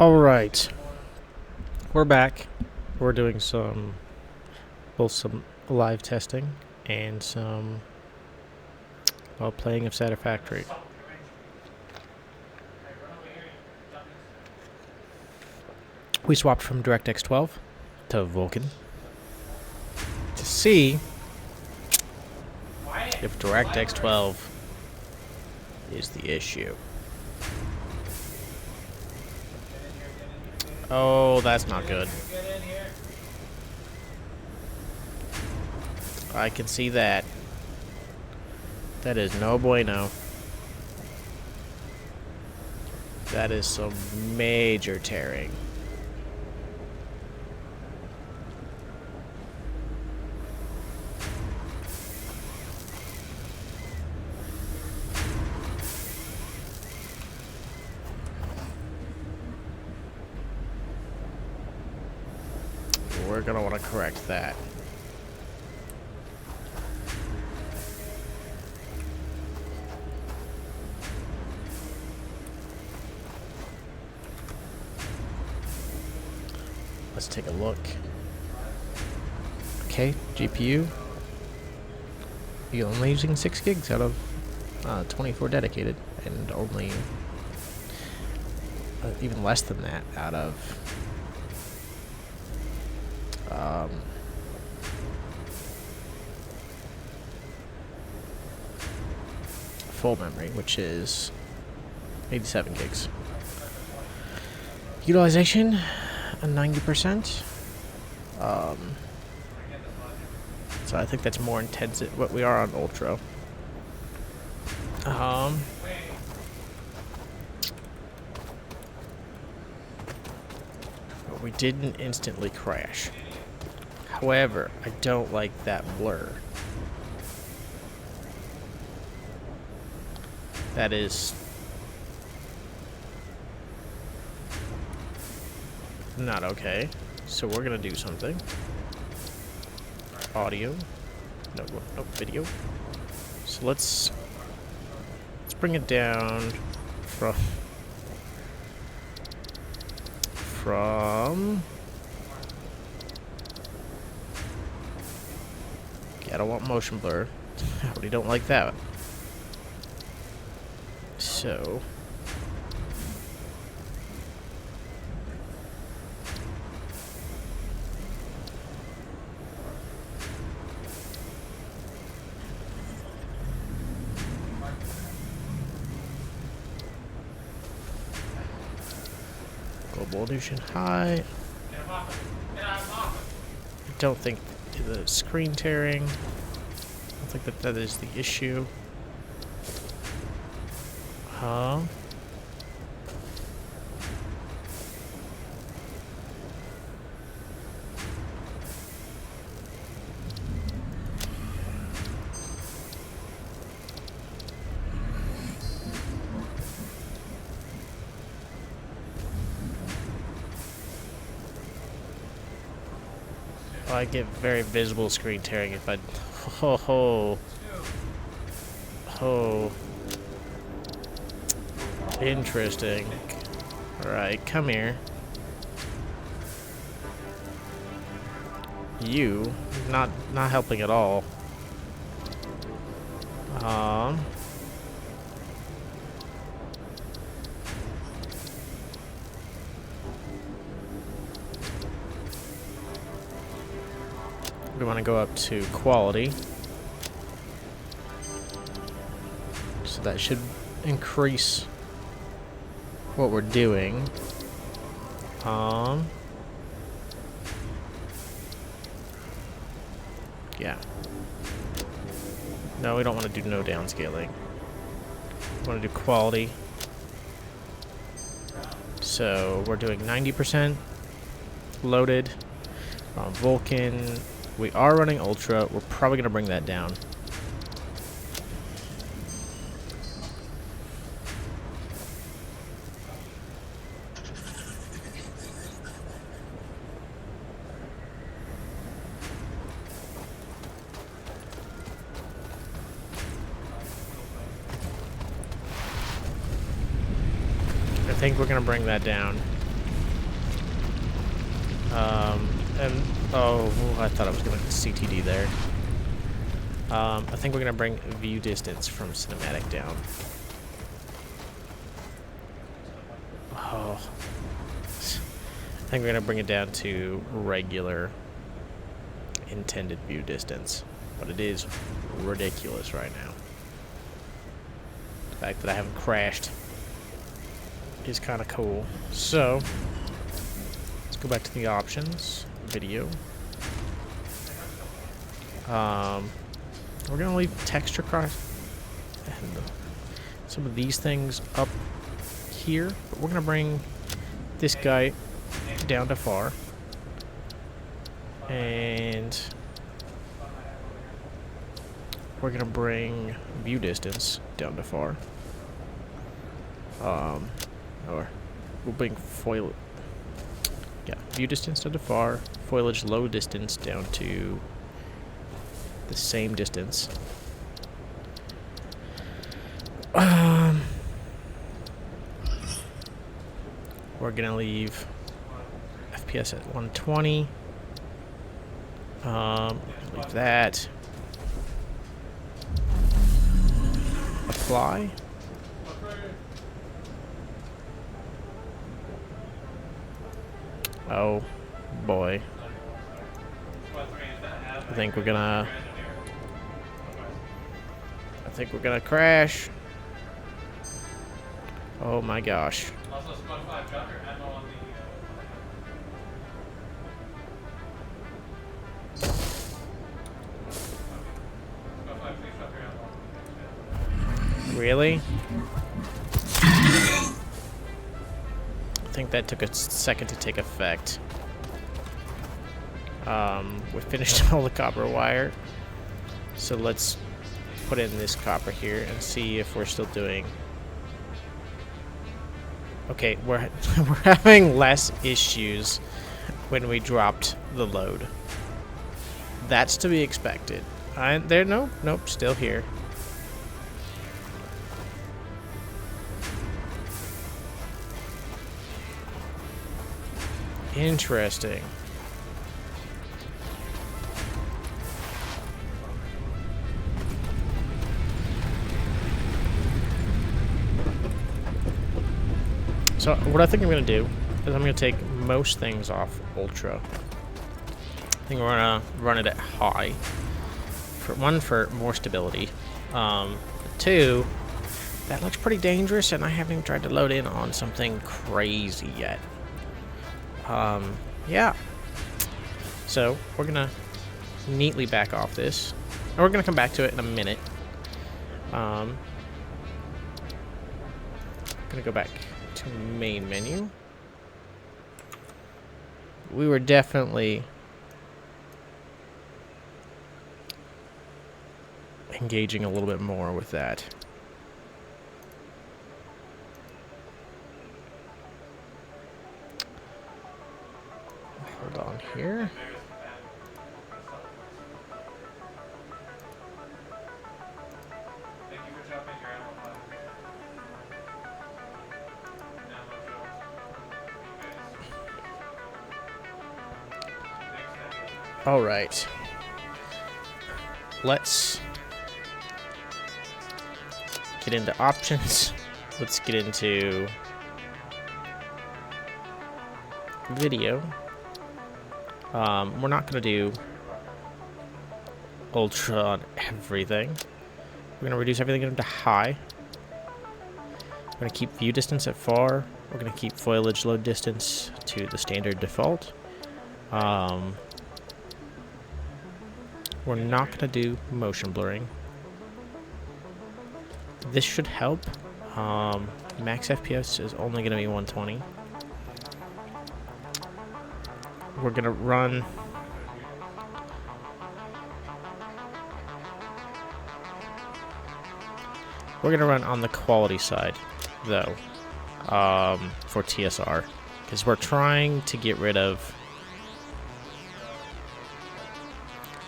All right, we're back. We're doing both some live testing and some playing of Satisfactory. We swapped from DirectX 12 to Vulkan to see if DirectX 12 is the issue. Oh, that's not good. I can see that. That is no bueno. That is some major tearing. We're gonna want to correct that. Let's take a look. Okay, GPU. You're only using 6 gigs out of 24 dedicated, and only even less than that out of full memory, which is 87 gigs. Utilization, 90%. So I think that's more intensive. What we are on Ultra. But we didn't instantly crash. However, I don't like that blur. That is not okay. So we're gonna do something. Audio. No, video. So let's bring it down from I don't want motion blur. I already don't like that. So global illusion high. I don't think the screen tearing. I don't think that is the issue. I get very visible screen tearing if I... Oh. Interesting. Alright, come here. You, not helping at all. We want to go up to quality. So that should increase what we're doing. Yeah. No, we don't want to do no downscaling. We want to do quality. So we're doing 90% loaded on Vulkan. We are running Ultra. We're probably going to bring that down. I think we're going to bring that down. And oh, I thought I was gonna CTD there. I think we're gonna bring view distance from cinematic down. Oh, I think we're gonna bring it down to regular intended view distance, but it is ridiculous right now. The fact that I haven't crashed is kind of cool. So let's go back to the options, video. We're gonna leave texture across and some of these things up here, but we're gonna bring this guy down to far, and we're gonna bring view distance down to far. Or we'll bring view distance down to far, foliage low distance down to the same distance. We're gonna leave FPS at 120. Leave that. Apply. Oh boy. I think we're gonna crash. Oh my gosh. Really? I think that took a second to take effect. We finished all the copper wire. So let's put in this copper here and see if we're still doing... Okay, we're having less issues when we dropped the load. That's to be expected. Nope, still here. Interesting. So what I think I'm going to do is I'm going to take most things off ultra. I think we're going to run it at high. For more stability. Two, that looks pretty dangerous, and I haven't even tried to load in on something crazy yet. Yeah. So we're going to neatly back off this. And we're going to come back to it in a minute. Going to go back to main menu. We were definitely engaging a little bit more with that. Hold on here. All right. Let's get into options. Let's get into video. We're not going to do ultra on everything. We're going to reduce everything into high. We're going to keep view distance at far. We're going to keep foliage load distance to the standard default. We're not going to do motion blurring. This should help. Max FPS is only going to be 120. We're going to run... We're going to run on the quality side, though, for TSR. Because we're trying to get rid of...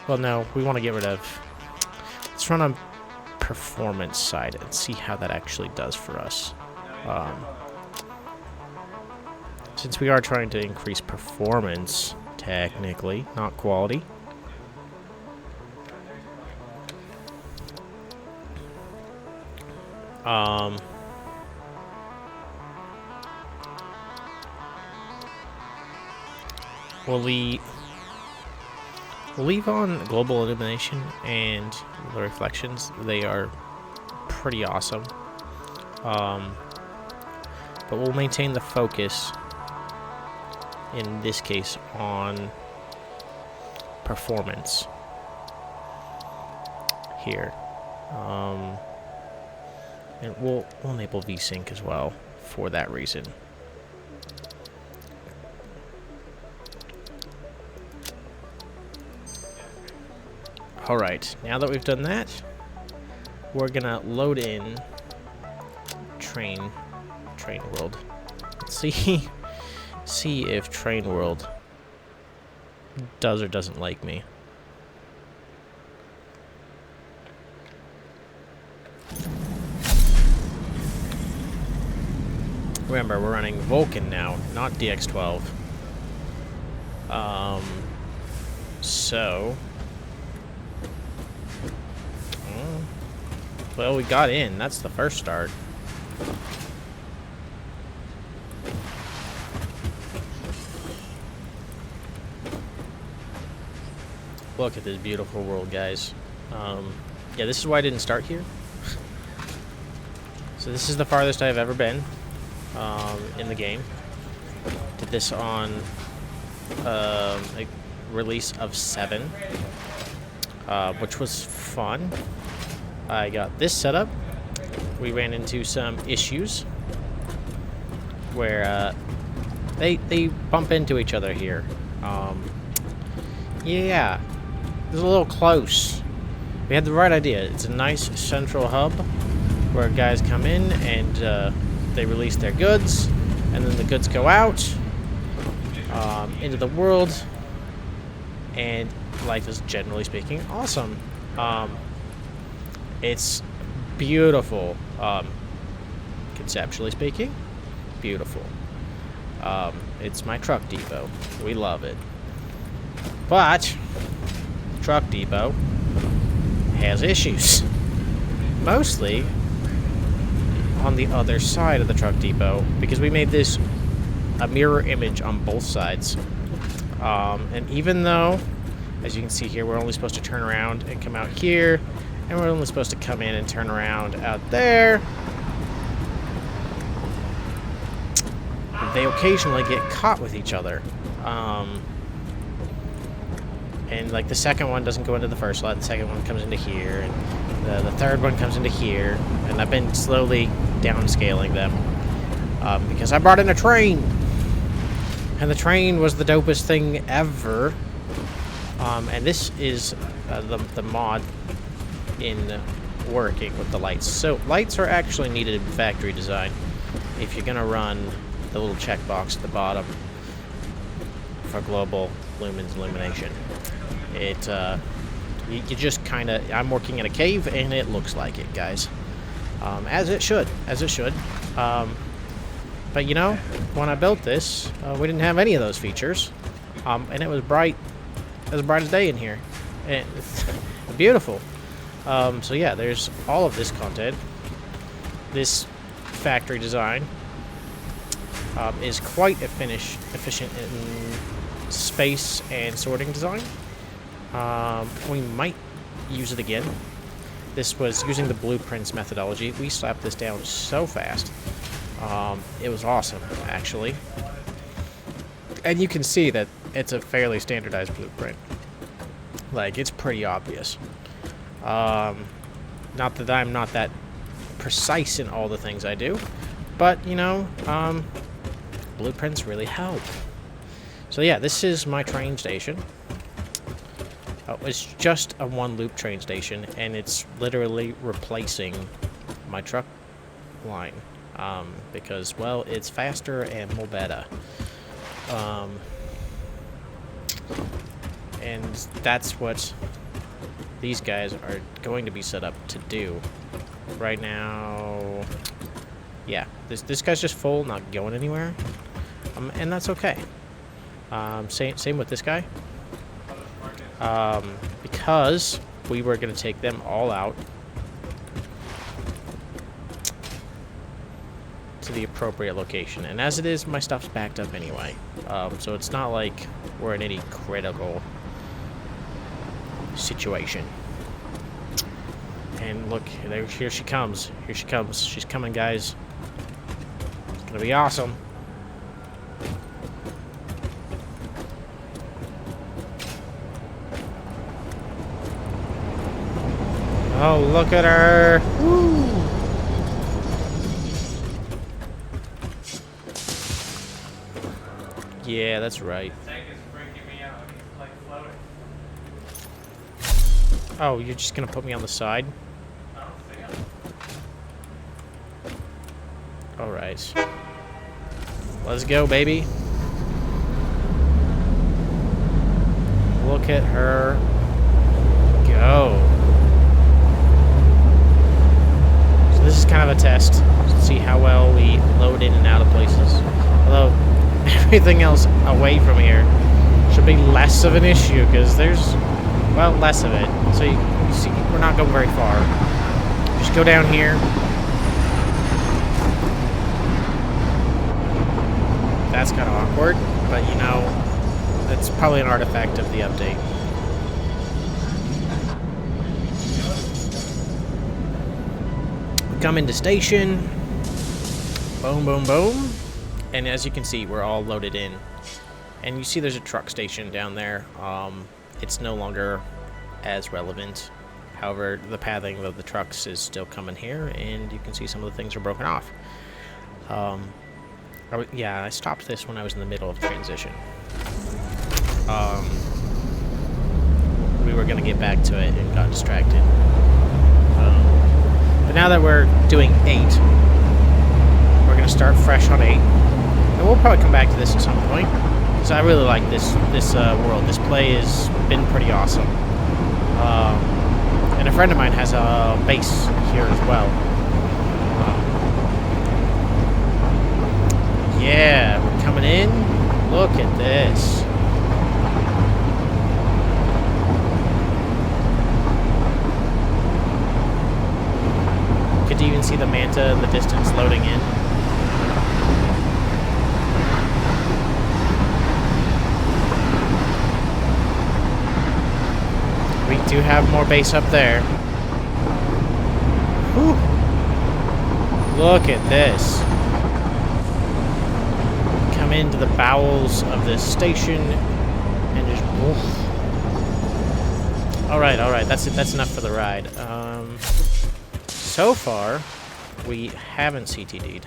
Well, no, we want to get rid of... Let's run on performance side and see how that actually does for us. since we are trying to increase performance, technically, not quality. We'll leave on global illumination and the reflections. They are pretty awesome. But we'll maintain the focus, in this case, on performance here. And we'll enable VSync as well for that reason. Alright, now that we've done that, we're gonna load in Train World. Let's see if Train World does or doesn't like me. Remember, we're running Vulcan now, not DX12. Well, we got in. That's the first start. Look at this beautiful world, guys. Yeah, this is why I didn't start here. So this is the farthest I've ever been in the game. Did this on a release of 7, which was fun. I got this set up. We ran into some issues where they bump into each other here. Yeah, it was a little close. We had the right idea. It's a nice central hub where guys come in and they release their goods, and then the goods go out into the world, and life is, generally speaking, awesome. It's beautiful, conceptually speaking, beautiful. It's my truck depot. We love it. But truck depot has issues. Mostly on the other side of the truck depot, because we made this a mirror image on both sides. And even though, as you can see here, we're only supposed to turn around and come out here, and we're only supposed to come in and turn around out there, they occasionally get caught with each other. And like the second one doesn't go into the first slot, the second one comes into here, and the third one comes into here, and I've been slowly downscaling them because I brought in a train, and the train was the dopest thing ever. And this is the mod in working with the lights. So lights are actually needed in factory design if you're gonna run the little checkbox at the bottom for global lumens illumination. It you just kind of, I'm working in a cave and it looks like it, guys, as it should. But you know, when I built this, we didn't have any of those features, and it was bright as day in here, and it's beautiful. So yeah, there's all of this content. This factory design is quite efficient in space and sorting design. We might use it again. This was using the blueprints methodology. We slapped this down so fast. It was awesome, actually. And you can see that it's a fairly standardized blueprint. Like, it's pretty obvious. Not that I'm not that precise in all the things I do, but, you know, blueprints really help. So yeah, this is my train station. It's just a one-loop train station, and it's literally replacing my truck line, because, well, it's faster and more better. And that's what these guys are going to be set up to do. Right now, yeah, this guy's just full, not going anywhere. and that's okay. Same with this guy. Because we were going to take them all out to the appropriate location. And as it is, my stuff's backed up anyway. So it's not like we're in any critical situation. And look, here she comes. Here she comes. She's coming, guys. It's going to be awesome. Oh, look at her! Woo! Yeah, that's right. Oh, you're just gonna put me on the side? Alright. Let's go, baby. Look at her go. This is kind of a test to see how well we load in and out of places. Although everything else away from here should be less of an issue because there's, well, less of it. So you see, we're not going very far. Just go down here. That's kind of awkward, but you know, that's probably an artifact of the update. Come into station, boom, boom, boom, and as you can see, we're all loaded in. And you see there's a truck station down there. It's no longer as relevant. However, the pathing of the trucks is still coming here, and you can see some of the things are broken off. Yeah, I stopped this when I was in the middle of transition. We were going to get back to it and got distracted. But now that we're doing 8, we're going to start fresh on 8. And we'll probably come back to this at some point, because I really like this world. This play has been pretty awesome. And a friend of mine has a base here as well. Yeah, we're coming in. Look at this. Could you even see the Manta in the distance loading in? We do have more base up there. Whew. Look at this. Come into the bowels of this station and just woof. Alright, that's it. That's enough for the ride. So far, we haven't CTD'd.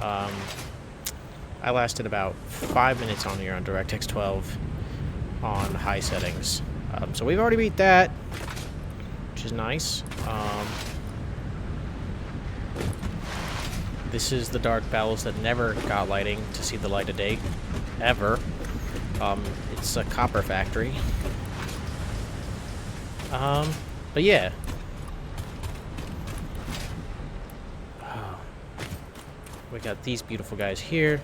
I lasted about 5 minutes on here on DirectX 12 on high settings. So we've already beat that, which is nice. This is the dark bowels that never got lighting to see the light of day, ever. It's a copper factory. But yeah. We got these beautiful guys here,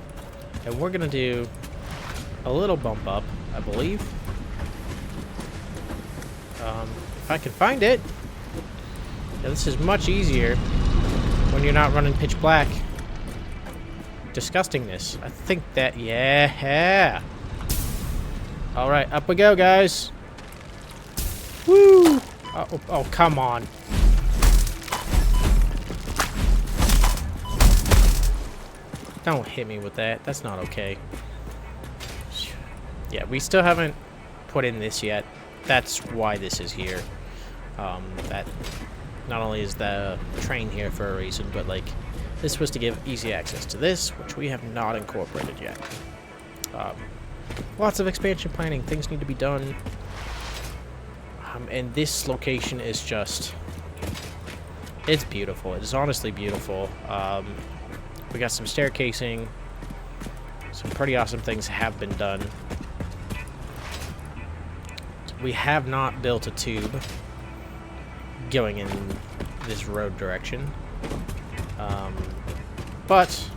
and we're gonna do a little bump up, I believe. If I can find it. Yeah, this is much easier when you're not running pitch black. Disgustingness. I think that, yeah. All right, up we go, guys. Woo! Oh, come on. Don't hit me with that. That's not okay. Yeah, we still haven't put in this yet. That's why this is here. That not only is the train here for a reason, but like this was to give easy access to this, which we have not incorporated yet. Lots of expansion planning. Things need to be done. And this location is just... it's beautiful. It is honestly beautiful. We got some staircasing. Some pretty awesome things have been done. We have not built a tube going in this road direction. But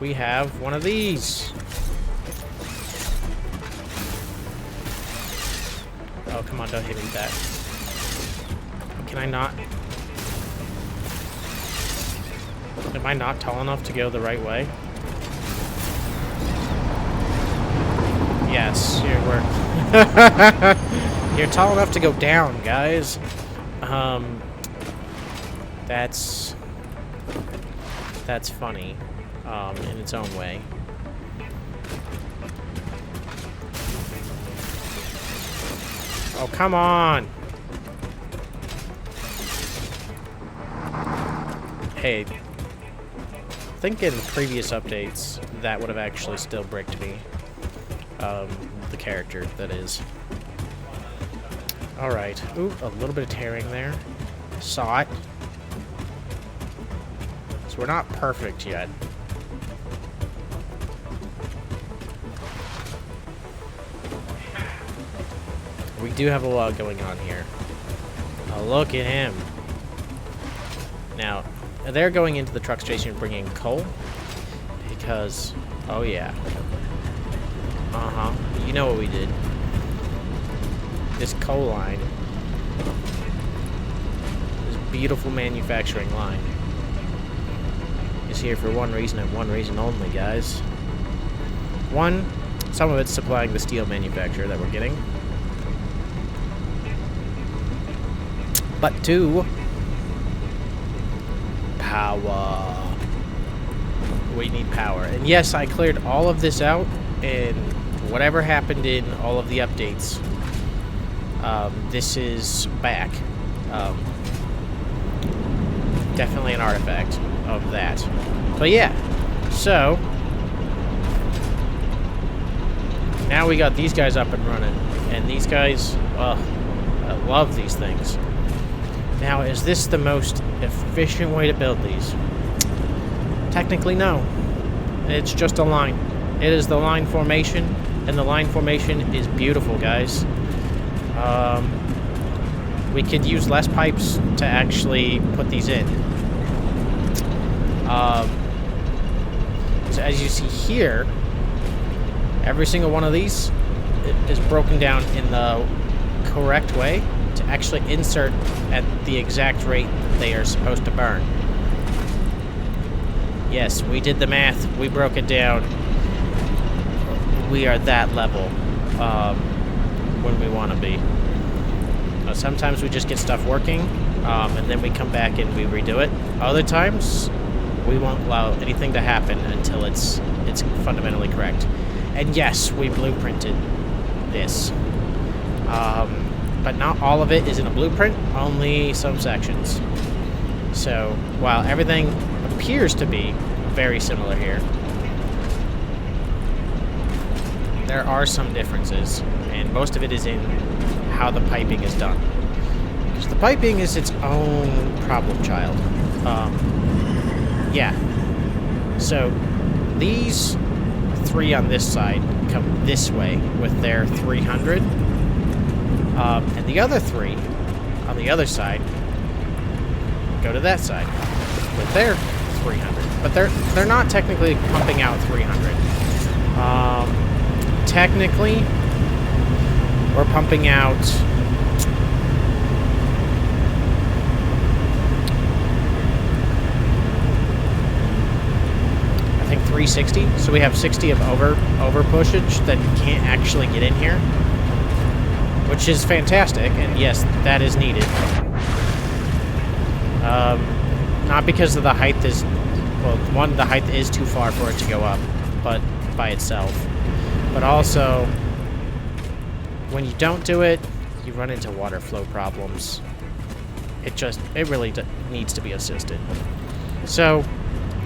we have one of these. Oh, come on, don't hit me with that. Can I not? Am I not tall enough to go the right way? Yes, you're tall enough to go down, guys. That's funny, in its own way. Oh, come on! Hey, I think in the previous updates, that would have actually still bricked me. The character, that is. Alright. Ooh, a little bit of tearing there. Saw it. So we're not perfect yet. We do have a lot going on here. Oh, look at him. Now, they're going into the truck station bringing coal. Because, oh yeah. Uh-huh. You know what we did. This coal line. This beautiful manufacturing line is here for one reason and one reason only, guys. One, some of it's supplying the steel manufacturer that we're getting. But two, power. We need power. And yes, I cleared all of this out, and whatever happened in all of the updates, this is back. Definitely an artifact of that. But yeah, so now we got these guys up and running, and these guys, I love these things. Now, is this the most efficient way to build these? Technically, no. It's just a line. It is the line formation, and the line formation is beautiful, guys. We could use less pipes to actually put these in. So as you see here, every single one of these is broken down in the correct way to actually insert at the exact rate that they are supposed to burn. Yes, we did the math. We broke it down. We are that level when we want to be. Sometimes we just get stuff working, and then we come back and we redo it. Other times, we won't allow anything to happen until it's fundamentally correct. And yes, we blueprinted this. But not all of it is in a blueprint, only some sections. So, while everything appears to be very similar here, there are some differences, and most of it is in how the piping is done. Because the piping is its own problem child. Yeah. So, these three on this side come this way with their 300. And the other three on the other side go to that side with their 300. But they're not technically pumping out 300. Technically, we're pumping out I think 360. So we have 60 of over pushage that can't actually get in here, which is fantastic, and yes, that is needed. Not because of the height is, well, one, the height is too far for it to go up, but by itself. But also, when you don't do it, you run into water flow problems. It really needs to be assisted. So,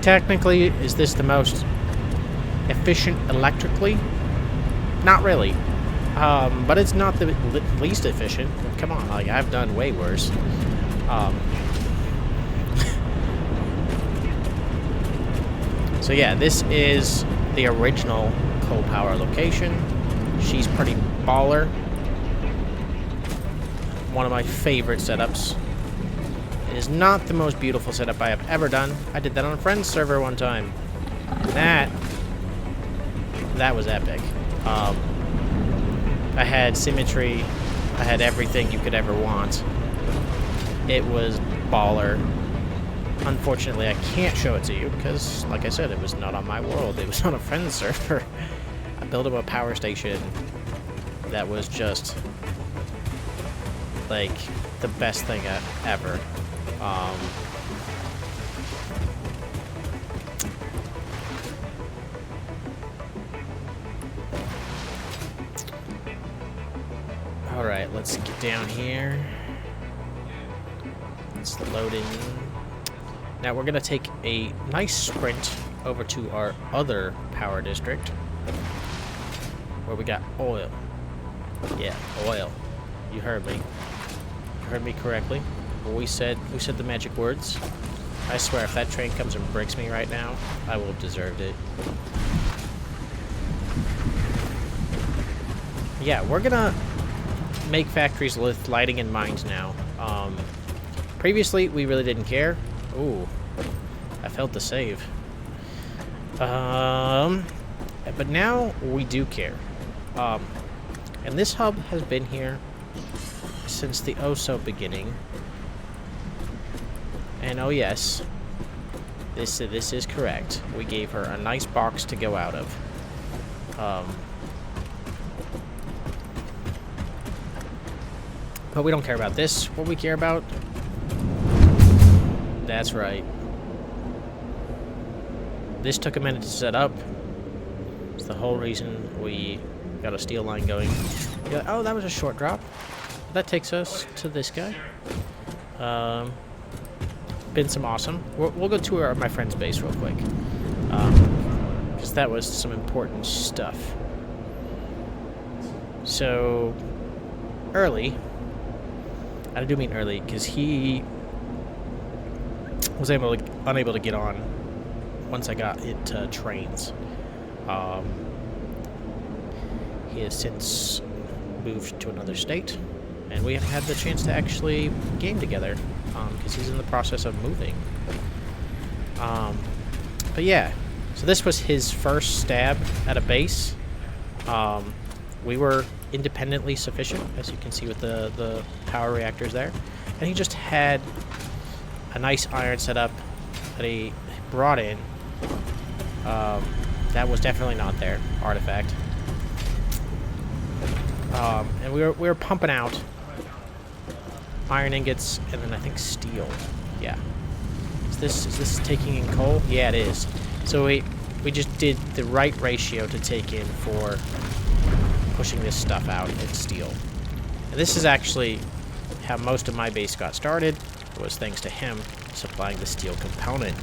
technically, is this the most efficient electrically? Not really. But it's not the least efficient. Come on, like, I've done way worse. So yeah, this is the original coal power location. She's pretty baller. One of my favorite setups. It is not the most beautiful setup I have ever done. I did that on a friend's server one time. And that was epic. I had symmetry. I had everything you could ever want. It was baller. Unfortunately, I can't show it to you because, like I said, it was not on my world. It was on a friend's server. I built him a power station that was just, like, the best thing ever. Alright, let's get down here. It's loading. Now we're going to take a nice sprint over to our other power district, where we got oil. Yeah, oil. You heard me. You heard me correctly. We said the magic words. I swear, if that train comes and breaks me right now, I will have deserved it. Yeah, we're gonna make factories with lighting in mind now. Previously, we really didn't care. Ooh, I felt the save. But now we do care. And this hub has been here since the oh-so beginning. And oh yes, this is correct. We gave her a nice box to go out of. But we don't care about this. What we care about? That's right. This took a minute to set up. It's the whole reason we got a steel line going. Yeah, oh, that was a short drop. That takes us to this guy. Been some awesome. We'll go to my friend's base real quick. Because that was some important stuff. So, early. I do mean early, because he was unable to get on once I got into trains. He has since moved to another state, and we haven't had the chance to actually game together, because he's in the process of moving. But yeah, so this was his first stab at a base. We were independently sufficient, as you can see with the power reactors there. And he just had a nice iron setup that he brought in. That was definitely not there. Artifact. And we were pumping out iron ingots and then I think steel. Yeah. Is this taking in coal? Yeah, it is. So we just did the right ratio to take in for pushing this stuff out in steel. And this is actually how most of my base got started, was thanks to him supplying the steel component.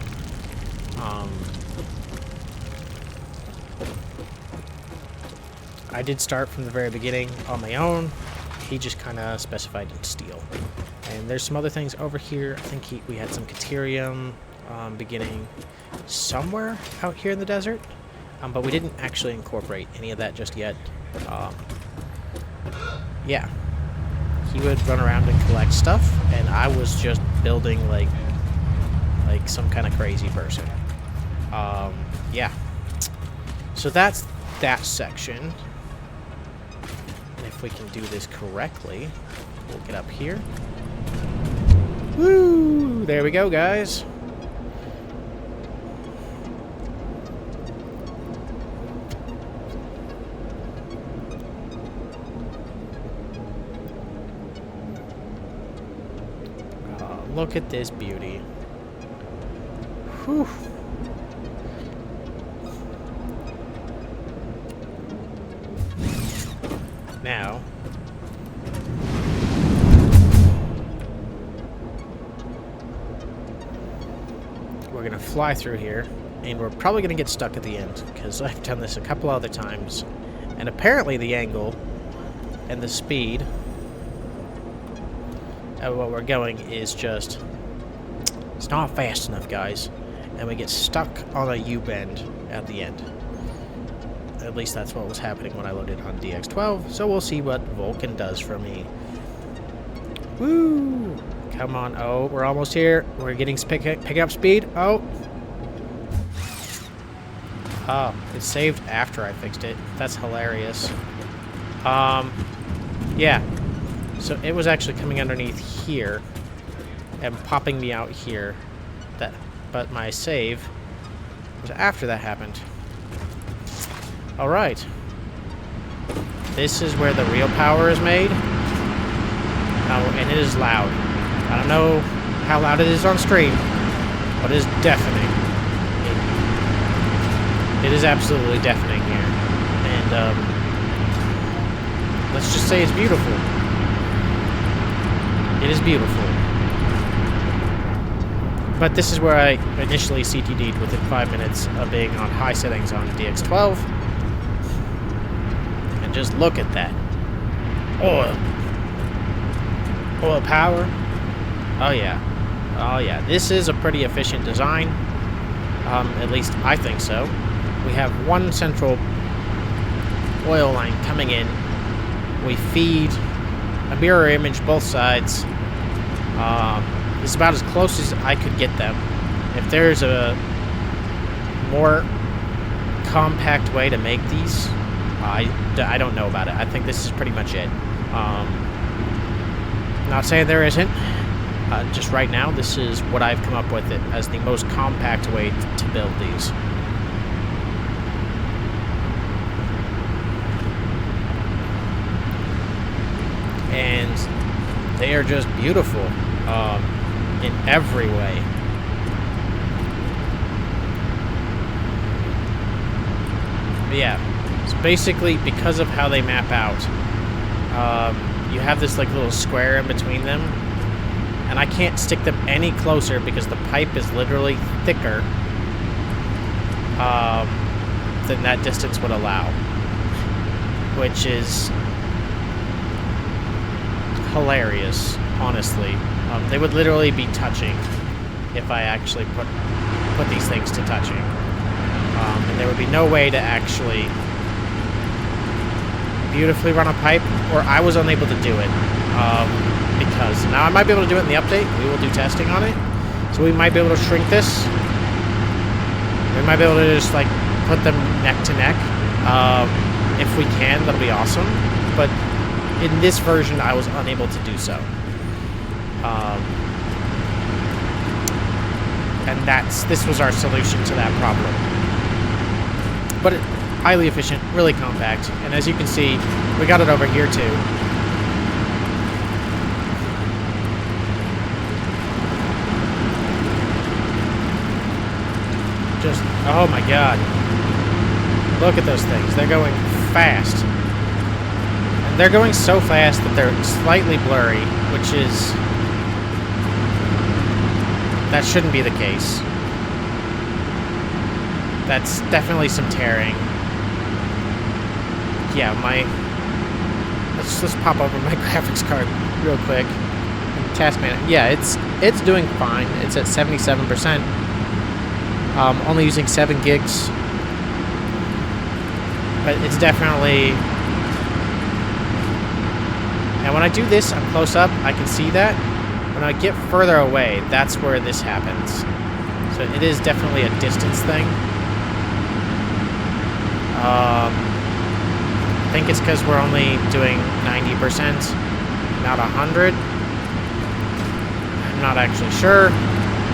I did start from the very beginning on my own. He just kind of specified in steel. And there's some other things over here. I think we had some Caterium beginning somewhere out here in the desert. But we didn't actually incorporate any of that just yet. Yeah. He would run around and collect stuff, and I was just building like some kind of crazy person. Yeah. So that's that section. And if we can do this correctly, we'll get up here. Woo! There we go, guys. Look at this beauty. Whew. Now, we're gonna fly through here, and we're probably gonna get stuck at the end, because I've done this a couple other times, and apparently the angle and the speed of what we're going is just, it's not fast enough, guys, and we get stuck on a U-bend at the end. At least that's what was happening when I loaded on DX12, so we'll see what Vulcan does for me. Woo! Come on. Oh, we're almost here. We're getting pick up speed. Oh. Oh, it saved after I fixed it. That's hilarious. Yeah. So it was actually coming underneath here and popping me out here. But my save was after that happened. All right. This is where the real power is made. Oh, and it is loud. I don't know how loud it is on stream, but it is deafening. It is absolutely deafening here. And, let's just say it's beautiful. It is beautiful. But this is where I initially CTD'd within 5 minutes of being on high settings on DX12. And just look at that. Oil. Oil power. Oh yeah. Oh yeah. This is a pretty efficient design. At least I think so. We have one central oil line coming in. We feed a mirror image both sides. It's about as close as I could get them. If there's a more compact way to make these, I don't know about it. I think this is pretty much it. Not saying there isn't. Just right now, this is what I've come up with it as the most compact way to build these. And they are just beautiful in every way. But yeah, it's basically because of how they map out. You have this like little square in between them, and I can't stick them any closer because the pipe is literally thicker than that distance would allow, which is hilarious, honestly. They would literally be touching if I actually put these things to touching, and there would be no way to actually beautifully run a pipe, or I was unable to do it, because now I might be able to do it in the update. We will do testing on it, so we might be able to shrink this. We might be able to just like put them neck to neck. If we can, that'll be awesome, but in this version I was unable to do so, and this was our solution to that problem. But highly efficient, really compact, and as you can see, we got it over here too. Just, oh my god. Look at those things. They're going fast. And they're going so fast that they're slightly blurry, which is... that shouldn't be the case. That's definitely some tearing. Yeah, let's pop over my graphics card real quick. Task manager. Yeah, it's doing fine. It's at 77%. Only using 7 gigs. But it's definitely... And when I do this, I'm close up, I can see that. When I get further away, that's where this happens. So it is definitely a distance thing. I think it's because we're only doing 90%, not 100. I'm not actually sure,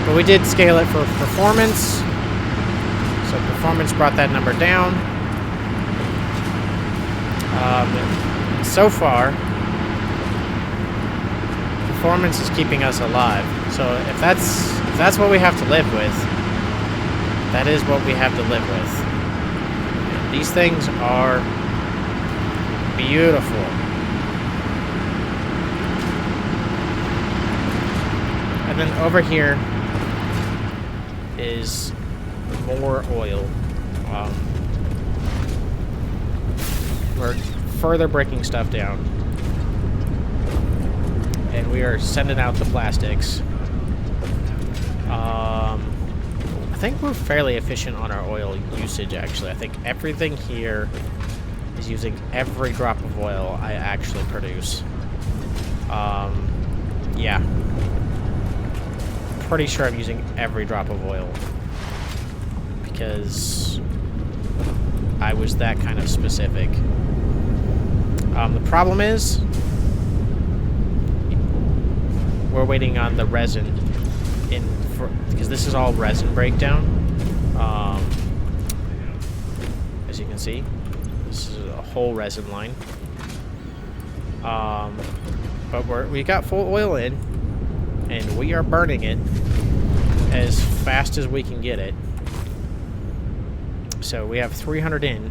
but we did scale it for performance. So performance brought that number down. So far, performance is keeping us alive. So if that's what we have to live with, that is what we have to live with. And these things are beautiful. And then over here is more oil. We're further breaking stuff down. And we are sending out the plastics. I think we're fairly efficient on our oil usage, actually. I think everything here is using every drop of oil I actually produce. Yeah. Pretty sure I'm using every drop of oil. Because I was that kind of specific. The problem is, we're waiting on the resin because this is all resin breakdown. As you can see, this is a whole resin line. But we got full oil in, and we are burning it as fast as we can get it. So we have 300 in.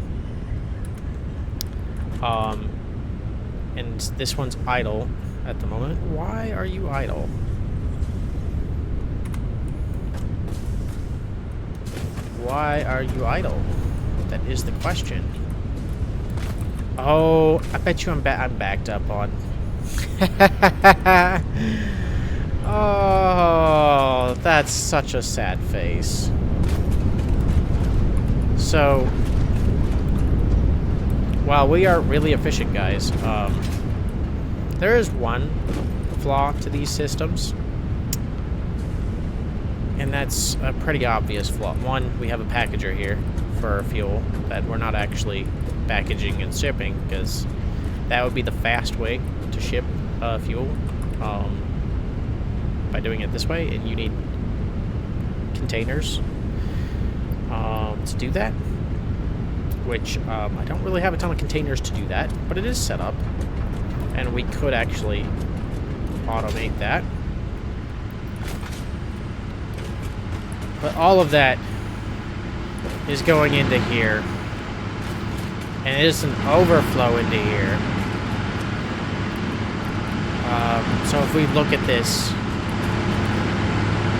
And this one's idle at the moment. Why are you idle? Why are you idle? That is the question. Oh, I bet you I'm backed up on. Oh, that's such a sad face. So, while we are really efficient, guys, there is one flaw to these systems, and that's a pretty obvious flaw. One, we have a packager here for our fuel that we're not actually packaging and shipping, because that would be the fast way to ship fuel by doing it this way, and you need containers to do that, which I don't really have a ton of containers to do that, but it is set up, and we could actually automate that. But all of that is going into here, and it is an overflow into here. So if we look at this,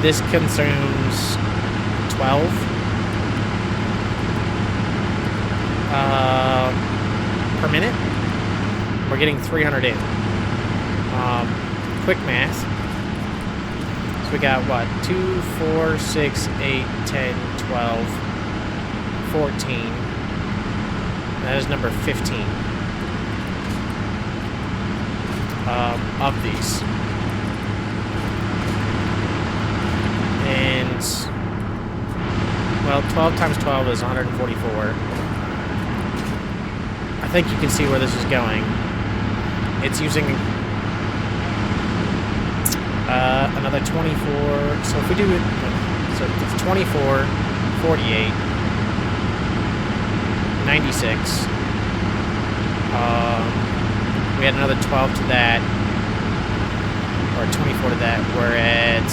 this consumes 12 per minute. We're getting 300 in. Quick math. So we got what? 2, 4, 6, 8, 10, 12, 14. That is number 15 of these. And, well, 12 times 12 is 144. I think you can see where this is going. It's using another 24. So if we do it, so it's 24, 48, 96. We had another 12 to that, or 24 to that. We're at,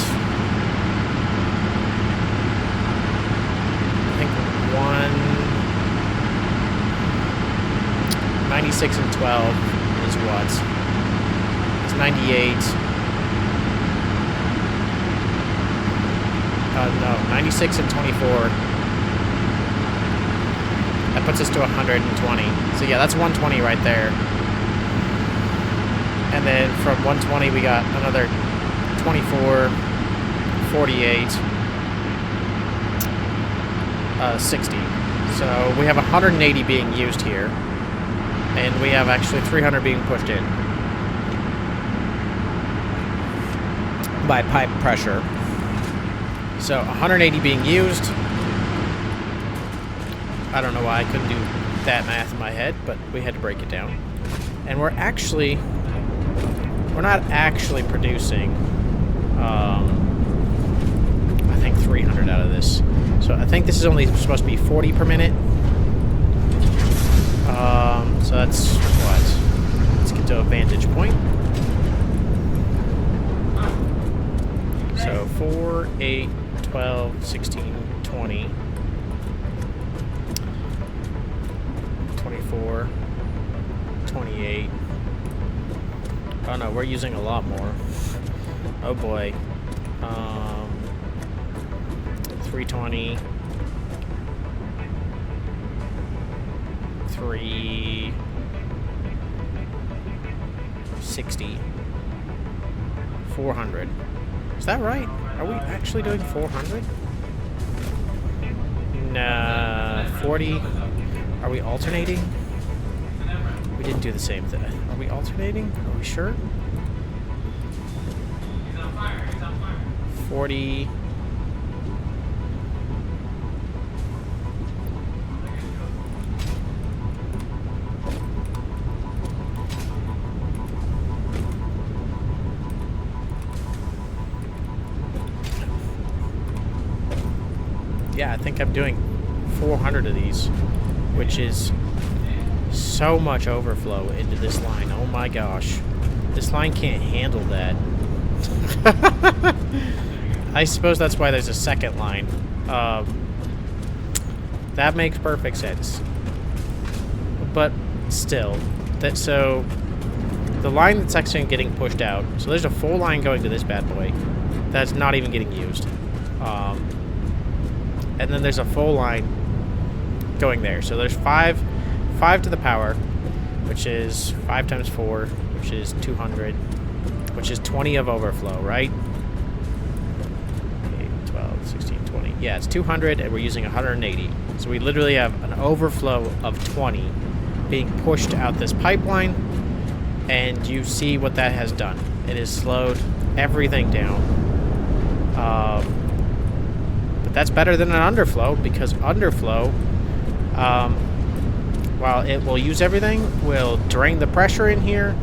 I think, 96 and 12 is what? It's 98. No, 96 and 24. That puts us to 120. So yeah, that's 120 right there. And then from 120 we got another 24, 48, 60. So we have 180 being used here. And we have actually 300 being pushed in by pipe pressure. So 180 being used. I don't know why I couldn't do that math in my head, but we had to break it down. And we're not actually producing, I think 300 out of this. So I think this is only supposed to be 40 per minute. So that's what? Let's get to a vantage point. So 4, 8, 12, 16, 20, 24, 28. Oh no, we're using a lot more. Oh boy. 320. 360. 400. Is that right? Are we actually doing 400? Nah, 40. Are we alternating? We didn't do the same thing. Are we alternating? Are we sure? 40. yeah, I think I'm doing 400 of these, which is so much overflow into this line. Oh my gosh. This line can't handle that. I suppose that's why there's a second line. That makes perfect sense. But still, so the line that's actually getting pushed out, so there's a full line going to this bad boy that's not even getting used. And then there's a full line going there. So there's 5 to the power, which is 5 times 4, which is 200, which is 20 of overflow, right? 8, 12, 16, 20. Yeah, it's 200, and we're using 180. So we literally have an overflow of 20 being pushed out this pipeline, and you see what that has done. It has slowed everything down. But that's better than an underflow, because underflow, while it will use everything, will drain the pressure in here,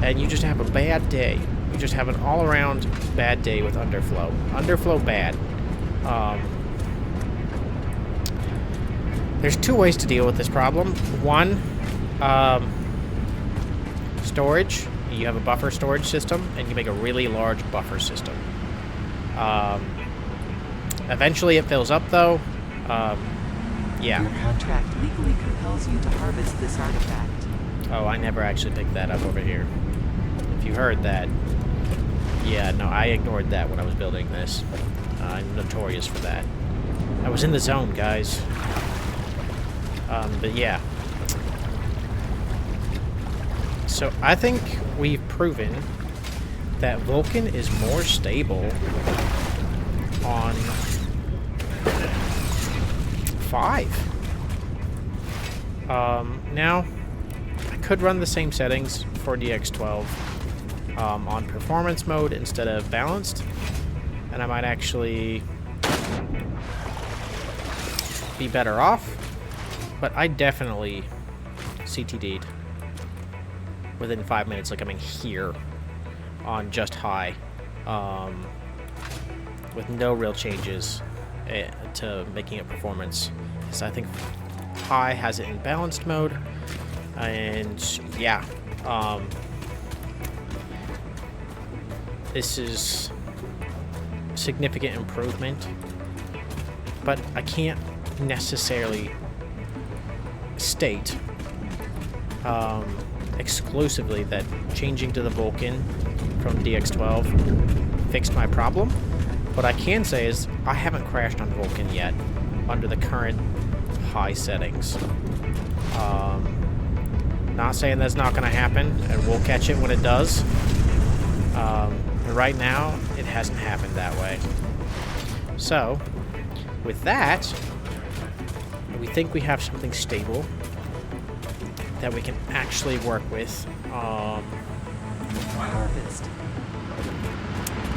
and you just have a bad day. You just have an all-around bad day with underflow. Underflow bad. There's 2 ways to deal with this problem. One, storage. You have a buffer storage system, and you make a really large buffer system. Eventually it fills up, though. Yeah. Your contract legally compels you to harvest this artifact. Oh, I never actually picked that up over here. If you heard that. Yeah, no, I ignored that when I was building this. I'm notorious for that. I was in the zone, guys. But yeah. So I think we've proven that Vulcan is more stable on 5. Now, I could run the same settings for DX12 on performance mode instead of balanced, and I might actually be better off, but I definitely CTD'd within 5 minutes, like I'm in here on just high, with no real changes to making it performance. So I think high has it in balanced mode, and yeah, this is significant improvement, but I can't necessarily state exclusively that changing to the Vulcan from DX12 fixed my problem. What I can say is I haven't crashed on Vulcan yet under the current high settings. Not saying that's not going to happen, and we'll catch it when it does. But right now, it hasn't happened that way. So, with that, we think we have something stable that we can actually work with. Harvest.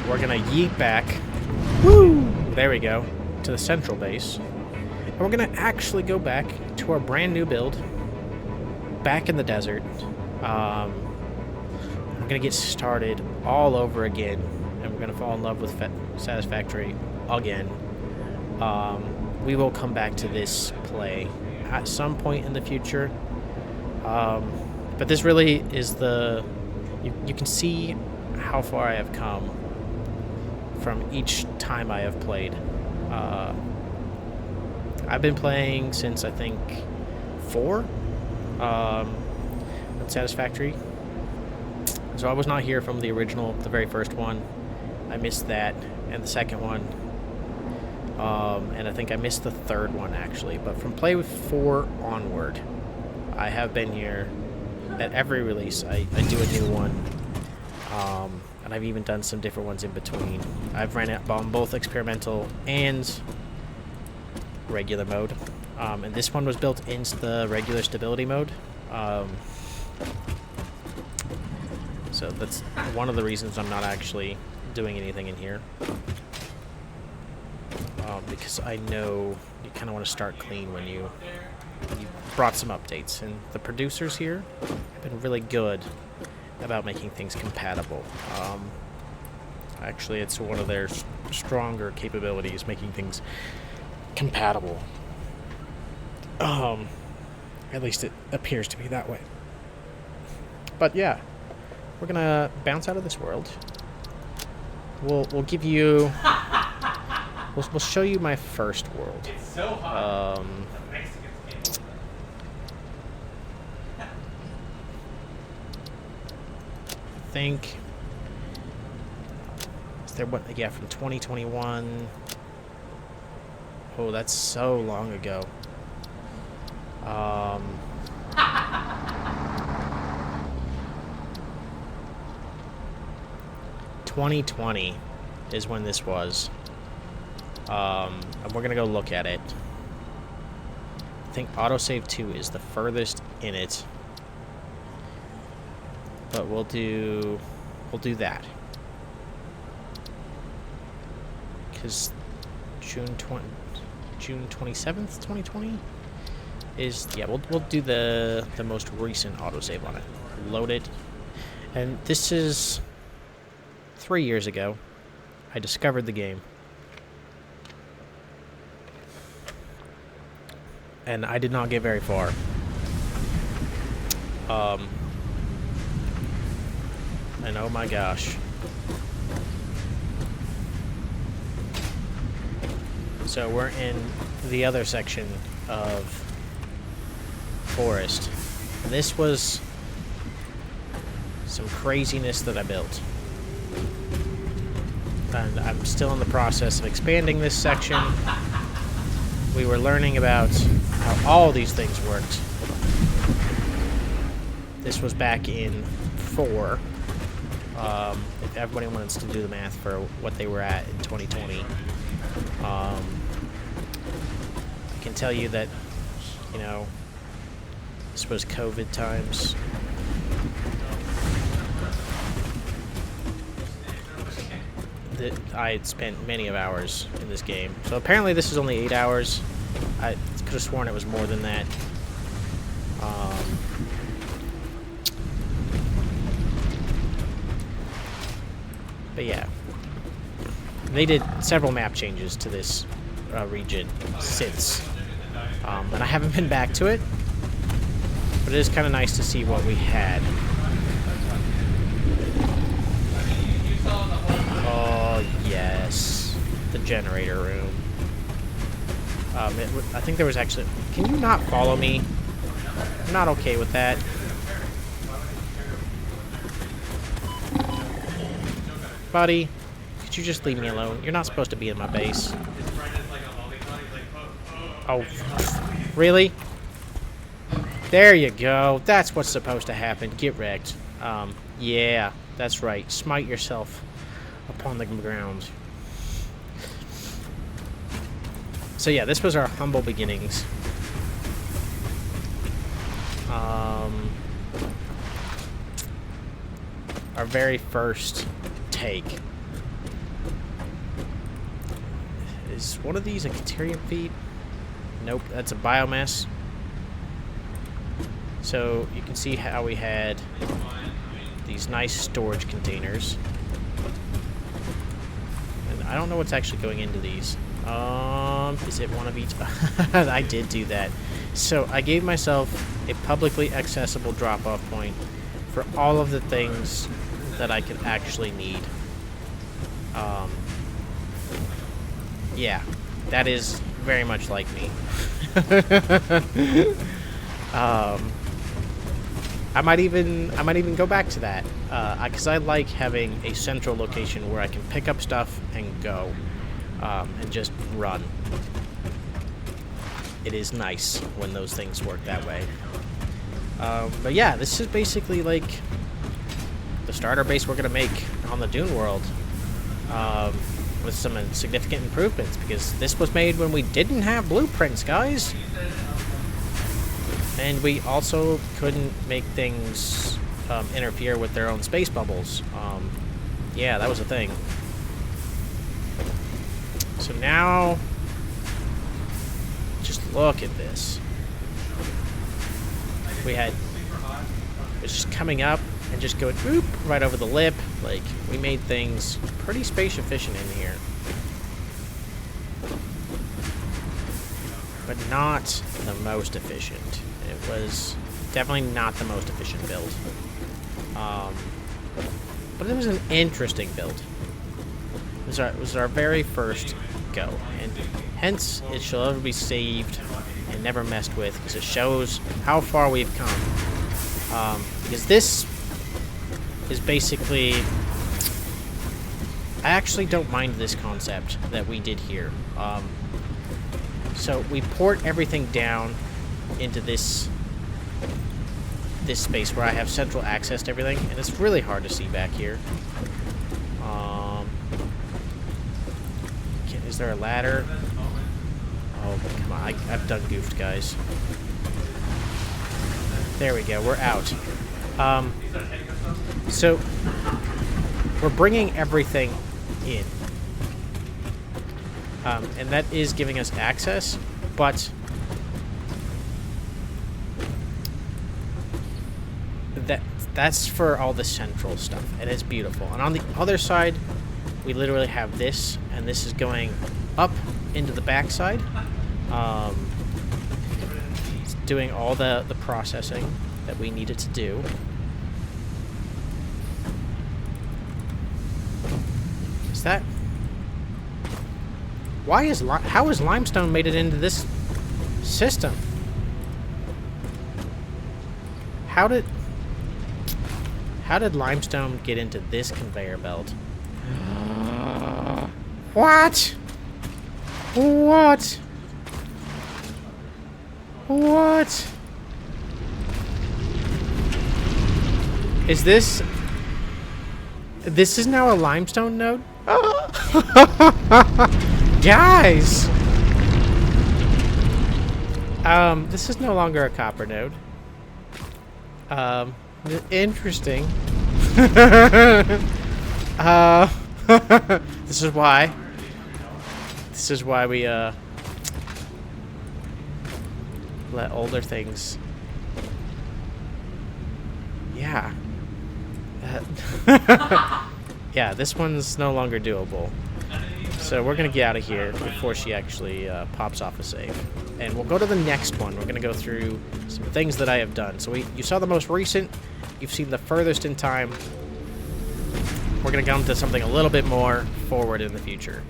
We're gonna yeet back. Woo! There we go. To the central base. And we're gonna actually go back to our brand new build. Back in the desert. We're gonna get started all over again. And we're gonna fall in love with Satisfactory again. We will come back to this play at some point in the future. But this really is the... You can see how far I have come from each time I have played. I've been playing since, I think, 4 on Satisfactory. So I was not here from the original, the very first one. I missed that, and the second one. And I think I missed the third one, actually. But from play with 4 onward, I have been here at every release. I do a new one. And I've even done some different ones in between. I've ran it on both experimental and regular mode. And this one was built into the regular stability mode. So that's one of the reasons I'm not actually doing anything in here. Because I know you kind of want to start clean when you brought some updates. And the producers here have been really good about making things compatible. Actually, it's one of their stronger capabilities, making things compatible. At least it appears to be that way. But yeah, we're gonna bounce out of this world. We'll give you. We'll show you my first world. It's so hot. The Mexicans came over. I think. Is there what? Yeah, from 2021. Oh, that's so long ago. 2020 is when this was. And we're gonna go look at it. I think autosave 2 is the furthest in it. But we'll do that. Because June 27th, 2020 is, yeah, we'll do the most recent autosave on it. Load it. And this is 3 years ago. I discovered the game. And I did not get very far. And oh my gosh. So we're in the other section of forest. And this was some craziness that I built. And I'm still in the process of expanding this section. We were learning about how all these things worked. This was back in 4. If everybody wants to do the math for what they were at in 2020. I can tell you that, you know, this was COVID times. I had spent many of hours in this game. So apparently this is only 8 hours. I could have sworn it was more than that. But yeah. They did several map changes to this region since. And I haven't been back to it. But it is kind of nice to see what we had. Oh, yes. The generator room. I think there was actually... Can you not follow me? I'm not okay with that. Buddy, could you just leave me alone? You're not supposed to be in my base. Oh, really? There you go. That's what's supposed to happen. Get wrecked. Yeah, that's right. Smite yourself upon the ground. So yeah, this was our humble beginnings. Our very first take. Is one of these a Caterium feed? Nope, that's a biomass. So you can see how we had these nice storage containers. And I don't know what's actually going into these. Is it one of each? I did do that. So I gave myself a publicly accessible drop-off point for all of the things that I could actually need. Yeah, that is very much like me. I might even go back to that, because I like having a central location where I can pick up stuff and go, and just run. It is nice when those things work that way. But yeah, this is basically like the starter base we're gonna make on the Dune world, with some significant improvements, because this was made when we didn't have blueprints, guys. And we also couldn't make things interfere with their own space bubbles. Yeah, that was a thing. So now, just look at this. It's just coming up and just going boop right over the lip. Like, we made things pretty space efficient in here. but not the most efficient. It was definitely not the most efficient build. But it was an interesting build. It was our very first go, and hence it shall ever be saved and never messed with, because it shows how far we've come. Because this is basically... I actually don't mind this concept that we did here. So we port everything down into this space where I have central access to everything, and it's really hard to see back here. Is there a ladder? Oh, come on. I've done goofed, guys. There we go. We're out. So we're bringing everything in. And that is giving us access, but that's for all the central stuff, and it's beautiful. And on the other side, we literally have this, and this is going up into the backside. It's doing all the processing that we needed to do. Is that... How has limestone made it into this system? How did limestone get into this conveyor belt? What? What? What? Is this... This is now a limestone node? Guys! This is no longer a copper node. Interesting. This is why. This is why we, let older things... Yeah. Yeah, this one's no longer doable. So we're going to get out of here before she actually pops off a save. And we'll go to the next one. We're going to go through some things that I have done. So you saw the most recent. You've seen the furthest in time. We're going to come to something a little bit more forward in the future.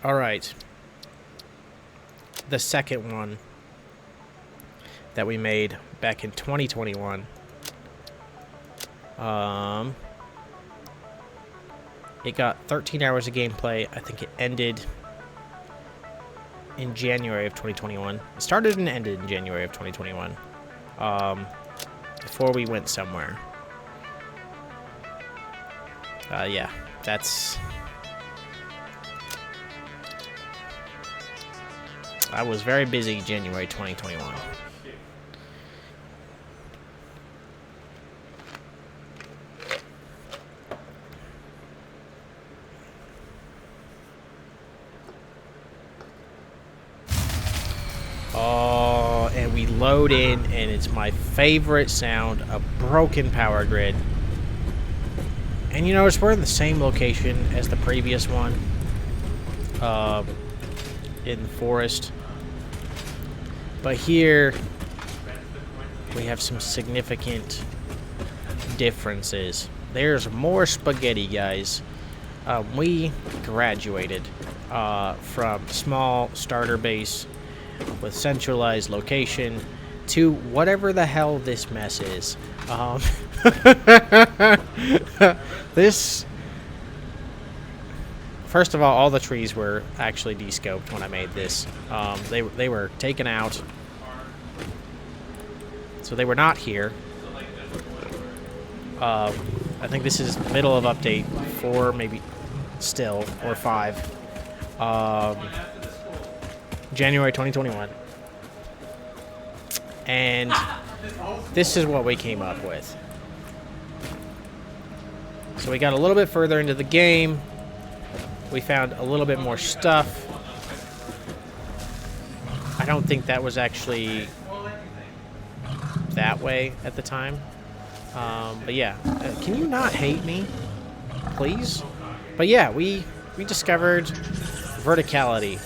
All right. The second one that we made back in 2021. It got 13 hours of gameplay. I think it ended in January of 2021. It started and ended in January of 2021. Before we went somewhere. Yeah, that's... I was very busy January 2021. Oh, and we load in, and it's my favorite sound, a broken power grid. And you notice we're in the same location as the previous one. In the forest. But here we have some significant differences. There's more spaghetti, guys. We graduated from small starter base with centralized location to whatever the hell this mess is. This... First of all the trees were actually descoped when I made this. They were taken out. So they were not here. I think this is middle of update 4, maybe still, or 5. January 2021. And this is what we came up with. So we got a little bit further into the game. We found a little bit more stuff. I don't think that was actually that way at the time. But yeah, can you not hate me, please? But yeah, we discovered verticality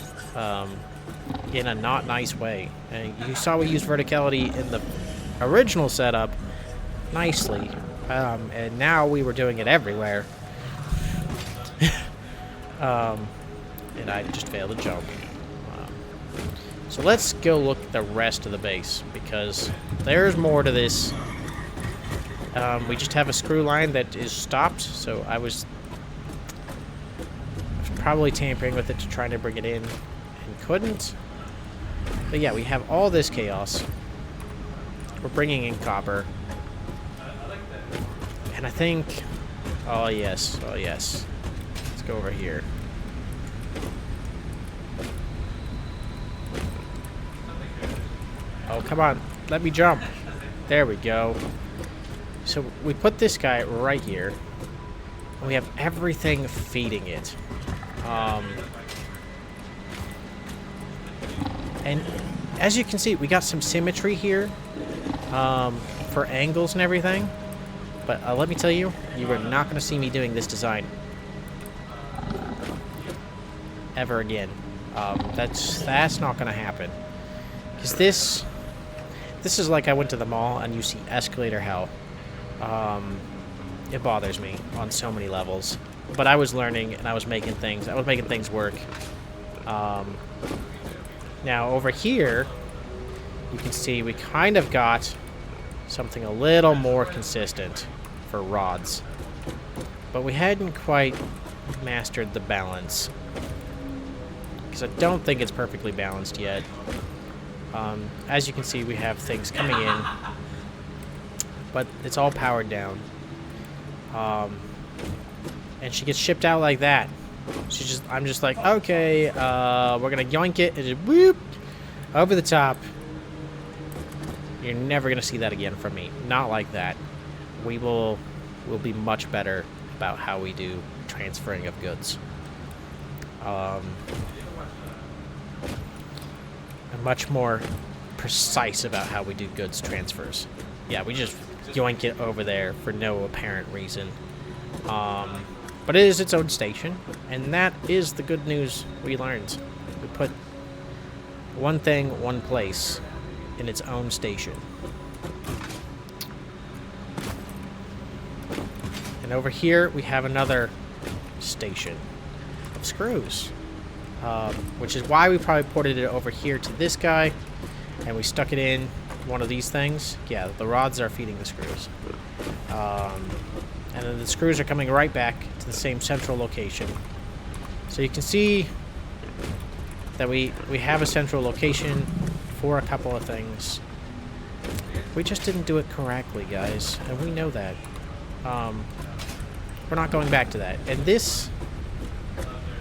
in a not nice way. And you saw we used verticality in the original setup nicely, and now we were doing it everywhere. And I just failed to jump. So let's go look at the rest of the base, because there's more to this. We just have a screw line that is stopped, so I was probably tampering with it to try to bring it in and couldn't. But yeah, we have all this chaos. We're bringing in copper. And I think... Oh yes, oh yes. Let's go over here. Oh, come on. Let me jump. There we go. So we put this guy right here. And we have everything feeding it. And as you can see, we got some symmetry here for angles and everything. But let me tell you, you are not going to see me doing this design ever again. That's not going to happen. Because this is like I went to the mall and you see escalator hell. It bothers me on so many levels. But I was learning and I was making things work. Now over here, you can see we kind of got something a little more consistent for rods. But we hadn't quite mastered the balance. Because I don't think it's perfectly balanced yet. As you can see, we have things coming in. But it's all powered down. And she gets shipped out like that. I'm just like, okay, we're gonna yoink it and just whoop over the top. You're never gonna see that again from me. Not like that. We'll be much better about how we do transferring of goods. And much more precise about how we do goods transfers. Yeah, we just yoink it over there for no apparent reason. But it is its own station, and that is the good news we learned. We put one thing, one place, in its own station. And over here, we have another station of screws, which is why we probably ported it over here to this guy, and we stuck it in one of these things. Yeah, the rods are feeding the screws. And then the screws are coming right back to the same central location. So you can see that we have a central location for a couple of things. We just didn't do it correctly, guys, and we know that. We're not going back to that. And this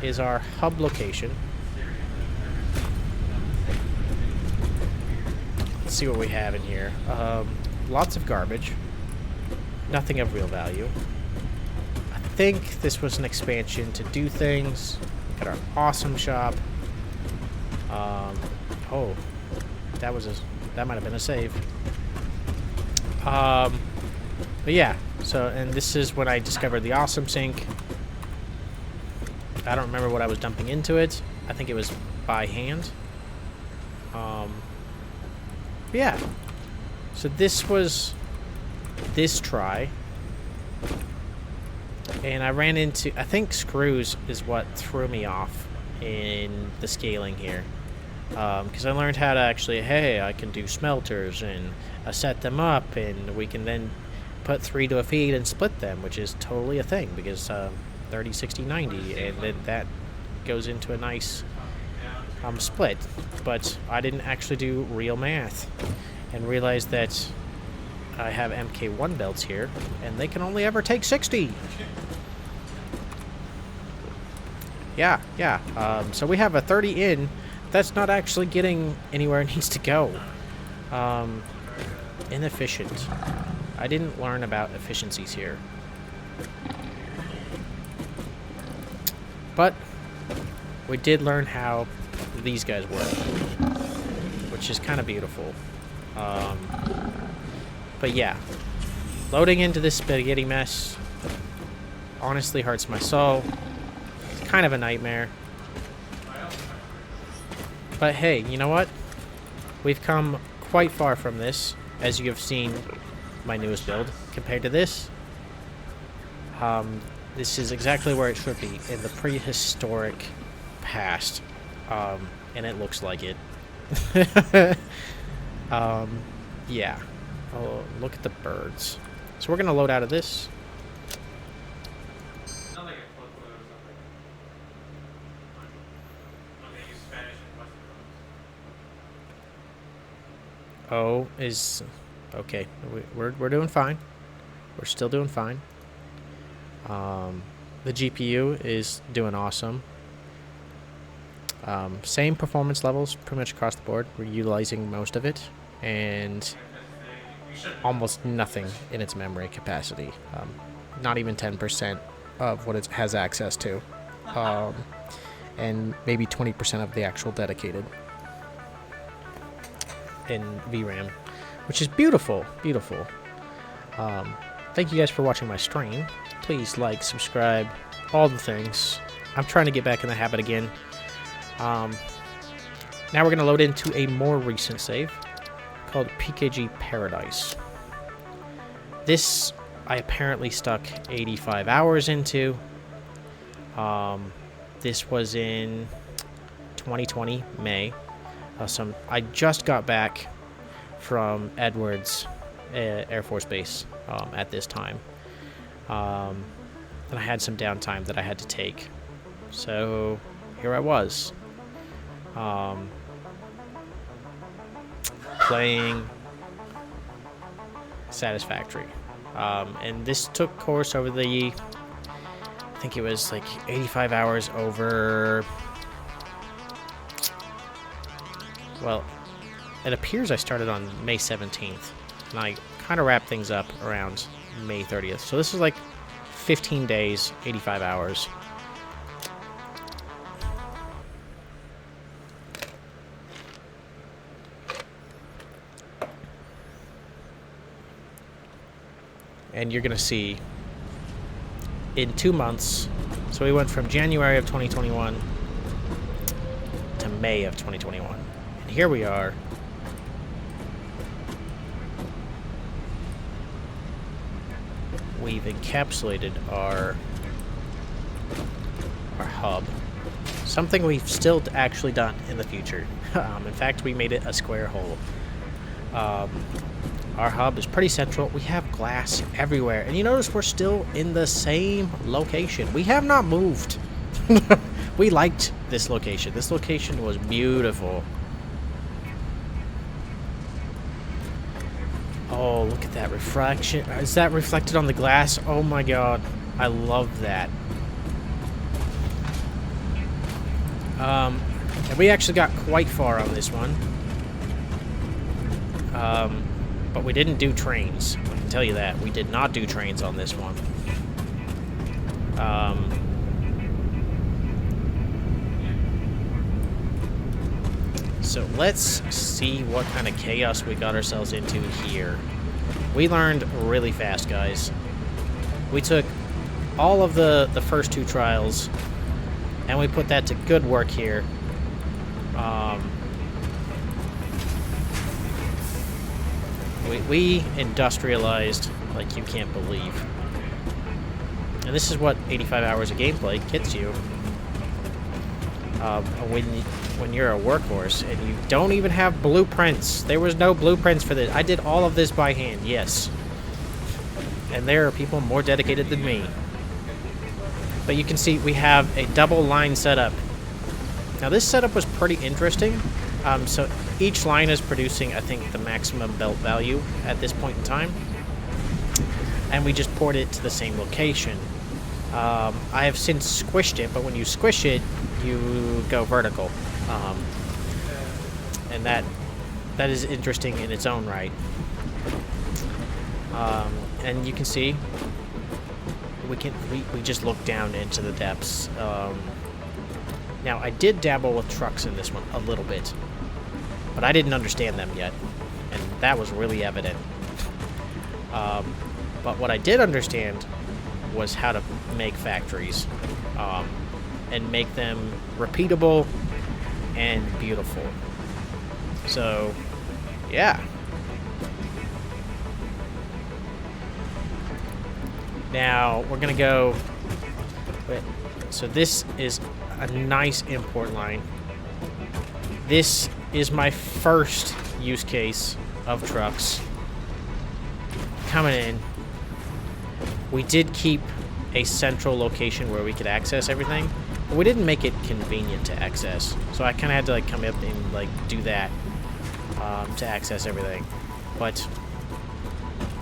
is our hub location. Let's see what we have in here. Lots of garbage. Nothing of real value. I think this was an expansion to do things. Got our awesome shop. Oh, that might have been a save. But yeah. So, and this is when I discovered the awesome sink. I don't remember what I was dumping into it. I think it was by hand. Yeah. So this was this try, and I ran into, I think screws is what threw me off in the scaling here, because I learned how to actually, hey, I can do smelters and set them up, and we can then put 3 to a feed and split them, which is totally a thing, because 30, 60, 90, and then that goes into a nice split. But I didn't actually do real math and realized that I have MK1 belts here, and they can only ever take 60. Yeah. So we have a 30 in. That's not actually getting anywhere it needs to go. Inefficient. I didn't learn about efficiencies here. But we did learn how these guys work. which is kind of beautiful. But yeah, loading into this spaghetti mess honestly hurts my soul. It's kind of a nightmare. But hey, you know what? We've come quite far from this, as you have seen my newest build. Compared to this, this is exactly where it should be, in the prehistoric past. And it looks like it. Yeah. Oh, look at the birds. So we're going to load out of this. Not like a close or something. When they use Spanish and Western Oh, is... Okay, we're doing fine. We're still doing fine. The GPU is doing awesome. Same performance levels pretty much across the board. We're utilizing most of it. And almost nothing in its memory capacity. Not even 10% of what it has access to. And maybe 20% of the actual dedicated in VRAM, which is beautiful, beautiful. Thank you guys for watching my stream. Please like, subscribe, all the things. I'm trying to get back in the habit again. Now we're going to load into a more recent save called PKG Paradise. This I apparently stuck 85 hours into. This was in 2020, May. I just got back from Edwards Air Force Base at this time. And I had some downtime that I had to take. So here I was. Playing Satisfactory. And this took course over the... I think it was like 85 hours over... Well, it appears I started on May 17th. And I kind of wrapped things up around May 30th. So this is like 15 days, 85 hours. And you're going to see in 2 months, so we went from January of 2021 to May of 2021. And here we are. We've encapsulated our hub. Something we've still actually done in the future. In fact, we made it a square hole. Our hub is pretty central. We have glass everywhere. And you notice we're still in the same location. We have not moved. We liked this location. This location was beautiful. Oh, look at that reflection. Is that reflected on the glass? Oh my god. I love that. And we actually got quite far on this one. But we didn't do trains. I can tell you that. We did not do trains on this one. So let's see what kind of chaos we got ourselves into here. We learned really fast, guys. We took all of the first 2 trials, and we put that to good work here. We industrialized like you can't believe. And this is what 85 hours of gameplay gets you. When you're a workhorse and you don't even have blueprints. There was no blueprints for this. I did all of this by hand, yes. And there are people more dedicated than me. But you can see we have a double line setup. Now this setup was pretty interesting. So each line is producing, I think, the maximum belt value at this point in time. And we just poured it to the same location. I have since squished it, but when you squish it, you go vertical. And that is interesting in its own right. And you can see we just look down into the depths. Now I did dabble with trucks in this one a little bit. but I didn't understand them yet, and that was really evident. But what I did understand was how to make factories, and make them repeatable and beautiful. So, yeah. Now, we're going to go... Wait, so this is a nice import line. This is my first use case of trucks coming in. We did keep a central location where we could access everything, but we didn't make it convenient to access. So I kind of had to like come up and like do that to access everything. But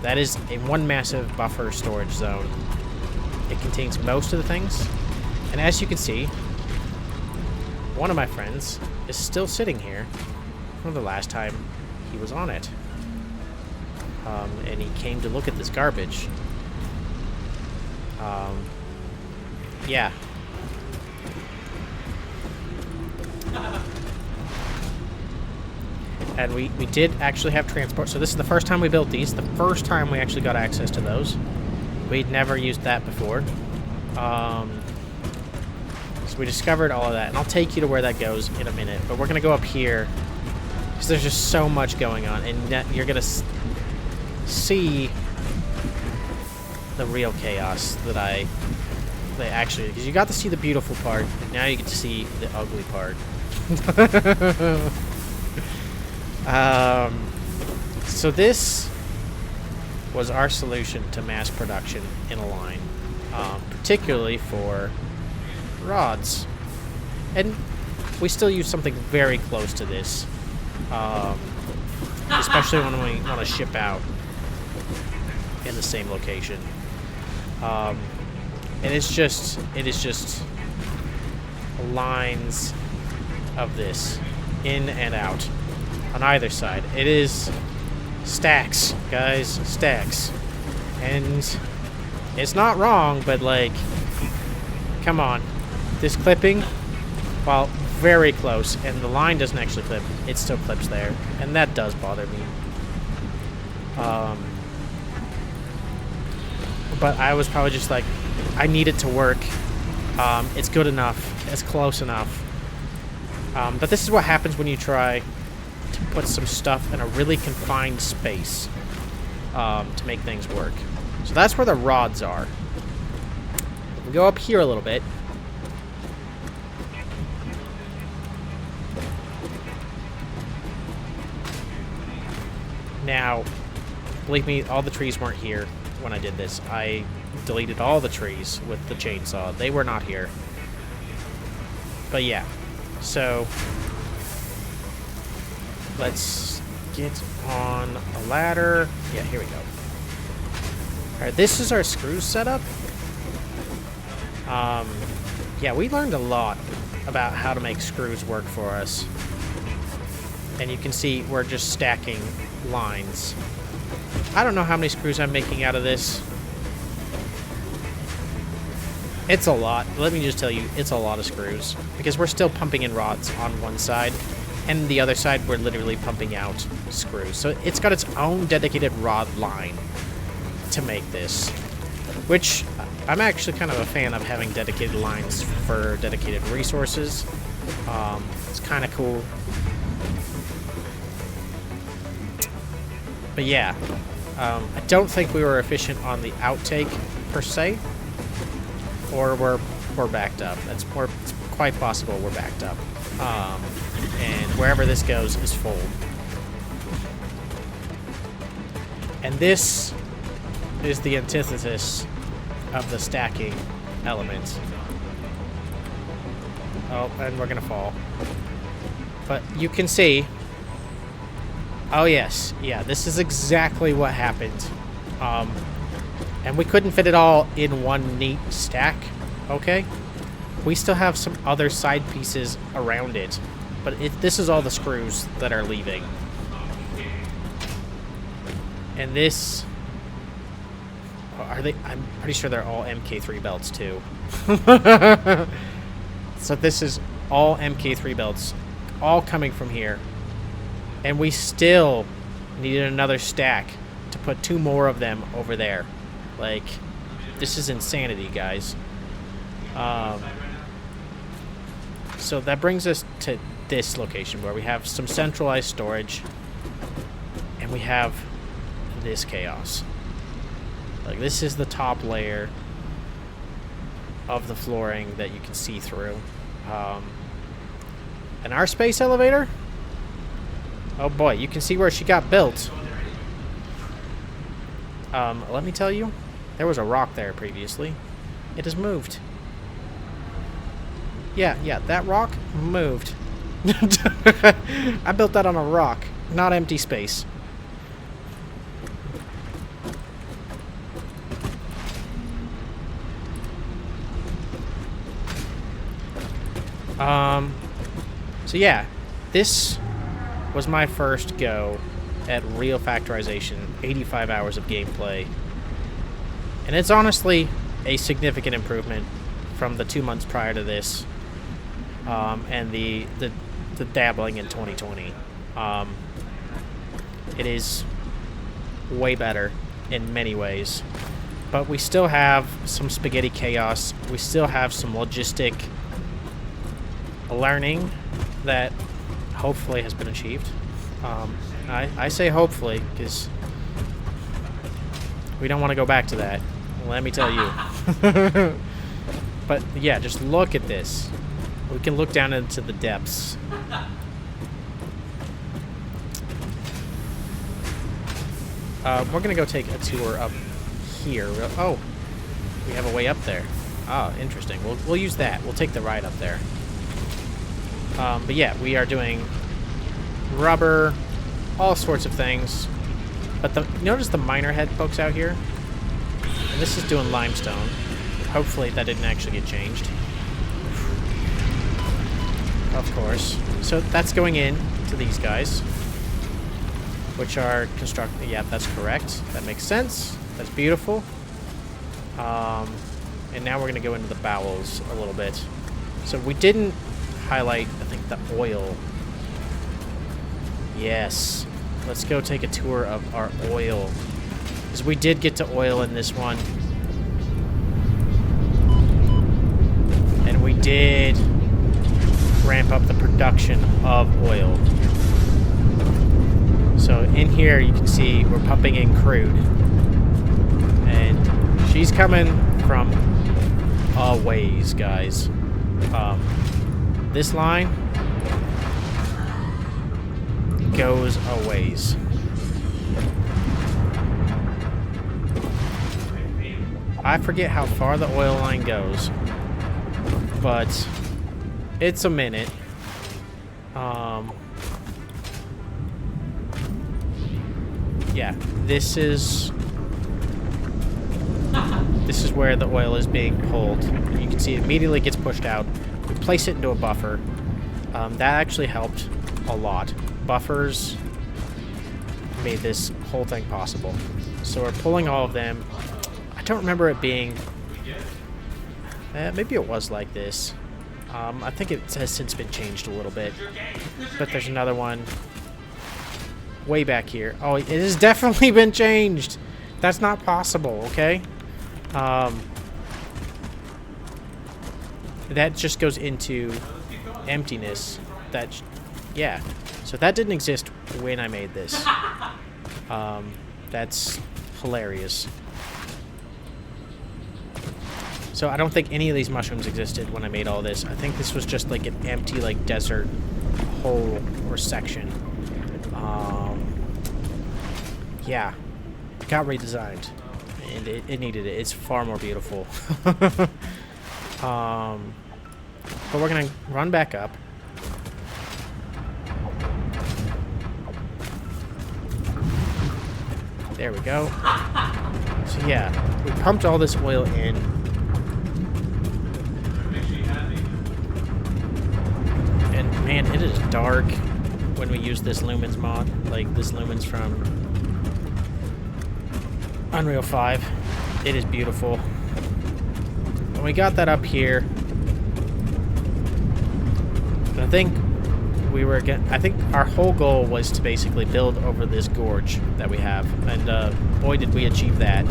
that is a one massive buffer storage zone. It contains most of the things, and as you can see, one of my friends is still sitting here from the last time he was on it. And he came to look at this garbage. Yeah. And we did actually have transport. So this is the first time we built these. The first time we actually got access to those. We'd never used that before. So we discovered all of that. And I'll take you to where that goes in a minute. But we're going to go up here, because there's just so much going on. And you're going to see the real chaos that they actually... Because you got to see the beautiful part. Now you get to see the ugly part. So this was our solution to mass production in a line, particularly for rods. And we still use something very close to this, especially when we want to ship out in the same location. And it is just lines of this in and out on either side. It is stacks, guys, stacks. And it's not wrong, but like, come on. This clipping, while very close, and the line doesn't actually clip, it still clips there. And that does bother me. But I was probably just like, I need it to work. It's good enough. It's close enough. But this is what happens when you try to put some stuff in a really confined space to make things work. So that's where the rods are. We go up here a little bit. Now, believe me, all the trees weren't here when I did this. I deleted all the trees with the chainsaw. They were not here. But yeah, so let's get on a ladder. Yeah, here we go. Alright, this is our screws setup. Yeah, we learned a lot about how to make screws work for us. And you can see we're just stacking lines. I don't know how many screws I'm making out of this. It's a lot. Let me just tell you, it's a lot of screws. Because we're still pumping in rods on one side, and the other side we're literally pumping out screws. So it's got its own dedicated rod line to make this. Which, I'm actually kind of a fan of having dedicated lines for dedicated resources. It's kind of cool. But yeah, I don't think we were efficient on the outtake per se, or we're backed up. It's quite possible we're backed up, and wherever this goes is full. And this is the antithesis of the stacking element. Oh, and we're gonna fall. But you can see. Oh yes, yeah, this is exactly what happened. And we couldn't fit it all in one neat stack, okay? We still have some other side pieces around it, but this is all the screws that are leaving. And this... Are they... I'm pretty sure they're all MK3 belts, too. So this is all MK3 belts, all coming from here. And we still needed another stack to put 2 more of them over there. Like, this is insanity, guys. So that brings us to this location where we have some centralized storage. And we have this chaos. Like, this is the top layer of the flooring that you can see through. And our space elevator? Oh boy, you can see where she got built. Let me tell you, there was a rock there previously. It has moved. Yeah, that rock moved. I built that on a rock, not empty space. So yeah, this was my first go at real factorization, 85 hours of gameplay. And it's honestly a significant improvement from the 2 months prior to this, and the dabbling in 2020. It is way better in many ways. But we still have some spaghetti chaos. We still have some logistic learning that hopefully has been achieved. I say hopefully because we don't want to go back to that. Let me tell you. But yeah, just look at this. We can look down into the depths. We're gonna go take a tour up here. Oh, we have a way up there. Oh, interesting. We'll use that. We'll take the ride up there. But yeah, we are doing rubber, all sorts of things. But notice the miner head pokes out here? And this is doing limestone. Hopefully that didn't actually get changed. Of course. So that's going in to these guys, which are constructed. Yeah, that's correct. That makes sense. That's beautiful. And now we're going to go into the bowels a little bit. So we didn't highlight, I think, the oil. Yes. Let's go take a tour of our oil. Because we did get to oil in this one. And we did ramp up the production of oil. So in here you can see we're pumping in crude. And she's coming from a ways, guys. This line goes a ways. I forget how far the oil line goes, but it's a minute. Yeah, this is where the oil is being pulled. You can see it immediately gets pushed out. We place it into a buffer. That actually helped a lot. Buffers made this whole thing possible. So we're pulling all of them. I don't remember it being... maybe it was like this. I think it has since been changed a little bit. But there's another one way back here. Oh, it has definitely been changed. That's not possible, okay? That just goes into emptiness. Yeah. So that didn't exist when I made this. That's hilarious. So I don't think any of these mushrooms existed when I made all this. I think this was just like an empty, like, desert hole or section. Yeah. It got redesigned. And it needed it. It's far more beautiful. But we're going to run back up. There we go. So yeah, we pumped all this oil in. And man, it is dark when we use this lumens mod. Like this lumens from Unreal 5. It is beautiful. When we got that up here, I think we were I think our whole goal was to basically build over this gorge that we have, and boy, did we achieve that.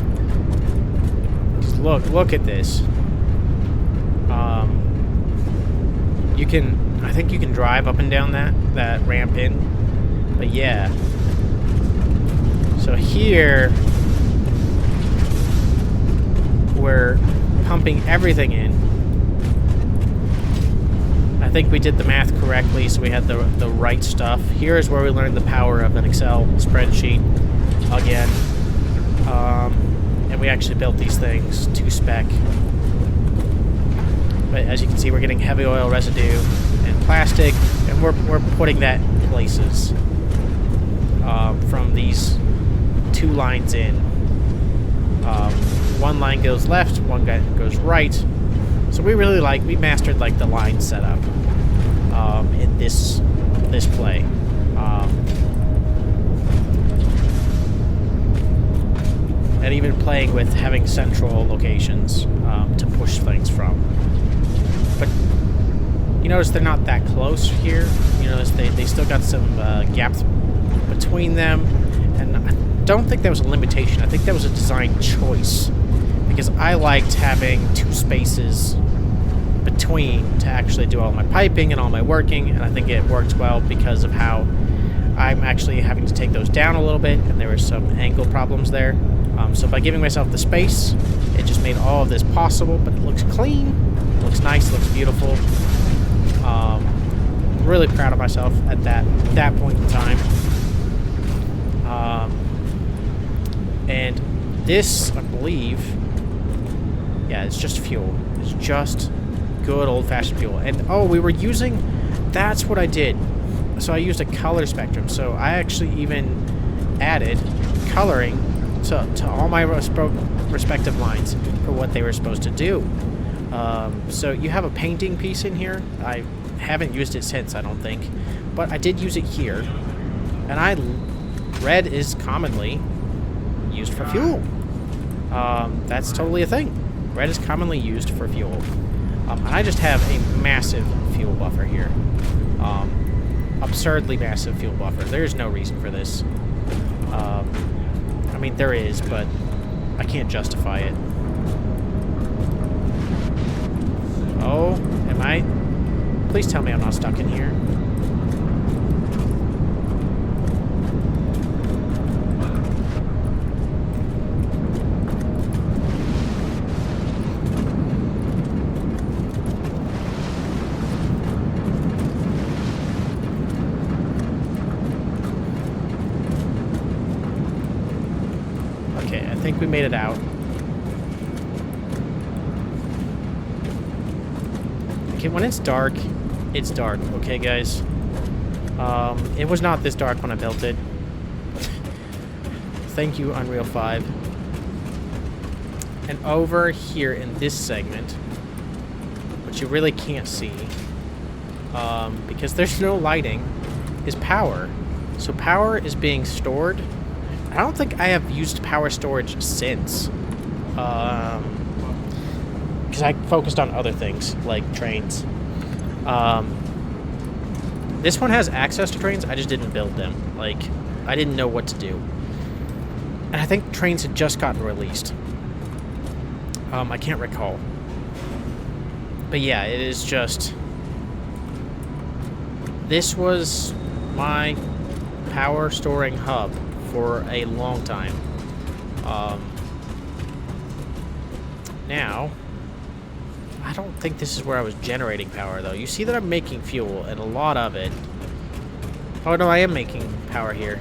Just look at this. You can, I think you can drive up and down that ramp in, but yeah. So here we're pumping everything in. I think we did the math correctly, so we had the right stuff. Here is where we learned the power of an Excel spreadsheet again. And we actually built these things to spec. But as you can see, we're getting heavy oil residue and plastic, and we're putting that in places from these 2 lines in. One line goes left, one goes right. So we mastered like the line setup in this play. And even playing with having central locations to push things from. But you notice they're not that close here. You notice they still got some gaps between them. And I don't think that was a limitation. I think that was a design choice. Because I liked having 2 spaces between to actually do all my piping and all my working. And I think it works well because of how I'm actually having to take those down a little bit. And there were some angle problems there. So by giving myself the space, it just made all of this possible. But it looks clean. Looks nice, looks beautiful. Really proud of myself at that point in time. And this, I believe, yeah, it's just fuel. It's just good old-fashioned fuel. And oh, we were using, that's what I did. So I used a color spectrum. So I actually even added coloring to all my respective lines for what they were supposed to do. So you have a painting piece in here. I haven't used it since, I don't think, but I did use it here. And red is commonly used for fuel. That's totally a thing. Red is commonly used for fuel. And I just have a massive fuel buffer here. Absurdly massive fuel buffer. There's no reason for this. I mean, there is, but I can't justify it. Oh, am I? Please tell me I'm not stuck in here. Okay, I think we made it out. Okay, when it's dark, okay, guys? It was not this dark when I built it. Thank you, Unreal 5. And over here in this segment, which you really can't see, because there's no lighting, is power. So power is being stored. I don't think I have used power storage since. Because I focused on other things, like trains. This one has access to trains, I just didn't build them. Like, I didn't know what to do. And I think trains had just gotten released. I can't recall. But yeah, it is just... This was my power storing hub for a long time. Now, I don't think this is where I was generating power, though. You see that I'm making fuel, and a lot of it... Oh, no, I am making power here.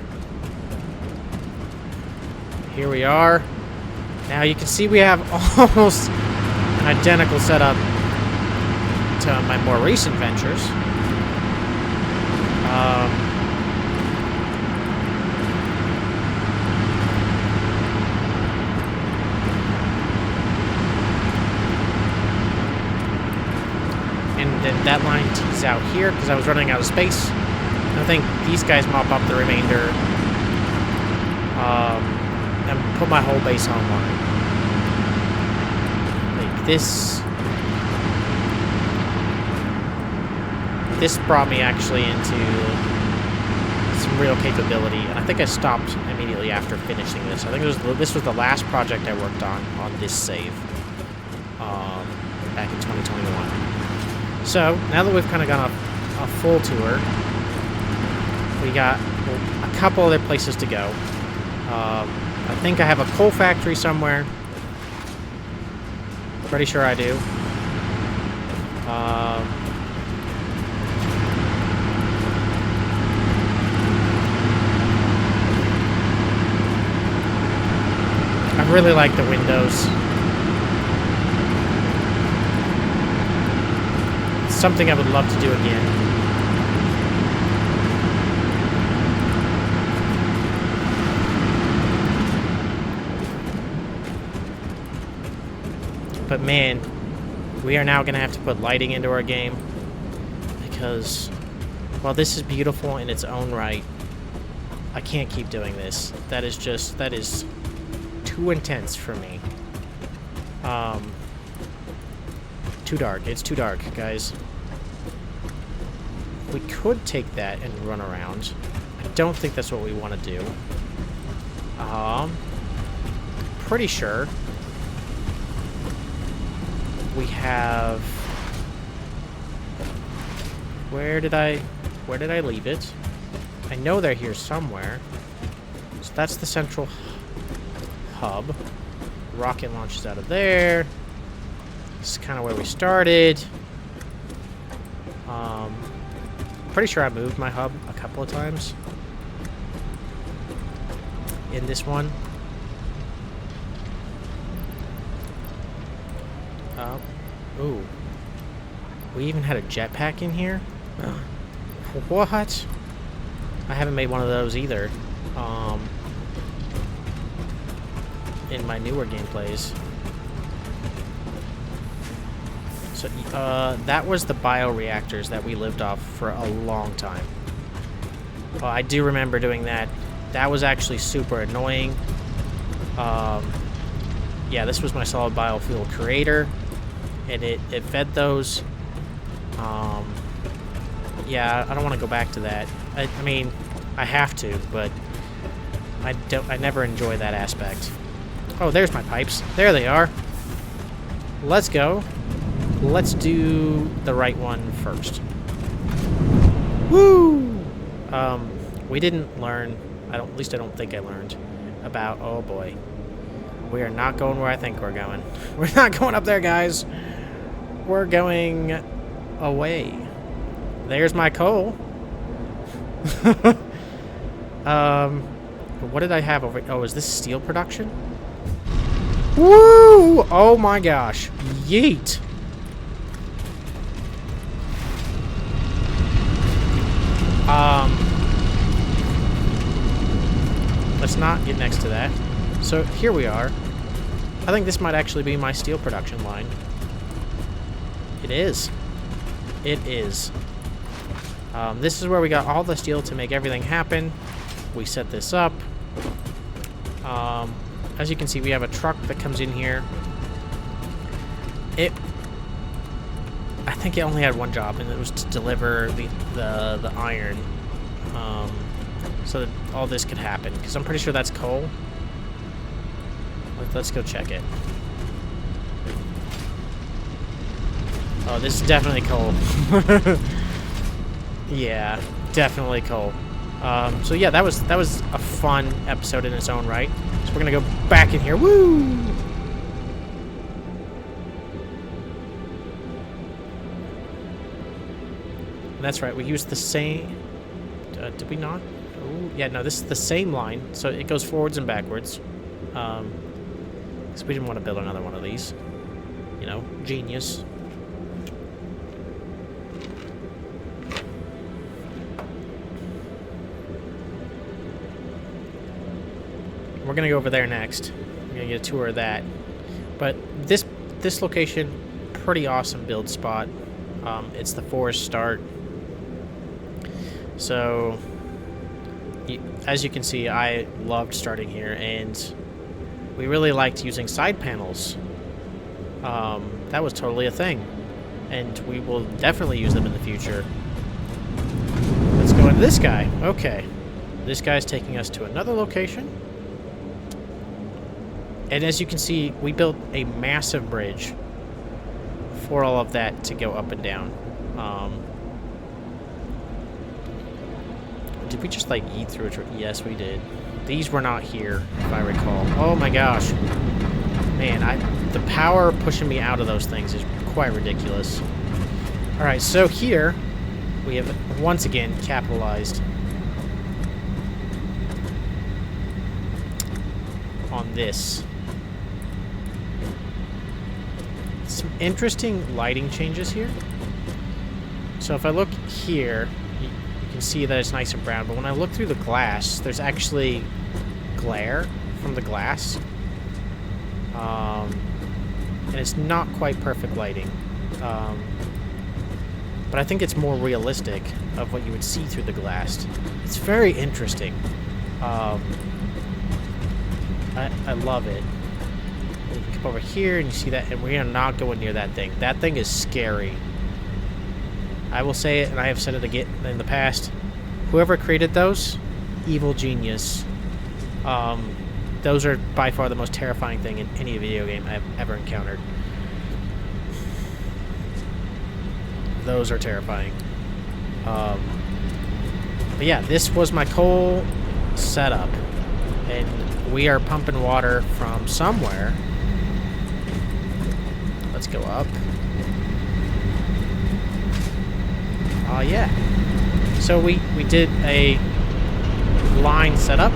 Here we are. Now, you can see we have almost an identical setup to my more recent ventures. And that line tees out here because I was running out of space. I think these guys mop up the remainder and put my whole base online. Like this. this brought me actually into some real capability, and I think I stopped immediately after finishing this. I think this was the last project I worked on this save back in 2021. So now that we've kind of gone a full tour, we got a couple other places to go. I think I have a coal factory somewhere. Pretty sure I do. I really like the windows. It's something I would love to do again. But man, we are now going to have to put lighting into our game because, while this is beautiful in its own right, I can't keep doing this. That is too intense for me. Too dark. It's too dark, guys. We could take that and run around. I don't think that's what we want to do. Pretty sure we have... Where did I leave it? I know they're here somewhere. So that's the central hub. Rocket launches out of there. This is kind of where we started. Pretty sure I moved my hub a couple of times in this one. Ooh. We even had a jetpack in here? What? I haven't made one of those either. In my newer gameplays. So, that was the bioreactors that we lived off for a long time. I do remember doing that. That was actually super annoying. Yeah, this was my solid biofuel creator. And it fed those. Yeah, I don't want to go back to that. I mean, I have to, but I never enjoy that aspect. Oh, there's my pipes. There they are. Let's go. Let's do the right one first. Woo! We didn't learn, at least I don't think I learned, about, oh boy. We are not going where I think we're going. We're not going up there, guys. We're going away. There's my coal. What did I have over? Oh, is this steel production? Woo! Oh my gosh. Yeet. Let's not get next to that. So here we are. I think this might actually be my steel production line. It is. It is. This is where we got all the steel to make everything happen. We set this up. As you can see, we have a truck that comes in here. I think it only had one job, and it was to deliver the iron, so that all this could happen. Because I'm pretty sure that's coal. Let's go check it. Oh, this is definitely coal. Yeah, definitely coal. So yeah, that was a fun episode in its own right. So we're gonna go back in here. Woo! That's right. We used the same. Did we not? Oh, yeah. No, this is the same line, so it goes forwards and backwards. Because we didn't want to build another one of these. You know, genius. We're gonna go over there next. We're gonna get a tour of that. But this location, pretty awesome build spot. It's the forest start. So, as you can see, I loved starting here, and we really liked using side panels. That was totally a thing, and we will definitely use them in the future. go into this guy. Okay. This guy's taking us to another location. And as you can see, we built a massive bridge for all of that to go up and down. Did we just, like, eat through it? Yes, we did. These were not here, if I recall. Oh, my gosh. Man, the power pushing me out of those things is quite ridiculous. Alright, so here, we have, once again, capitalized on this. Some interesting lighting changes here. So if I look here, you can see that it's nice and brown, but when I look through the glass, there's actually glare from the glass. And it's not quite perfect lighting. But I think it's more realistic of what you would see through the glass. It's very interesting. I love it. You can come over here and you see that, and we are not going near that thing. That thing is scary. I will say it, and I have said it again in the past. Whoever created those, evil genius. Those are by far the most terrifying thing in any video game I've ever encountered. Those are terrifying. But yeah, this was my coal setup. And we are pumping water from somewhere. Let's go up. Yeah. So we did a line setup.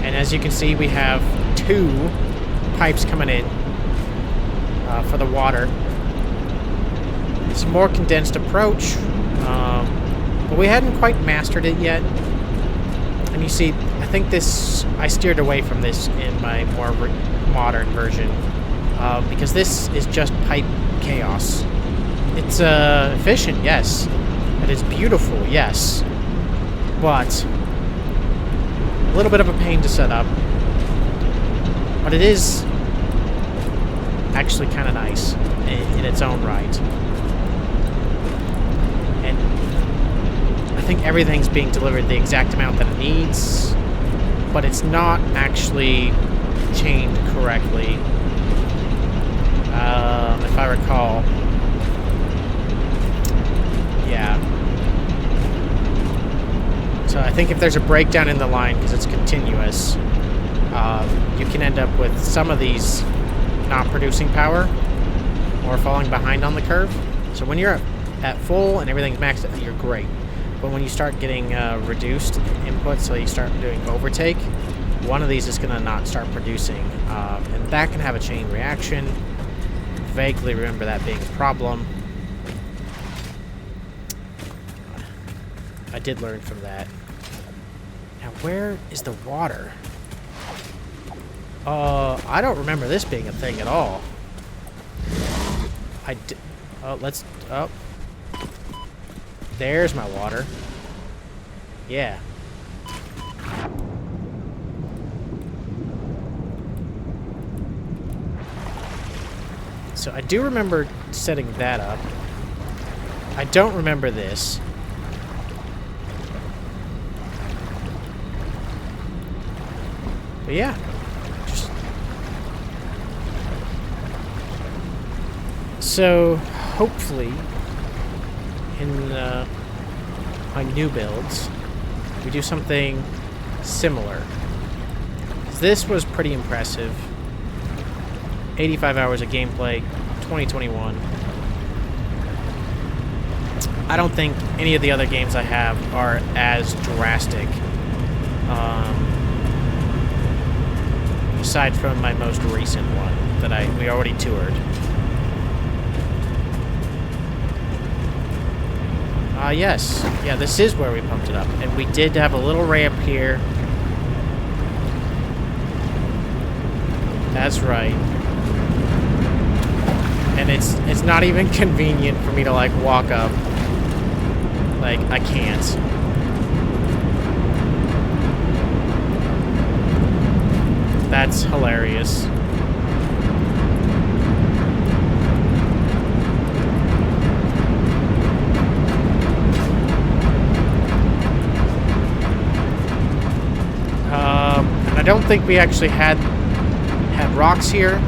And as you can see, we have 2 pipes coming in for the water. It's a more condensed approach, but we hadn't quite mastered it yet. And you see, I think I steered away from this in my more modern version, because this is just pipe chaos. It's efficient, yes. It is beautiful, yes. But a little bit of a pain to set up. But it is actually kind of nice in its own right. And I think everything's being delivered the exact amount that it needs, but it's not actually chained correctly. If I recall. Yeah. So I think if there's a breakdown in the line, because it's continuous, you can end up with some of these not producing power or falling behind on the curve. So when you're at full and everything's maxed out, you're great. But when you start getting reduced input, so you start doing overtake, one of these is going to not start producing. And that can have a chain reaction. Vaguely remember that being a problem. I did learn from that. Now, where is the water? I don't remember this being a thing at all. Oh. There's my water. Yeah. So I do remember setting that up. I don't remember this. But yeah. So, hopefully, in my new builds, we do something similar. This was pretty impressive. 85 hours of gameplay, 2021. I don't think any of the other games I have are as drastic. Aside from my most recent one that we already toured. Yes. Yeah, this is where we pumped it up. And we did have a little ramp here. That's right. And it's not even convenient for me to, like, walk up. Like, I can't. That's hilarious. don't think we actually had rocks here.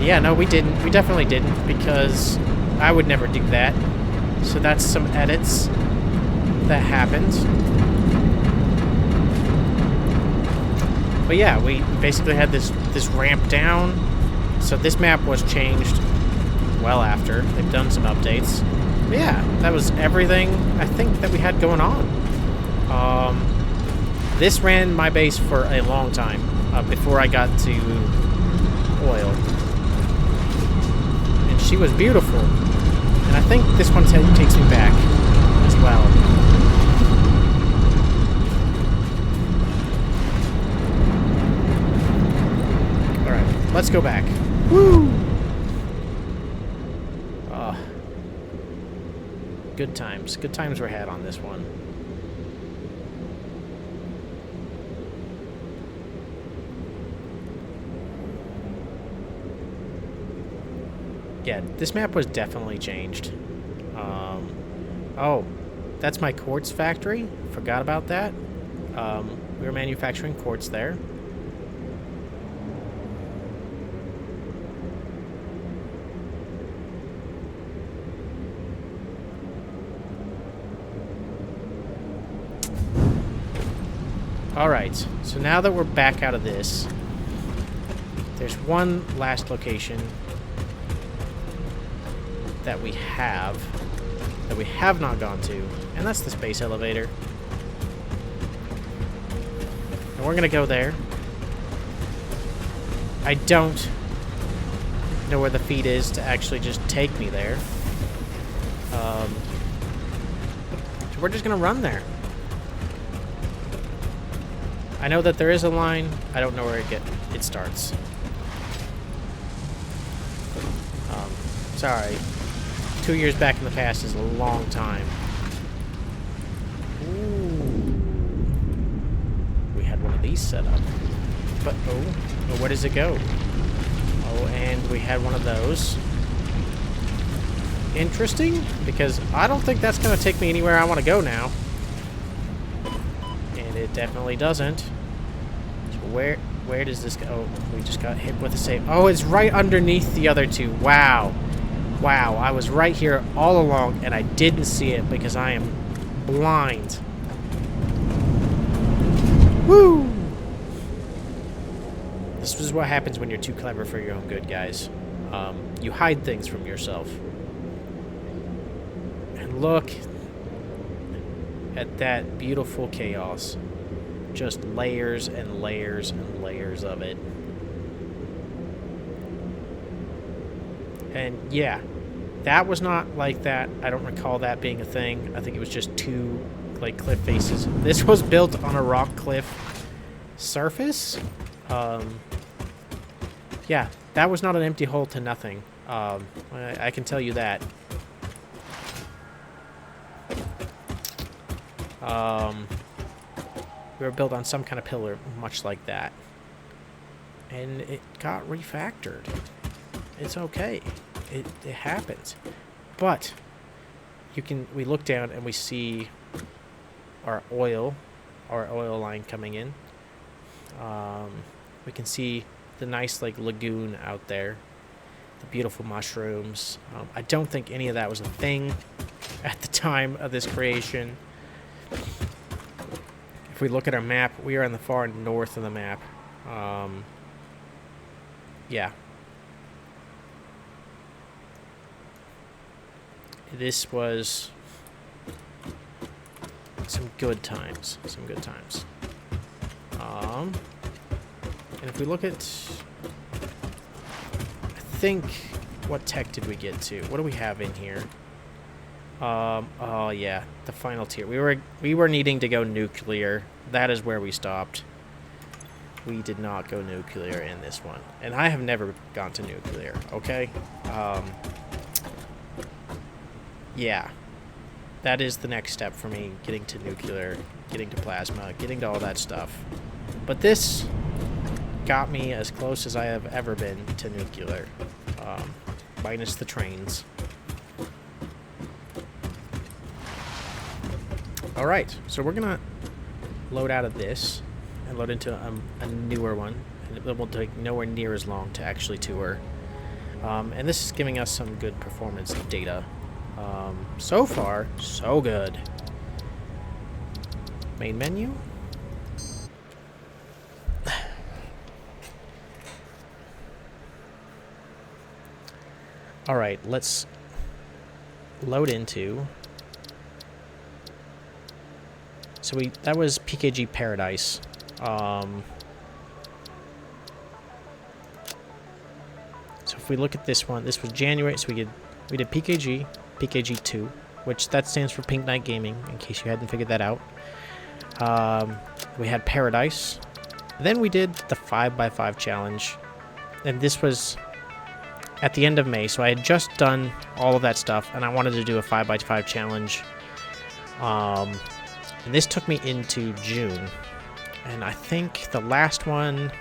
Yeah, no, we didn't. We definitely didn't, because I would never do that. So that's some edits that happened. But yeah, we basically had this ramp down. So this map was changed well after. They've done some updates. But yeah, that was everything I think that we had going on. This ran my base for a long time before I got to oil. And she was beautiful. And I think this one takes me back as well. Alright, let's go back. Woo! Good times. Good times were had on this one. Yeah, this map was definitely changed. Oh, that's my quartz factory. Forgot about that. We were manufacturing quartz there. Alright, so now that we're back out of this, there's one last location that we have not gone to, and that's the space elevator. And we're gonna go there. I don't know where the feed is to actually just take me there. So we're just gonna run there. I know that there is a line. I don't know where it starts. Sorry. 2 years back in the past is a long time. Ooh. We had one of these set up. But, oh, where does it go? Oh, and we had one of those. Interesting, because I don't think that's going to take me anywhere I want to go now. And it definitely doesn't. So where does this go? Oh, we just got hit with a save. Oh, it's right underneath the other two. Wow. Wow, I was right here all along, and I didn't see it because I am blind. Woo! This is what happens when you're too clever for your own good, guys. You hide things from yourself. And look at that beautiful chaos. Just layers and layers and layers of it. And yeah, that was not like that. I don't recall that being a thing. I think it was just two like cliff faces. This was built on a rock cliff surface. Yeah, that was not an empty hole to nothing. I can tell you that. We were built on some kind of pillar, much like that. And it got refactored. It's okay. It happens. But we look down and we see our oil line coming in. We can see the nice like lagoon out there, the beautiful mushrooms. I don't think any of that was a thing at the time of this creation. If we look at our map, we are on the far north of the map. Yeah. This was some good times. Some good times. And if we look at... I think... What tech did we get to? What do we have in here? Oh yeah, the final tier. We were needing to go nuclear. That is where we stopped. We did not go nuclear in this one. And I have never gone to nuclear, okay? Yeah. That is the next step for me, getting to nuclear, getting to plasma, getting to all that stuff. But this got me as close as I have ever been to nuclear, minus the trains. Alright, so we're gonna load out of this, and load into a newer one. And it will take nowhere near as long to actually tour. And this is giving us some good performance data. So far, so good. Main menu. All right, let's load into. So that was PKG Paradise. So if we look at this one, this was January. So we did PKG, PKG 2, which that stands for Pink Night Gaming, in case you hadn't figured that out. We had Paradise. Then we did the 5x5 challenge, and this was at the end of May. So I had just done all of that stuff, and I wanted to do a 5x5 challenge. And this took me into June, and I think the last one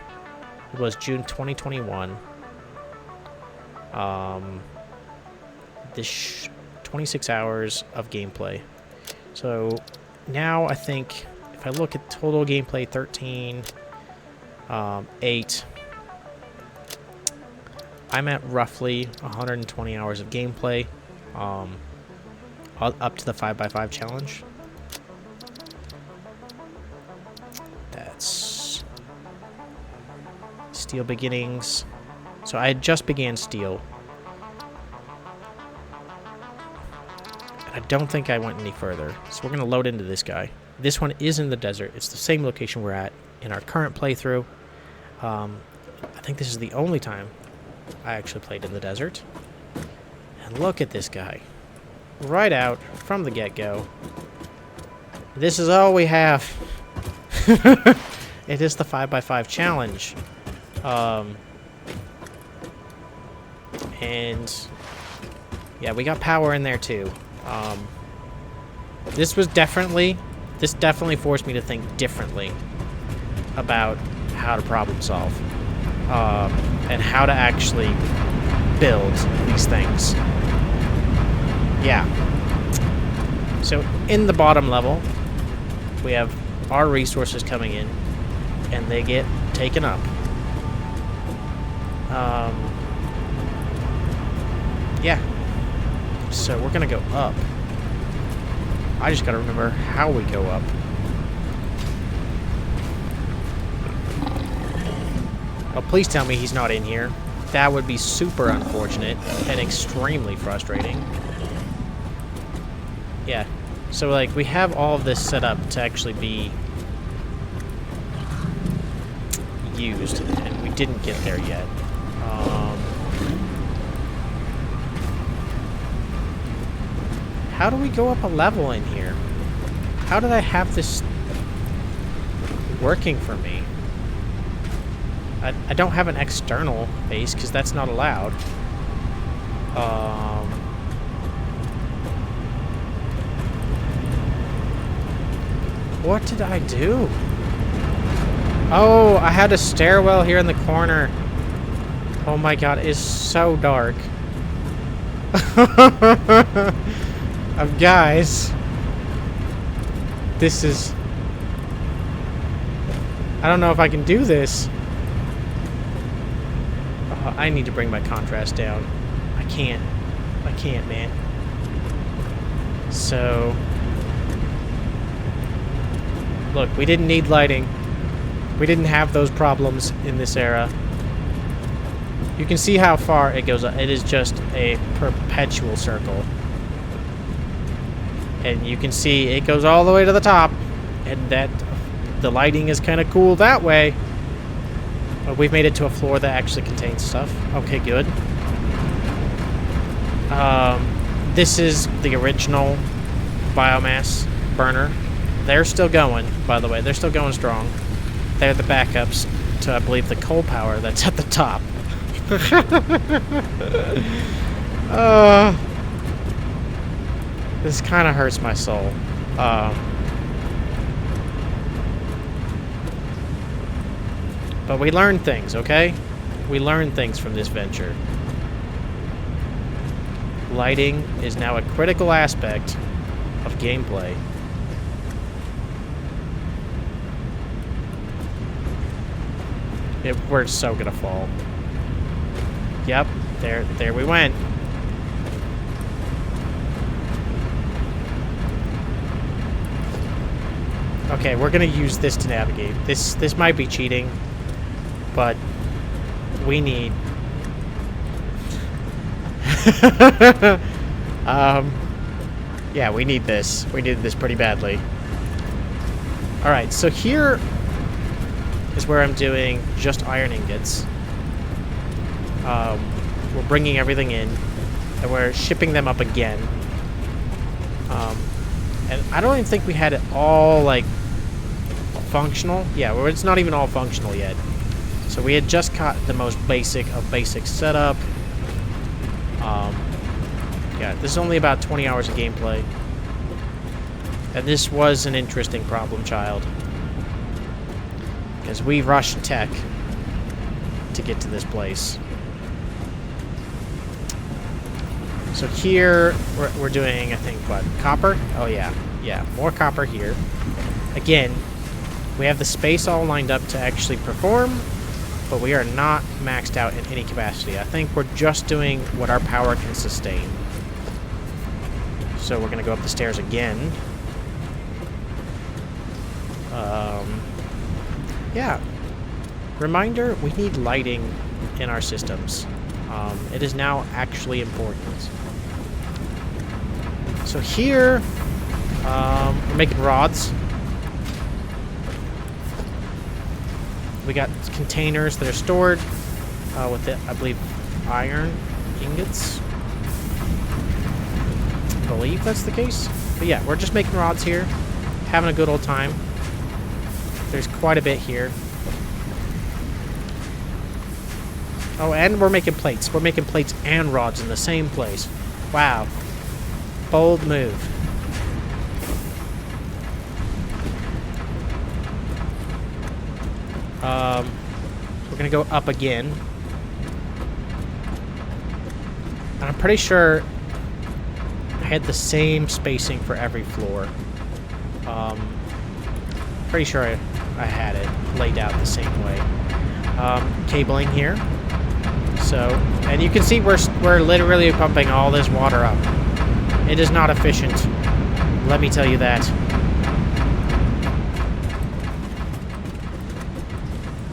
was June 2021. This 26 hours of gameplay. So now I think if I look at total gameplay, 13, 8, I'm at roughly 120 hours of gameplay, up to the 5x5 challenge. That's Steel Beginnings. So I had just began Steel. And I don't think I went any further. So we're going to load into this guy. This one is in the desert. It's the same location we're at in our current playthrough. I think this is the only time I actually played in the desert. And look at this guy. Right out from the get-go. This is all we have. It is the 5x5 challenge. And yeah, we got power in there too. This definitely forced me to think differently about how to problem solve, and how to actually build these things. Yeah. So in the bottom level, we have our resources coming in, and they get taken up. Yeah. So we're gonna go up. I just gotta remember how we go up. Oh, please tell me he's not in here. That would be super unfortunate and extremely frustrating. Yeah. So, like, we have all of this set up to actually be used, and we didn't get there yet. How do we go up a level in here? How did I have this working for me? I don't have an external base because that's not allowed. What did I do? Oh, I had a stairwell here in the corner. Oh my god, it's so dark. Guys, this is... I don't know if I can do this. I need to bring my contrast down. I can't, man. So... Look, we didn't need lighting. We didn't have those problems in this era. You can see how far it goes up. It is just a perpetual circle. And you can see it goes all the way to the top. And that the lighting is kind of cool that way. But we've made it to a floor that actually contains stuff. Okay, good. This is the original biomass burner. They're still going, by the way. They're still going strong. They're the backups to, I believe, the coal power that's at the top. This kind of hurts my soul. But we learned things, okay? We learned things from this venture. Lighting is now a critical aspect of gameplay. We're so gonna fall. Yep, there we went. Okay, we're gonna use this to navigate. This might be cheating, but we need. Yeah, we need this. We needed this pretty badly. All right, so here is where I'm doing just iron ingots. We're bringing everything in, and we're shipping them up again. And I don't even think we had it all, like, functional. Yeah, well, it's not even all functional yet. So we had just got the most basic of basic setup. Yeah, this is only about 20 hours of gameplay. And this was an interesting problem child. Because we rushed tech to get to this place. So here, we're doing, I think, what? Copper? Oh, yeah. Yeah, more copper here. Again, we have the space all lined up to actually perform, but we are not maxed out in any capacity. I think we're just doing what our power can sustain. So we're going to go up the stairs again. Yeah. Reminder, we need lighting in our systems. It is now actually important. So here, we're making rods. We got containers that are stored with, I believe, iron ingots. I believe that's the case. But yeah, we're just making rods here, having a good old time. There's quite a bit here. Oh, and we're making plates. We're making plates and rods in the same place. Wow. Bold move. We're gonna go up again. And I'm pretty sure I had the same spacing for every floor. Pretty sure I had it laid out the same way. Cabling here. So, and you can see we're literally pumping all this water up. It is not efficient. Let me tell you that.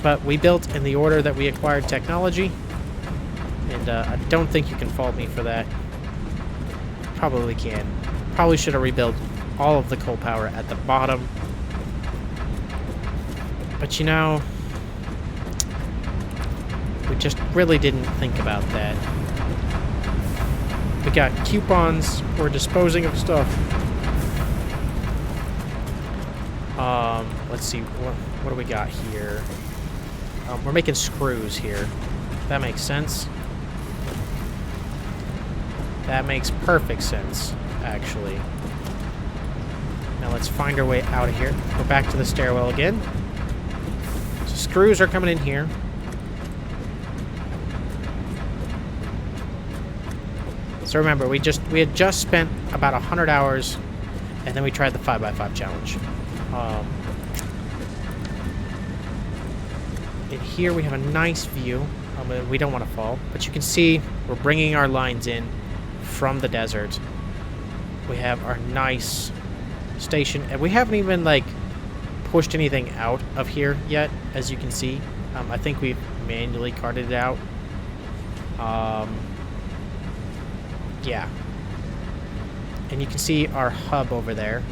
But we built in the order that we acquired technology. And I don't think you can fault me for that. Probably can. Probably should have rebuilt all of the coal power at the bottom. But you know, we just really didn't think about that. We got coupons. We're disposing of stuff. Let's see. What do we got here? We're making screws here. That makes sense. That makes perfect sense, actually. Now let's find our way out of here. We're back to the stairwell again. So screws are coming in here. So remember, we had just spent about 100 hours, and then we tried the 5x5 challenge. In here we have a nice view. We don't want to fall, but you can see we're bringing our lines in from the desert. We have our nice station, and we haven't even like pushed anything out of here yet, as you can see. I think we've manually carted it out. Yeah. And you can see our hub over there.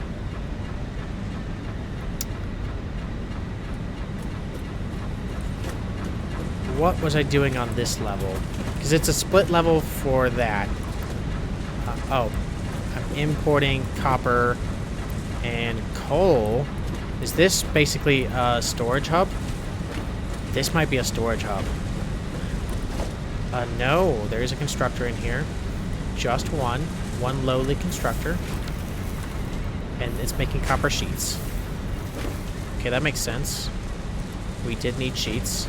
What was I doing on this level? Because it's a split level for that. Oh. I'm importing copper and coal. Is this basically a storage hub? This might be a storage hub. No, there is a constructor in here. Just one lowly constructor, and it's making copper sheets. Okay, that makes sense. We did need sheets.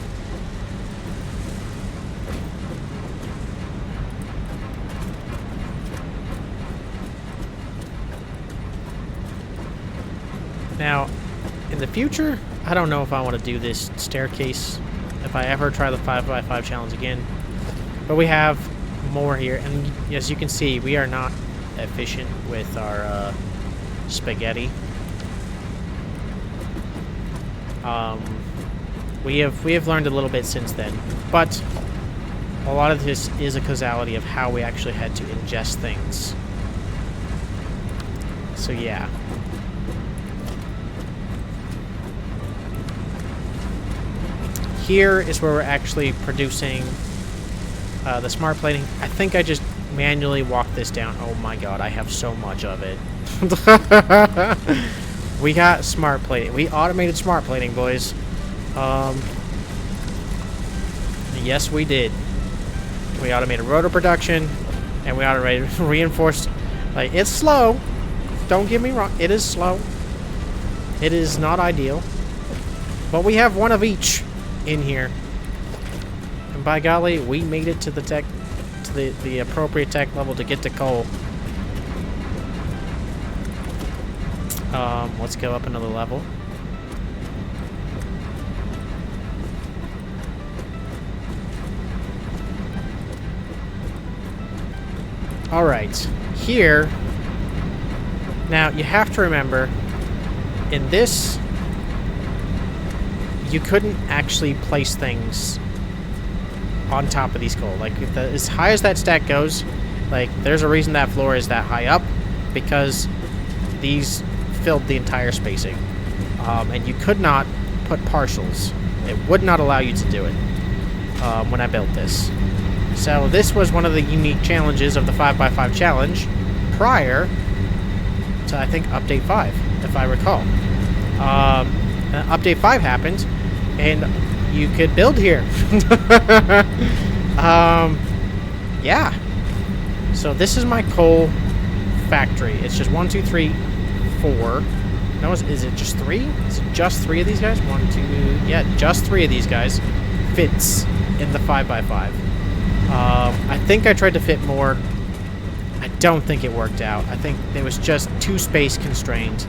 Now, in the future, I don't know if I want to do this staircase if I ever try the 5x5 challenge again. But we have more here, and as you can see, we are not efficient with our spaghetti. We have learned a little bit since then, but a lot of this is a causality of how we actually had to ingest things. So yeah. Here is where we're actually producing the smart plating. I think I just manually walked this down. Oh my god, I have so much of it. We got smart plating. We automated smart plating, boys. Yes, we did. We automated rotor production, and we automated reinforced. Like, it's slow. Don't get me wrong. It is slow. It is not ideal. But we have one of each in here. And by golly, we made it to the tech, to the appropriate tech level to get to coal. Let's go up another level. Alright, here, now you have to remember, in this, you couldn't actually place things on top of these coal. Like, as high as that stack goes, like, there's a reason that floor is that high up, because these filled the entire spacing. And you could not put partials. It would not allow you to do it when I built this. So this was one of the unique challenges of the 5x5 challenge prior to, I think, Update 5, if I recall. Update 5 happened, and you could build here. Yeah. So this is my coal factory. It's just 1, 2, 3, 4. No, is it just 3? Is it just 3 of these guys? 1, 2, yeah, just 3 of these guys fits in the 5x5. I think I tried to fit more. I don't think it worked out. I think it was just too space constrained.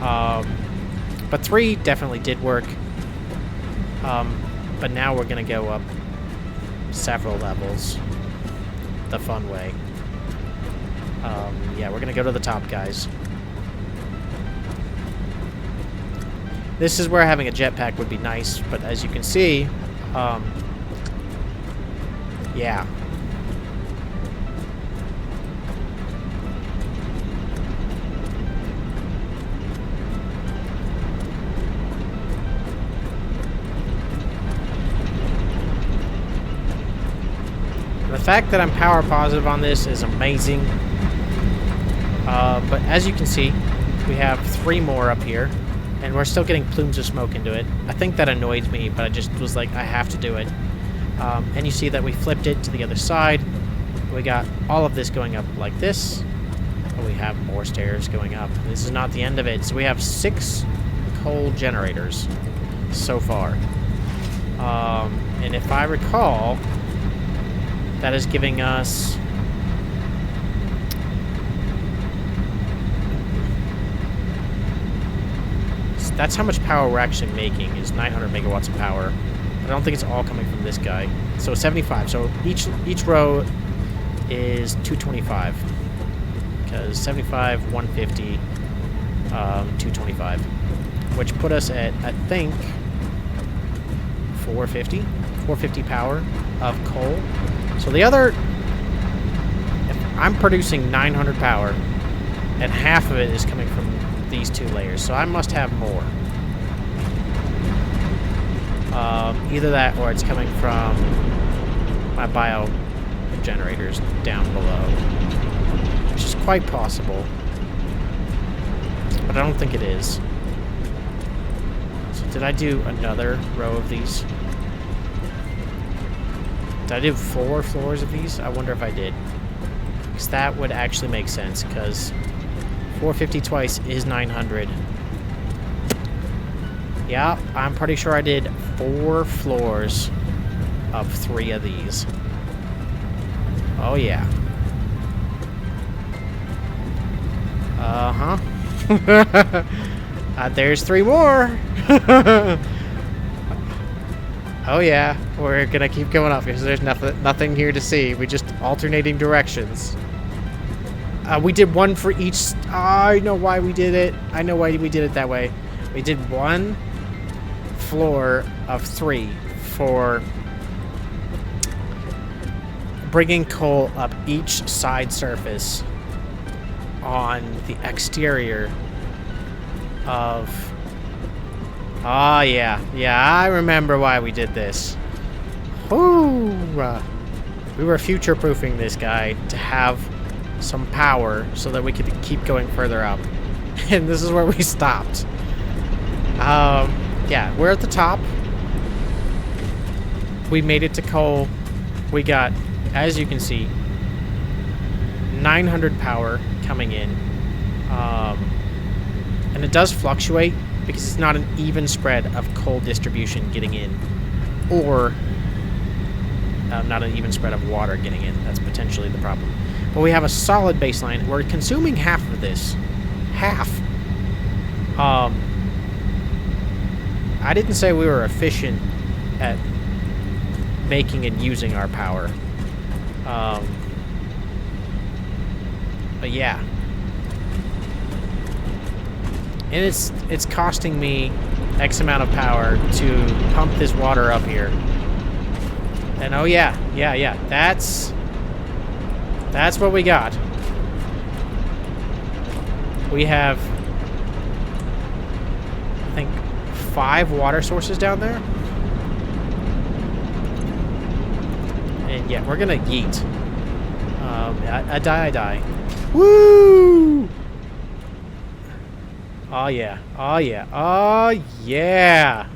But 3 definitely did work. But now we're going to go up several levels the fun way. Yeah, we're going to go to the top, guys. This is where having a jetpack would be nice, but as you can see, yeah. The fact that I'm power positive on this is amazing. But as you can see, we have 3 more up here, and we're still getting plumes of smoke into it. I think that annoys me, but I just was like, I have to do it. And you see that we flipped it to the other side. We got all of this going up like this. And we have more stairs going up. This is not the end of it. So we have 6 coal generators so far. And if I recall, that is giving us... That's how much power we're actually making, is 900 megawatts of power. I don't think it's all coming from this guy. So 75. So each row is 225. Because 75, 150, 225. Which put us at, I think, 450. 450 power of coal. So the other... I'm producing 900 power, and half of it is coming from these 2 layers, so I must have more. Either that or it's coming from my bio generators down below, which is quite possible, but I don't think it is. So did I do another row of these? Did I do 4 floors of these? I wonder if I did, because that would actually make sense, because 450 twice is 900. Yeah, I'm pretty sure I did 4 floors of 3 of these. Oh, yeah. Uh-huh. There's 3 more. Oh yeah, we're gonna keep going up because there's nothing here to see. We just alternating directions. We did one for each. I know why we did it. I know why we did it that way. We did one floor of 3 for bringing coal up each side surface on the exterior of... Oh, yeah. Yeah, I remember why we did this. Woo! We were future-proofing this guy to have some power so that we could keep going further up. And this is where we stopped. Yeah, we're at the top. We made it to coal. We got, as you can see, 900 power coming in. And it does fluctuate because it's not an even spread of coal distribution getting in, or not an even spread of water getting in. That's potentially the problem. But we have a solid baseline. We're consuming half of this. Half. I didn't say we were efficient at making and using our power. But yeah. And it's costing me X amount of power to pump this water up here. And oh yeah, that's what we got. We have, I think, 5 water sources down there. And yeah, we're gonna yeet. I die. Woo! Oh yeah, oh yeah, oh yeah!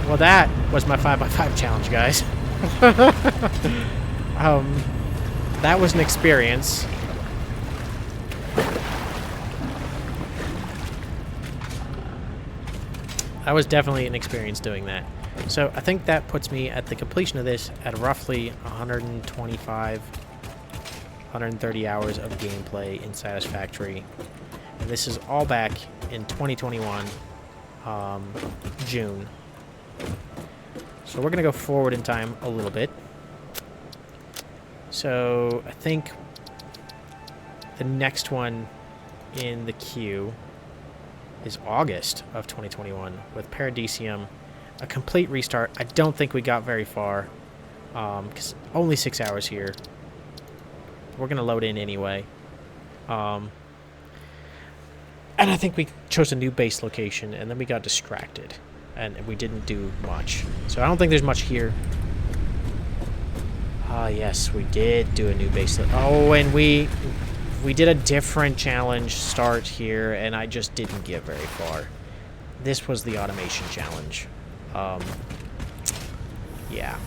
Well, that was my 5x5 challenge, guys. That was an experience. That was definitely an experience doing that. So I think that puts me at the completion of this at roughly 125, 130 hours of gameplay in Satisfactory. And this is all back in 2021, June. So we're going to go forward in time a little bit. So I think the next one in the queue is August of 2021 with Paradisium. A complete restart. I don't think we got very far because only 6 hours here. We're going to load in anyway. And I think we chose a new base location and then we got distracted. And we didn't do much. So I don't think there's much here. Ah, yes, we did do a new base. Oh, and we did a different challenge start here, and I just didn't get very far. This was the automation challenge. Yeah.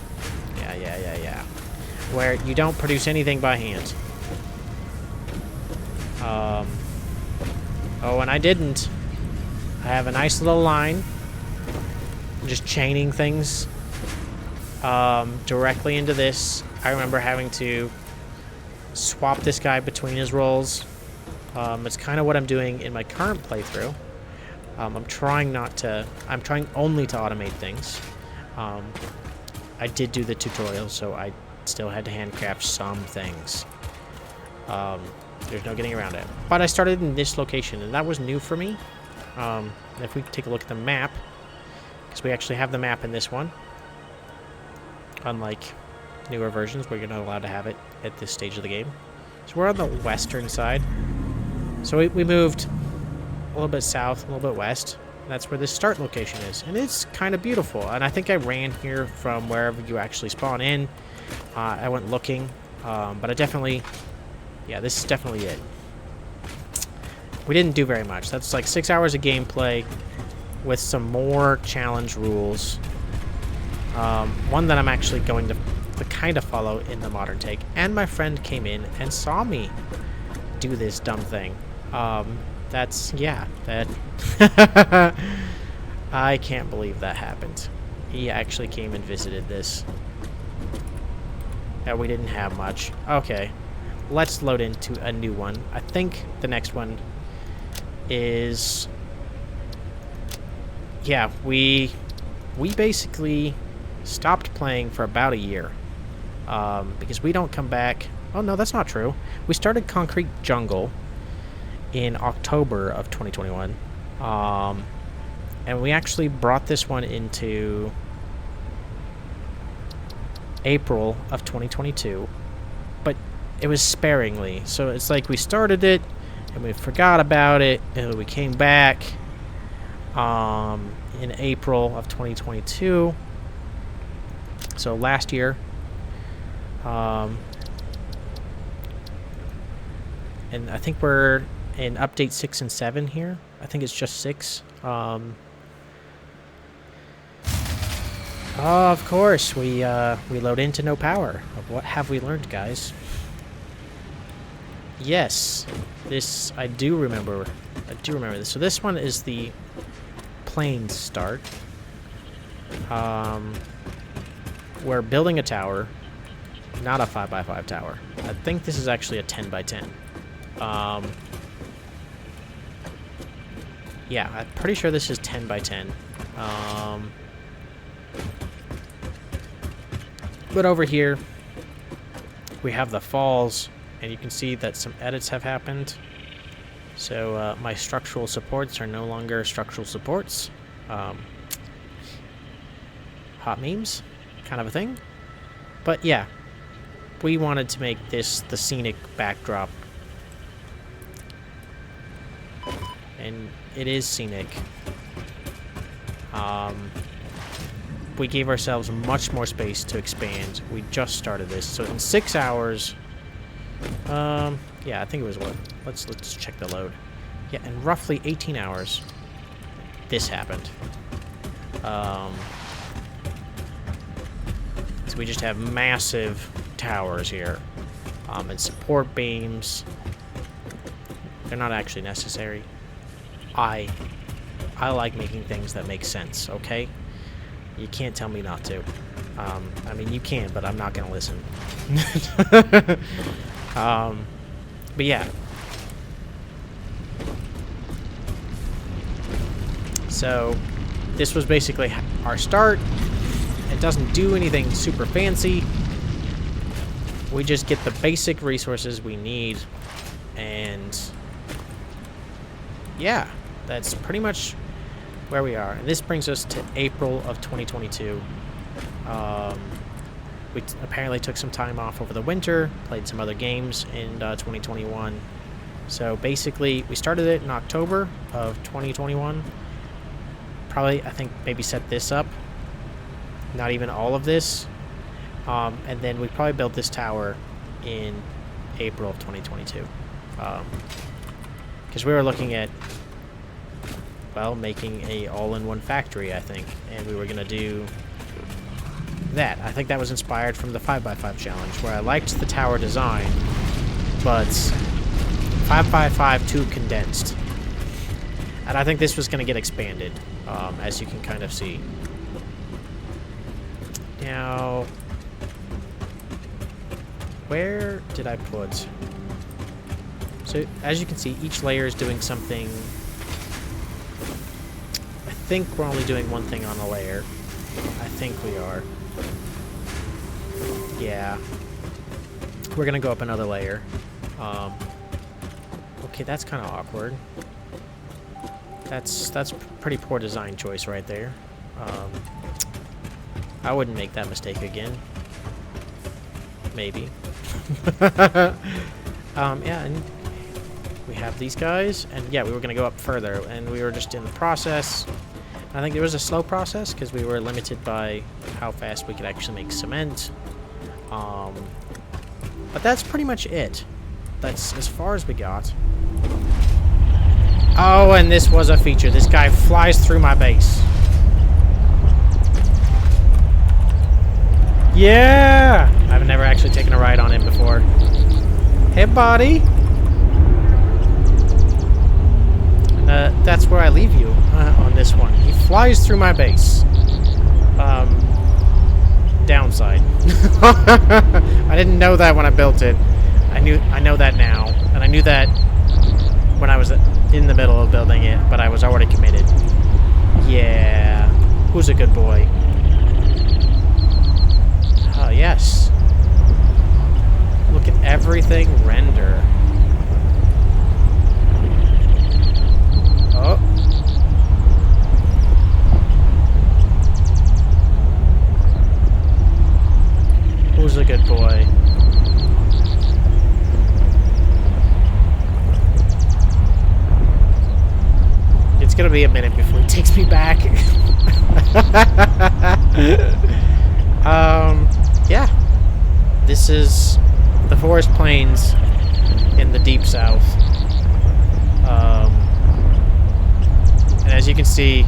Where you don't produce anything by hand. Oh, and I didn't. I have a nice little line. Just chaining things directly into this. I remember having to swap this guy between his roles. It's kind of what I'm doing in my current playthrough. I'm trying only to automate things. I did do the tutorial, so I still had to handcraft some things. There's no getting around it. But I started in this location, and that was new for me. If we take a look at the map, because we actually have the map in this one. Unlike newer versions, where you're not allowed to have it at this stage of the game. So we're on the western side. So we moved a little bit south, a little bit west. That's where this start location is. And it's kind of beautiful. And I think I ran here from wherever you actually spawn in. I went looking. But I definitely... Yeah, this is definitely it. We didn't do very much. That's like 6 hours of gameplay with some more challenge rules. One that I'm actually going to kind of follow in the modern take. And my friend came in and saw me do this dumb thing. That I can't believe that happened. He actually came and visited this. Yeah, we didn't have much. Okay, let's load into a new one. I think the next one is yeah, we basically stopped playing for about a year. Because we don't come back. Oh, no, that's not true. We started Concrete Jungle in October of 2021. And we actually brought this one into April of 2022. But it was sparingly. So it's like we started it, and we forgot about it, and we came back in April of 2022. So last year. And I think we're in update 6 and 7 here. I think it's just 6. Of course, we load into no power. What have we learned, guys? Yes, this I do remember. I do remember this. So this one is the plain start. We're building a tower, not a 5x5 tower. I think this is actually a 10x10. Yeah, I'm pretty sure this is 10x10. But over here, we have the falls, and you can see that some edits have happened. So my structural supports are no longer structural supports. Hot memes, kind of a thing. But yeah, we wanted to make this the scenic backdrop. And it is scenic. We gave ourselves much more space to expand. We just started this, so in 6 hours, yeah, I think it was what? Let's check the load. Yeah, in roughly 18 hours, this happened. So we just have massive towers here, and support beams. They're not actually necessary. I like making things that make sense, okay? You can't tell me not to. I mean, you can, but I'm not going to listen. But yeah. So, this was basically our start. It doesn't do anything super fancy. We just get the basic resources we need. And yeah, that's pretty much where we are. And this brings us to April of 2022. We apparently took some time off over the winter, played some other games in 2021. So basically, we started it in October of 2021. Probably, I think, maybe set this up. Not even all of this. And then we probably built this tower in April of 2022. Because we were looking at, well, making a all-in-one factory, I think. And we were going to do that. I think that was inspired from the 5x5 challenge, where I liked the tower design, but 5x5 too condensed. And I think this was going to get expanded, as you can kind of see. Now, where did I put? So, as you can see, each layer is doing something. I think we're only doing one thing on a layer. I think we are. Yeah. We're gonna go up another layer. Okay, that's kind of awkward. That's pretty poor design choice right there. I wouldn't make that mistake again. Maybe. Yeah, and we have these guys, and yeah, we were gonna go up further, and we were just in the process. I think it was a slow process because we were limited by how fast we could actually make cement. But that's pretty much it. That's as far as we got. Oh, and this was a feature. This guy flies through my base. Yeah! I've never actually taken a ride on him before. Hey, buddy. And that's where I leave you on this one. He flies through my base. Downside. I didn't know that when I built it. I know that now, and I knew that when I was in the middle of building it, but I was already committed. Yeah. Who's a good boy? Ah, yes. Look at everything render. Oh. Who's a good boy? It's gonna be a minute before he takes me back. Yeah. This is the forest plains in the deep south. And as you can see,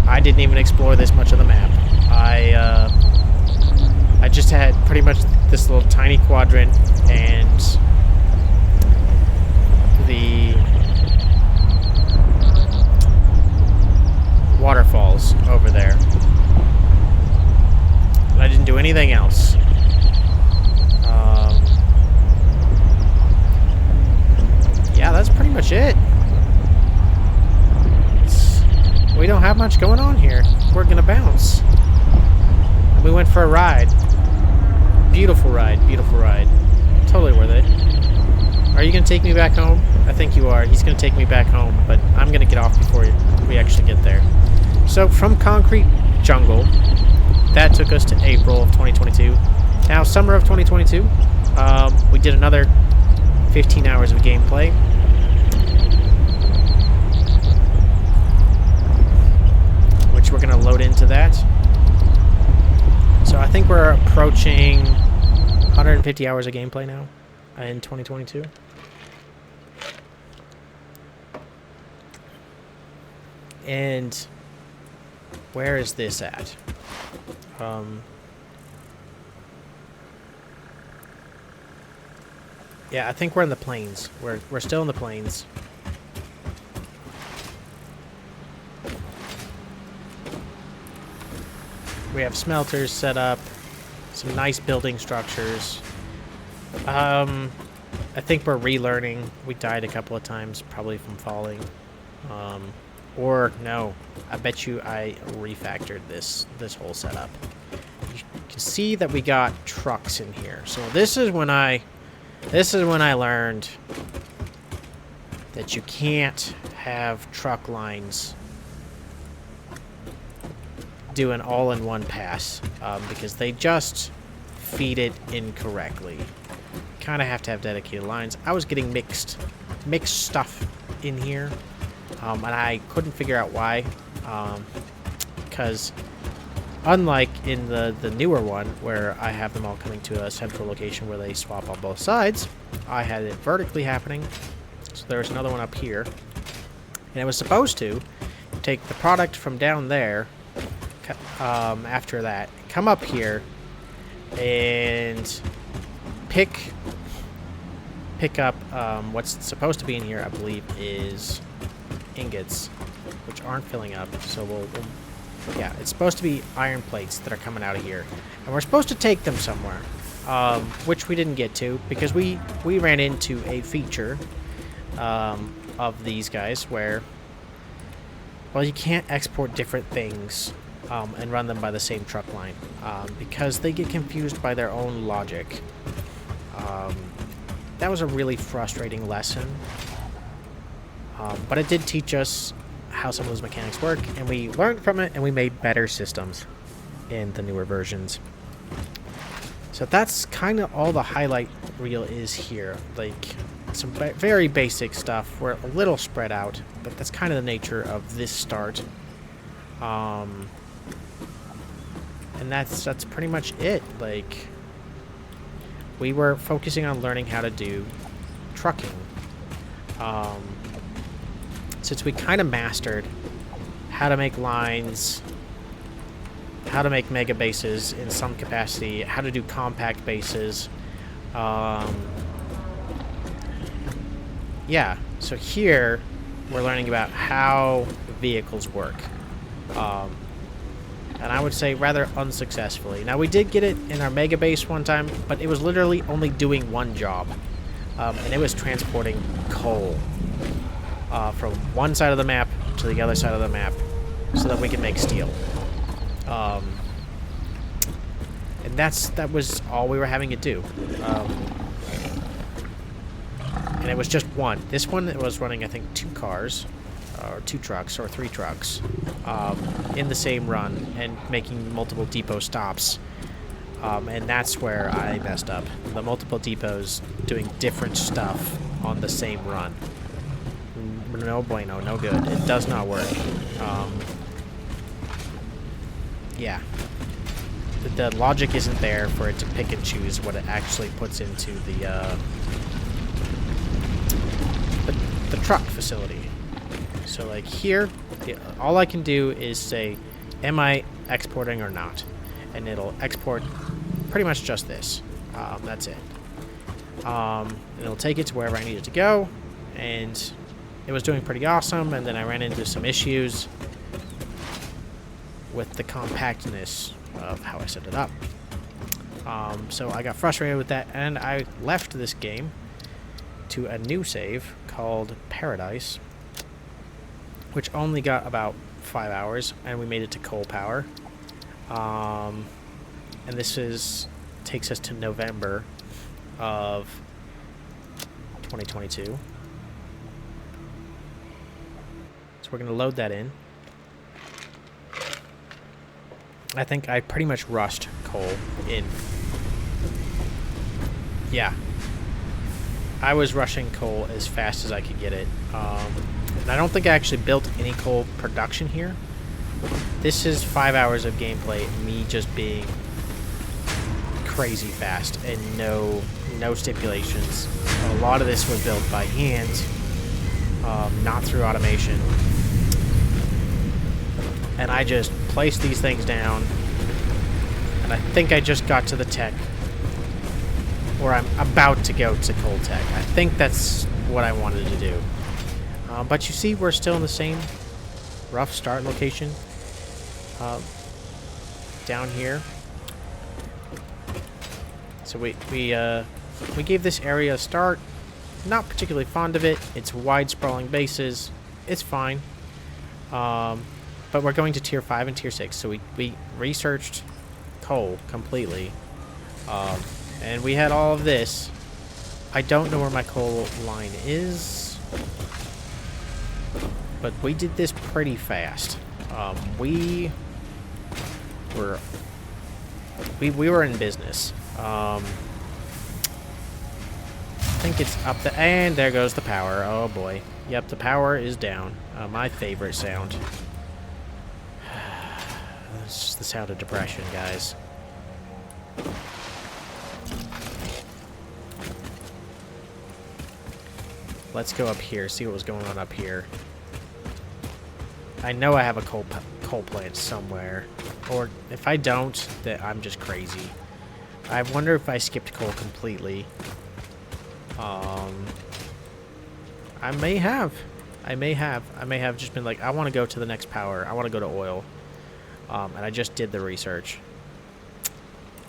I didn't even explore this much of the map. I just had pretty much this little tiny quadrant and the waterfalls over there. And I didn't do anything else. Yeah, that's pretty much it. We don't have much going on here. We're gonna bounce. We went for a ride. Beautiful ride, beautiful ride. Totally worth it. Are you gonna take me back home? I think you are. He's gonna take me back home, but I'm gonna get off before we actually get there. So from Concrete Jungle, that took us to April of 2022. Now summer of 2022, we did another 15 hours of gameplay. Which we're gonna load into that. So I think we're approaching 150 hours of gameplay now in 2022. And where is this at? Yeah, I think we're in the plains. We're still in the plains. We have smelters set up, some nice building structures. I think we're relearning. We died a couple of times, probably from falling. Or no, I bet you I refactored this whole setup. You can see that we got trucks in here. So this is when I learned that you can't have truck lines do an all-in-one pass because they just feed it incorrectly. Kind of have to have dedicated lines. I was getting mixed stuff in here, and I couldn't figure out why. Because unlike in the newer one, where I have them all coming to a central location where they swap on both sides, I had it vertically happening. So there's another one up here, and it was supposed to take the product from down there. After that, come up here and pick up what's supposed to be in here. I believe is ingots, which aren't filling up. So we'll yeah, it's supposed to be iron plates that are coming out of here, and we're supposed to take them somewhere, which we didn't get to because we ran into a feature of these guys where, well, you can't export different things and run them by the same truck line because they get confused by their own logic. That was a really frustrating lesson, but it did teach us how some of those mechanics work, and we learned from it, and we made better systems in the newer versions. So that's kind of all the highlight reel is here. Like, some very basic stuff. We're a little spread out, but that's kind of the nature of this start. And that's pretty much it. Like, we were focusing on learning how to do trucking. Since we kind of mastered how to make lines, how to make mega bases in some capacity, how to do compact bases. Yeah, so here we're learning about how vehicles work. And I would say rather unsuccessfully. Now, we did get it in our mega base one time, but it was literally only doing one job. And it was transporting coal from one side of the map to the other side of the map so that we could make steel. And that was all we were having it do. And it was just one. This one was running, I think, 2 cars, or 2 trucks, or 3 trucks, in the same run, and making multiple depot stops. And that's where I messed up. The multiple depots doing different stuff on the same run. No bueno, no good. It does not work. Yeah. The logic isn't there for it to pick and choose what it actually puts into the truck facility. So like here, all I can do is say, am I exporting or not? And it'll export pretty much just this. That's it. And it'll take it to wherever I need it to go. And it was doing pretty awesome. And then I ran into some issues with the compactness of how I set it up. So I got frustrated with that, and I left this game to a new save called Paradise, which only got about 5 hours, and we made it to coal power. And this takes us to November of 2022. So we're going to load that in. I think I pretty much rushed coal in. Yeah. I was rushing coal as fast as I could get it. And I don't think I actually built any coal production here. This is 5 hours of gameplay, me just being crazy fast and no stipulations. A lot of this was built by hand, not through automation. And I just placed these things down, and I think I just got to the tech, or I'm about to go to coal tech. I think that's what I wanted to do. But you see, we're still in the same rough start location. Down here. So we gave this area a start. Not particularly fond of it. It's wide sprawling bases. It's fine. But we're going to tier 5 and tier 6. So we researched coal completely. And we had all of this. I don't know where my coal line is. But we did this pretty fast. We were in business. I think it's up the... And there goes the power. Oh boy. Yep, the power is down. My favorite sound. It's the sound of depression, guys. Let's go up here, see what was going on up here. I know I have a coal plant somewhere. Or if I don't, then I'm just crazy. I wonder if I skipped coal completely. I may have. I may have just been like, I want to go to the next power. I want to go to oil. And I just did the research.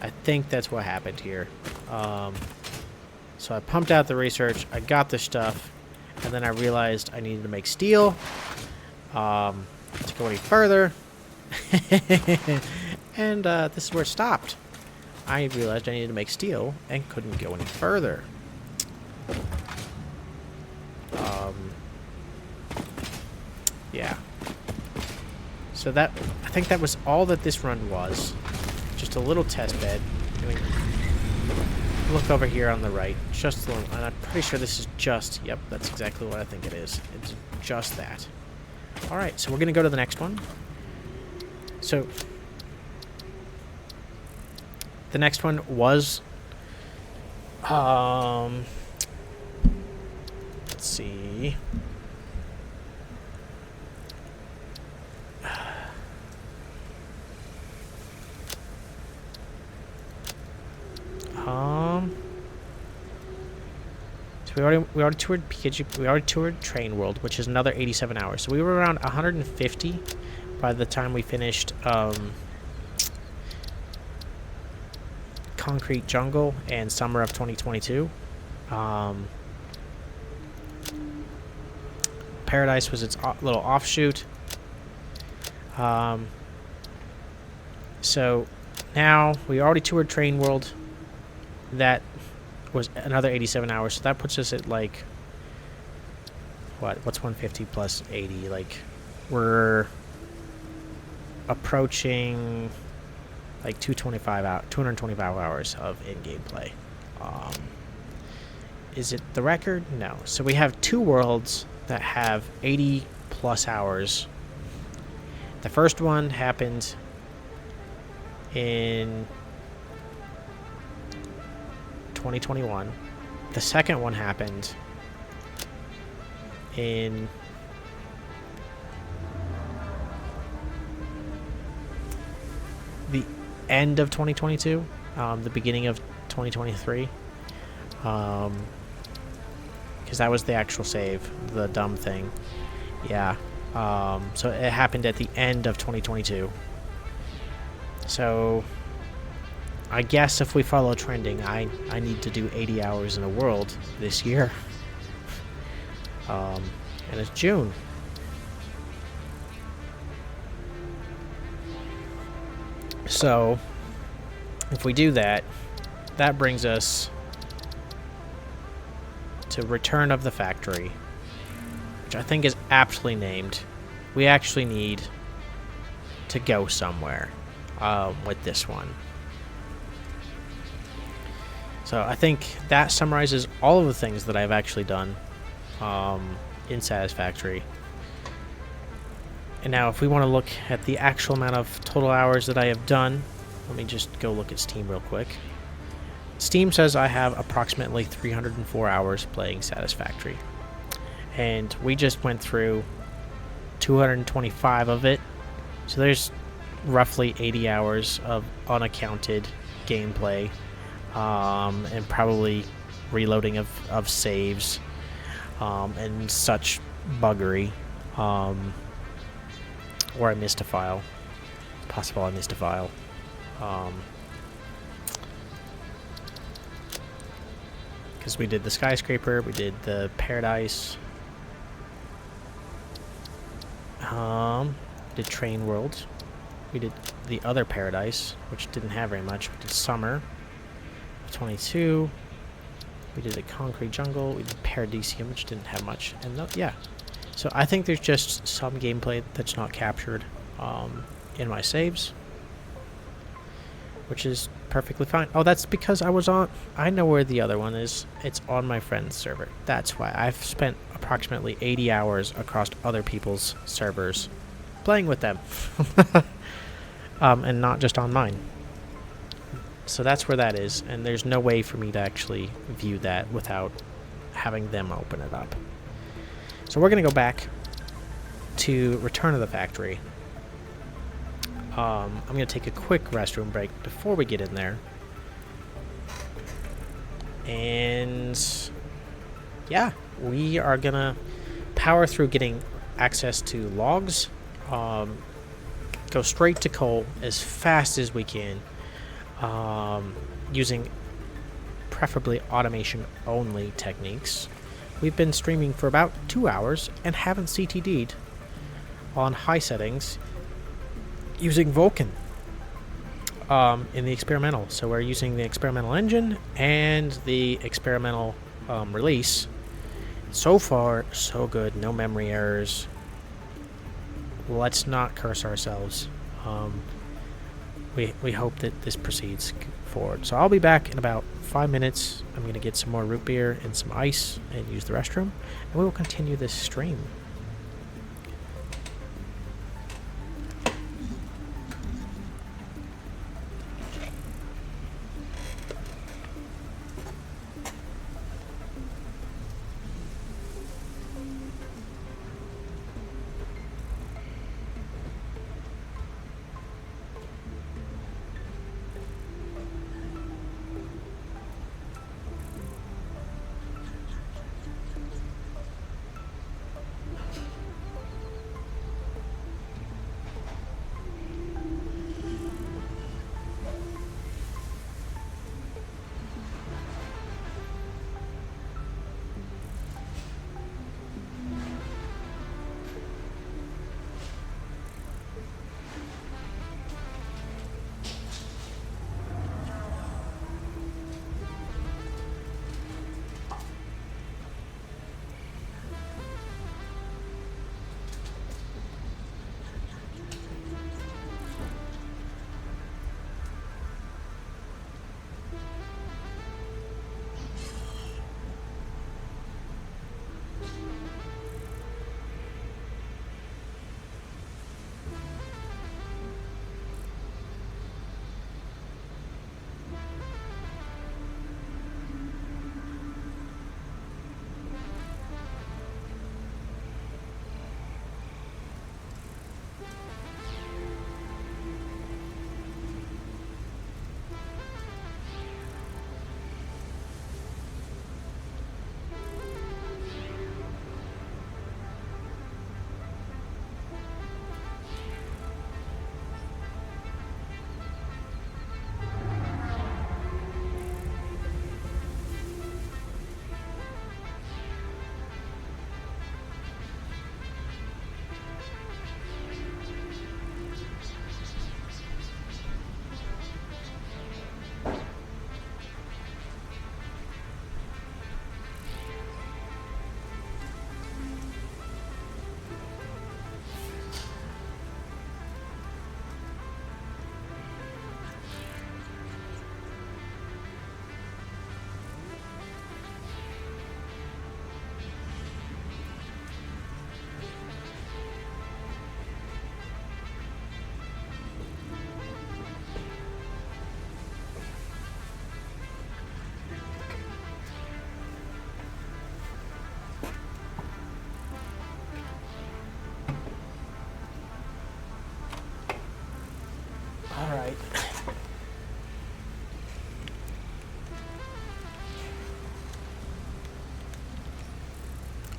I think that's what happened here. So I pumped out the research. I got the stuff. And then I realized I needed to make steel. To go any further. And this is where it stopped. I realized I needed to make steel and couldn't go any further. Yeah. So that, I think that was all that this run was. Just a little test bed. Look over here on the right. Just a little, and I'm pretty sure this is just, yep, that's exactly what I think it is. It's just that. Alright, so we're going to go to the next one. So, the next one was, let's see. So we already toured PKG, we already toured Train World, which is another 87 hours. So we were around 150 by the time we finished Concrete Jungle and summer of 2022. Paradise was its little offshoot. So now we already toured Train World. That was another 87 hours. So that puts us at like, what's 150 plus 80? Like, we're approaching like 225 hours of in-game play. Is it the record? No. So we have 2 worlds that have 80 plus hours. The first one happened in 2021. The second one happened in the end of 2022, the beginning of 2023, because that was the actual save, the dumb thing. Yeah. So it happened at the end of 2022. So I guess if we follow trending, I need to do 80 hours in a world this year. And it's June. So if we do that, that brings us to Return of the Factory, which I think is aptly named. We actually need to go somewhere with this one. So I think that summarizes all of the things that I've actually done in Satisfactory. And now if we want to look at the actual amount of total hours that I have done, let me just go look at Steam real quick. Steam says I have approximately 304 hours playing Satisfactory. And we just went through 225 of it. So there's roughly 80 hours of unaccounted gameplay. And probably reloading of saves and such buggery. Or I missed a file. It's possible I missed a file. Because we did the skyscraper, we did the paradise. Did Train World. We did the other paradise, which didn't have very much. We did summer. 22. We did a concrete jungle. We did Paradisium, which didn't have much. And yeah. So I think there's just some gameplay that's not captured in my saves, which is perfectly fine. Oh, that's because I was on... I know where the other one is. It's on my friend's server. That's why. I've spent approximately 80 hours across other people's servers playing with them. And not just on mine. So that's where that is. And there's no way for me to actually view that without having them open it up. So we're going to go back to Return of the Factory. I'm going to take a quick restroom break before we get in there. And yeah, we are going to power through getting access to logs. Go straight to coal as fast as we can. Using preferably automation-only techniques. We've been streaming for about 2 hours and haven't CTD'd on high settings using Vulkan in the experimental. So we're using the experimental engine and the experimental release. So far, so good. No memory errors. Let's not curse ourselves. We hope that this proceeds forward. So I'll be back in about 5 minutes. I'm going to get some more root beer and some ice and use the restroom. And we will continue this stream.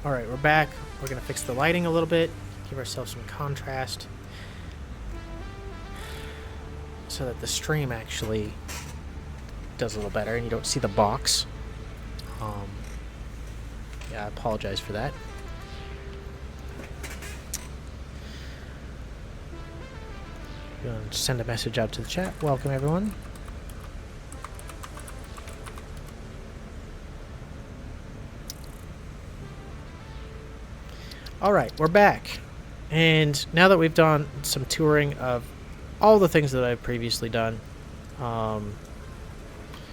Alright, we're back. We're going to fix the lighting a little bit, give ourselves some contrast, so that the stream actually does a little better and you don't see the box. Yeah, I apologize for that. Going to send a message out to the chat. Welcome, everyone. Alright, we're back. And now that we've done some touring of all the things that I've previously done,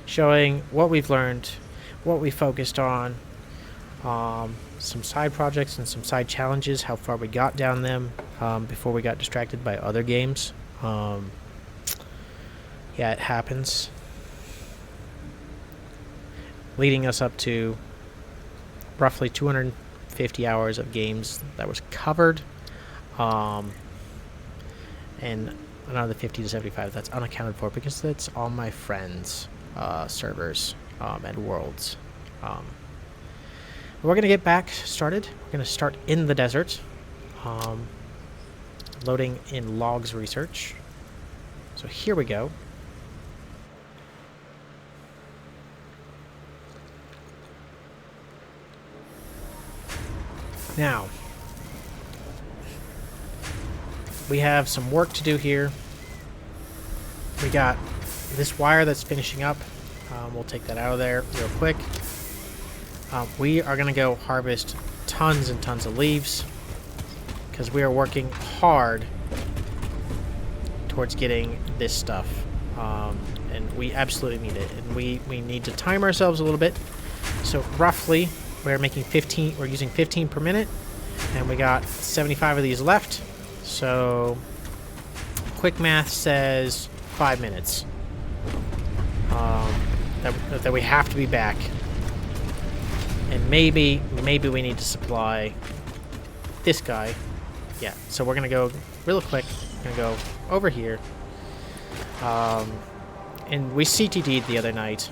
showing what we've learned, what we focused on, some side projects and some side challenges, how far we got down them before we got distracted by other games. Yeah, it happens. Leading us up to roughly 250 hours of games that was covered, and another 50 to 75 that's unaccounted for because that's all my friends' servers and worlds. We're going to get back started. We're going to start in the desert, loading in logs research. So here we go. Now, we have some work to do here. We got this wire that's finishing up. We'll take that out of there real quick. We are going to go harvest tons and tons of leaves because we are working hard towards getting this stuff. And we absolutely need it. And we need to time ourselves a little bit. So roughly, we're making 15, we're using 15 per minute, and we got 75 of these left. So quick math says 5 minutes that we have to be back. And maybe we need to supply this guy. Yeah, so we're gonna go real quick. We're gonna go over here. And we CTD'd the other night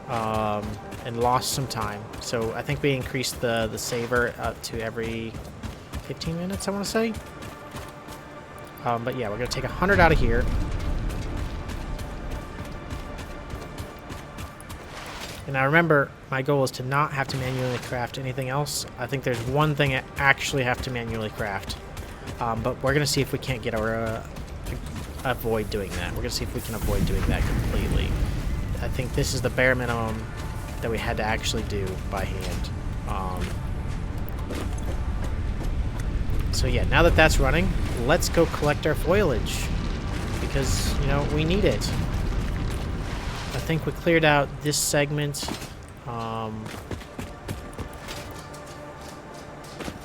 and lost some time. So I think we increased the saver up to every 15 minutes, I want to say. But yeah, we're gonna take 100 out of here. And now remember, my goal is to not have to manually craft anything else. I think there's one thing I actually have to manually craft. But we're going to see if we can't get our... avoid doing that. We're going to see if we can avoid doing that completely. I think this is the bare minimum that we had to actually do by hand. So yeah, now that that's running, let's go collect our foliage. Because, you know, we need it. I think we cleared out this segment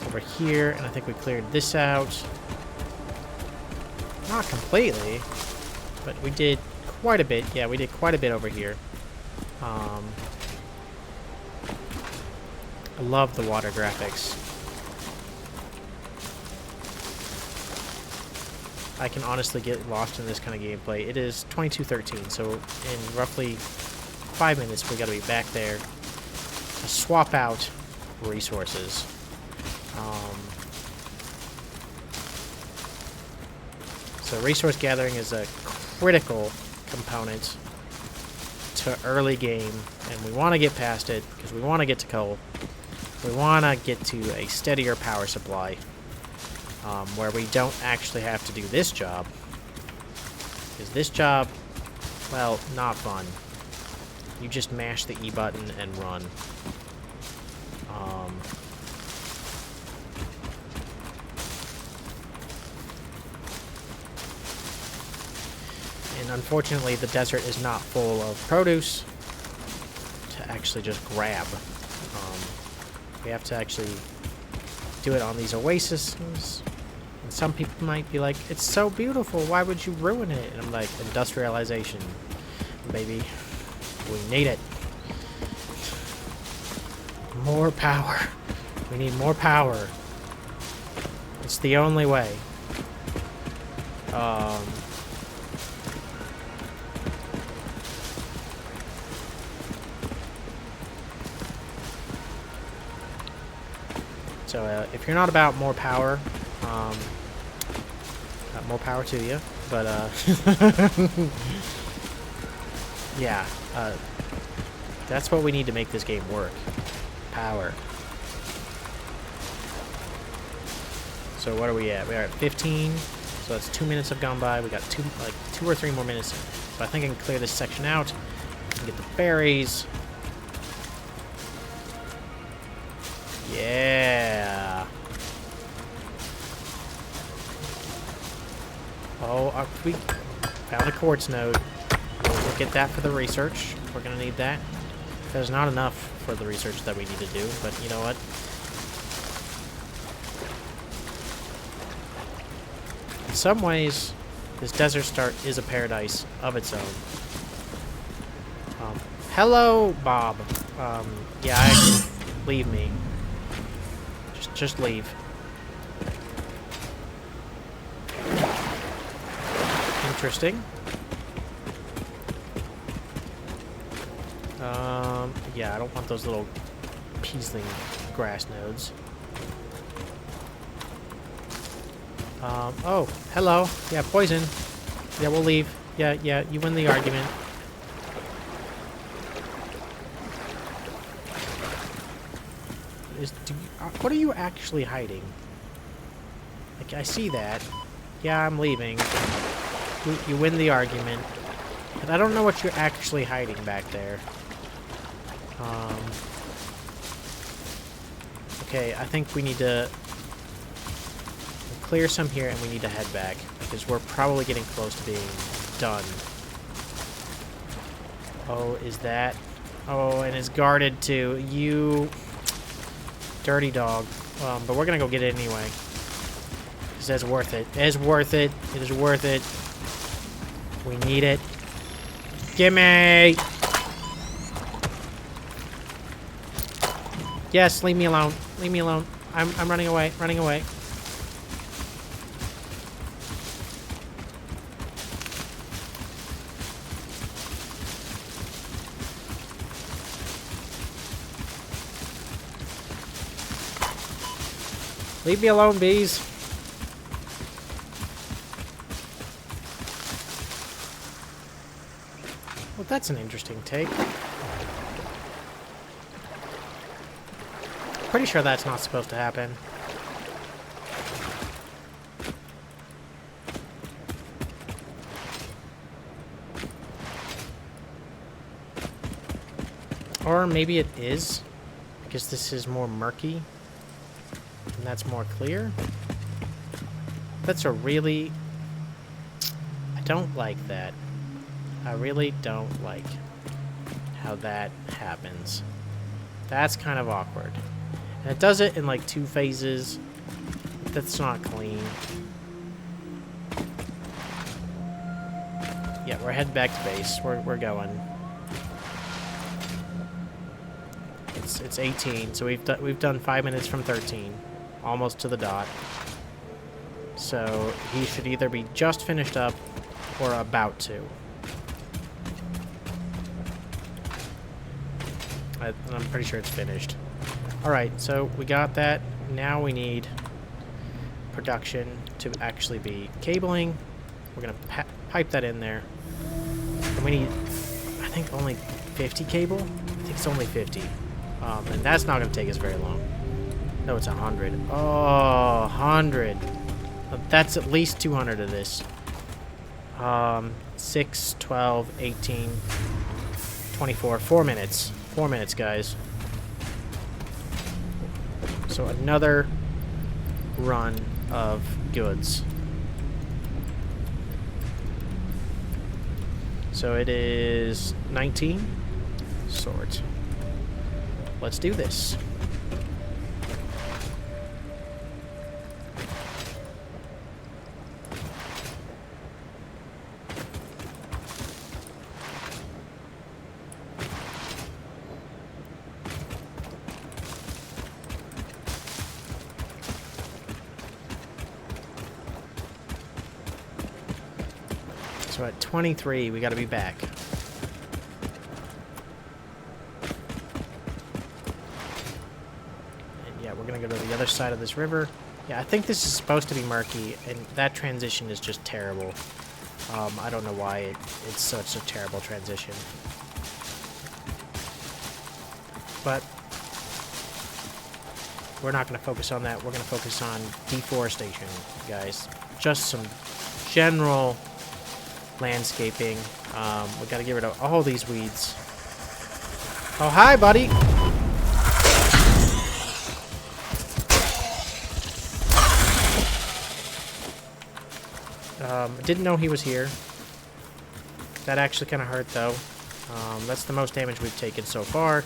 over here, and I think we cleared this out. Not completely, but we did quite a bit. Yeah, we did quite a bit over here. I love the water graphics. I can honestly get lost in this kind of gameplay. It is 22:13, so in roughly 5 minutes we got to be back there to swap out resources. So resource gathering is a critical component to early game, and we want to get past it because we want to get to coal. We want to get to a steadier power supply. Where we don't actually have to do this job. Because this job, well, not fun. You just mash the E button and run. And unfortunately, the desert is not full of produce to actually just grab. We have to actually do it on these oases. And some people might be like, it's so beautiful, why would you ruin it? And I'm like, industrialization, baby. We need it. More power. We need more power. It's the only way. So if you're not about more power, more power to you. But yeah, that's what we need to make this game work. Power. So what are we at? We're at 15. So that's 2 minutes have gone by. We got two or three more minutes. So I think I can clear this section out and get the berries. Yeah. Oh, we found a quartz node. We'll get that for the research. We're gonna need that. There's not enough for the research that we need to do, but you know what? In some ways, this desert start is a paradise of its own. Hello, Bob. Yeah, leave me. Just leave. Interesting. Yeah, I don't want those little peasling grass nodes. Oh, hello. Yeah, poison. Yeah, we'll leave. Yeah, you win the argument. What are you actually hiding? Like, I see that. Yeah, I'm leaving. You win the argument. But I don't know what you're actually hiding back there. Okay, I think we need to clear some here and we need to head back because we're probably getting close to being done. Oh, is that? Oh, and it's guarded too. You dirty dog. But we're gonna go get it anyway. Because that's worth it. It is worth it. It is worth it. We need it. Gimme! Yes, leave me alone. Leave me alone. I'm running away. Running away. Leave me alone, bees. Well, that's an interesting take. Pretty sure that's not supposed to happen. Or maybe it is, because this is more murky. And that's more clear. That's a really... I don't like that. I really don't like how that happens. That's kind of awkward. And it does it in like 2 phases. That's not clean. Yeah, we're heading back to base. We're going. It's 18, so we've done 5 minutes from 13. Almost to the dot. So he should either be just finished up or about to. I'm pretty sure it's finished. Alright, so we got that. Now we need production to actually be cabling. We're going to pipe that in there. And we need, I think, only 50 cable? I think it's only 50. And that's not going to take us very long. No, it's 100. Oh, 100. That's at least 200 of this. 6, 12, 18, 24. 4 minutes. 4 minutes, guys. So another run of goods. So it is 19. Sort. Let's do this. So at 23, we got to be back. And yeah, we're gonna gonna go to the other side of this river. Yeah, I think this is supposed to be murky, and that transition is just terrible. I don't know why it's such a terrible transition. But we're not going to focus on that. We're going to focus on deforestation, guys. Just some general landscaping. We got to get rid of all these weeds. Oh, hi, buddy. Didn't know he was here. That actually kind of hurt, though. That's the most damage we've taken so far.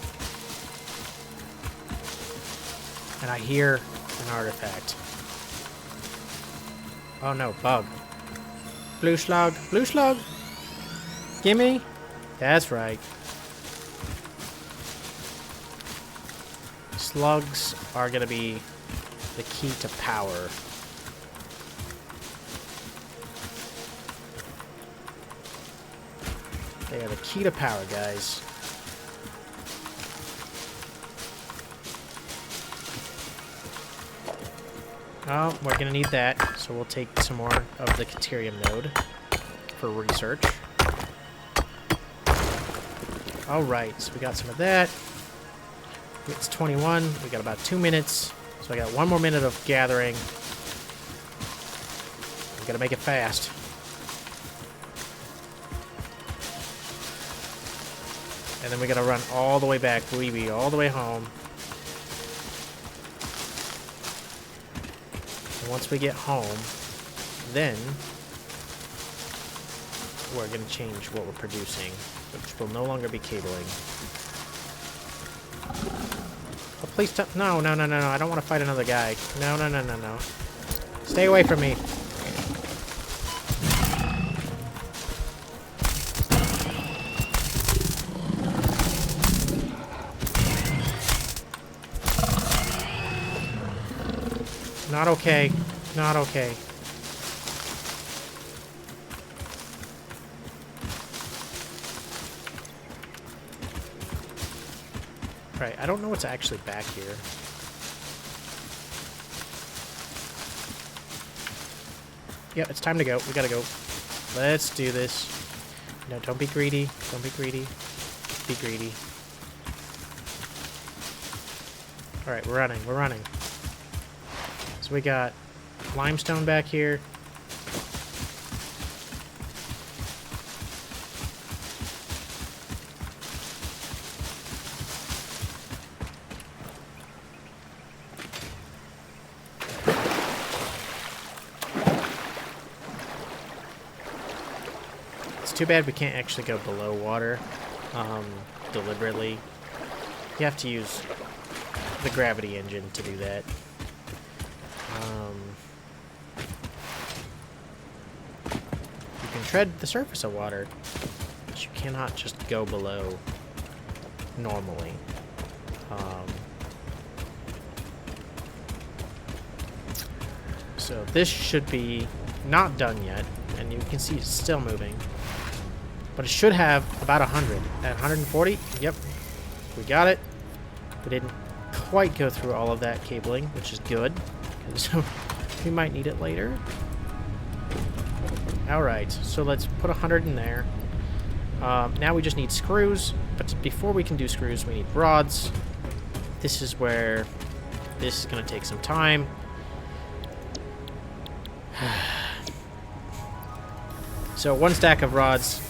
And I hear an artifact. Oh no, bug. Blue slug. Blue slug! Gimme! That's right. Slugs are gonna be the key to power. They are the key to power, guys. Oh, we're gonna need that, so we'll take some more of the Caterium node for research. Alright, so we got some of that. It's 21, we got about 2 minutes, so I got 1 more minute of gathering. We gotta make it fast. And then we gotta run all the way back, all the way home. And once we get home, then we're gonna change what we're producing, which will no longer be cabling. Oh, please stop. No, no, no, no, no. I don't want to fight another guy. No, no, no, no, no. Stay away from me. Not okay. Not okay. Right, I don't know what's actually back here. Yep, it's time to go. We gotta go. Let's do this. No, don't be greedy. Don't be greedy. Be greedy. Alright, we're running. We're running. So we got limestone back here. It's too bad we can't actually go below water deliberately. You have to use the gravity engine to do that. You can tread the surface of water, but you cannot just go below normally. So this should be not done yet, and you can see it's still moving. But it should have about 100. At 140, yep, we got it. We didn't quite go through all of that cabling, which is good, because we might need it later. Alright, so let's put 100 in there. Now we just need screws, but before we can do screws, we need rods. This is where this is going to take some time. So 1 stack of rods,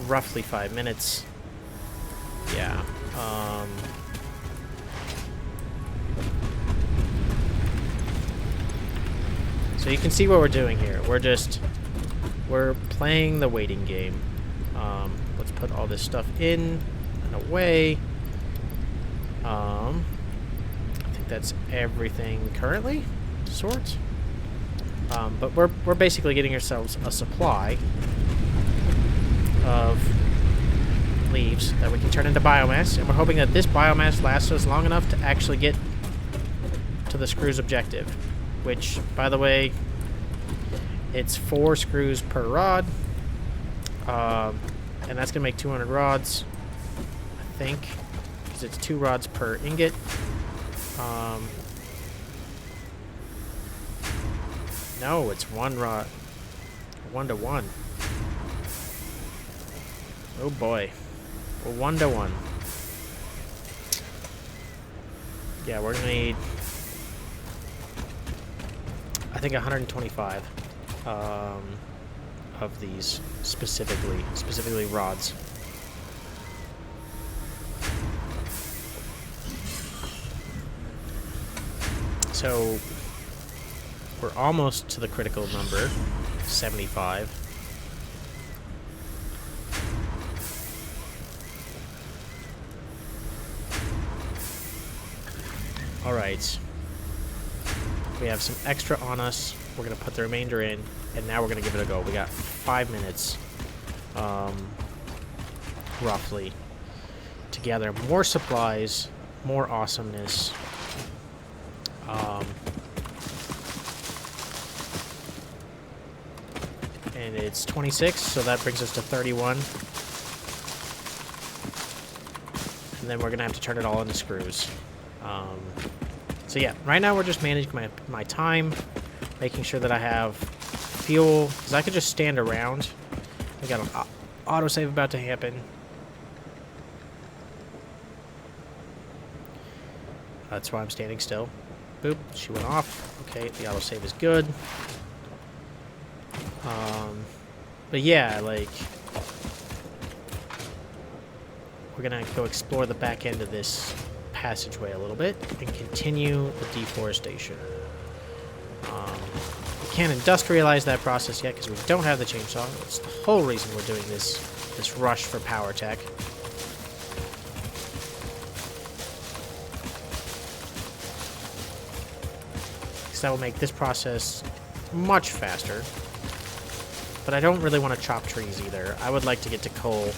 roughly 5 minutes. Yeah. So you can see what we're doing here. We're playing the waiting game. Let's put all this stuff in and away. I think that's everything currently, sort. But we're basically getting ourselves a supply of leaves that we can turn into biomass, and we're hoping that this biomass lasts us long enough to actually get to the screws objective, which, by the way, it's 4 screws per rod, and that's gonna make 200 rods, I think, because it's 2 rods per ingot. No, it's 1 to 1. Oh boy. We're 1 to 1. Yeah, we're gonna need, I think, 125 of these specifically rods. So we're almost to the critical number, 75. All right. We have some extra on us. We're going to put the remainder in, and now we're going to give it a go. We got 5 minutes, roughly, to gather more supplies, more awesomeness. And it's 26, so that brings us to 31. And then we're going to have to turn it all into screws. So yeah, right now we're just managing my time, making sure that I have fuel, because I could just stand around. We got an autosave about to happen. That's why I'm standing still. Boop, she went off. Okay, the autosave is good. But yeah, like, we're gonna go explore the back end of this passageway a little bit and continue the deforestation. We can't industrialize that process yet because we don't have the chainsaw. It's the whole reason we're doing this rush for power tech. Because that will make this process much faster. But I don't really want to chop trees either. I would like to get to coal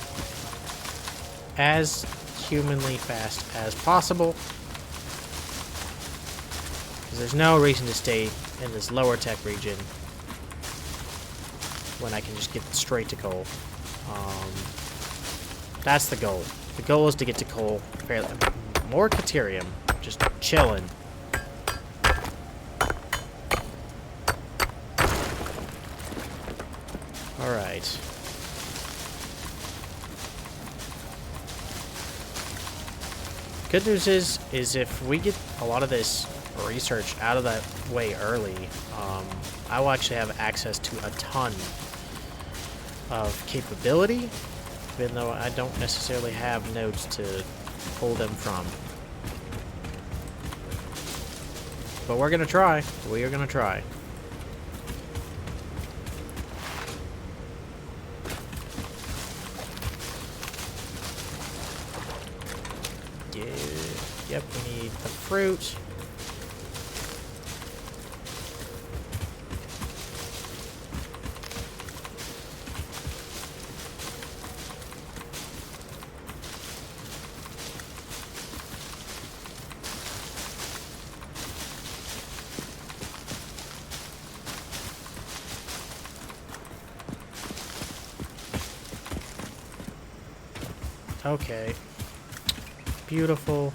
as humanly fast as possible. Because there's no reason to stay in this lower tech region when I can just get straight to coal. That's the goal. The goal is to get to coal fairly. More Caterium. Just chilling. Alright. Good news is if we get a lot of this research out of that way early, I will actually have access to a ton of capability, even though I don't necessarily have nodes to pull them from. But we're gonna try. We are gonna try. Yep, we need the fruit. Okay. Beautiful.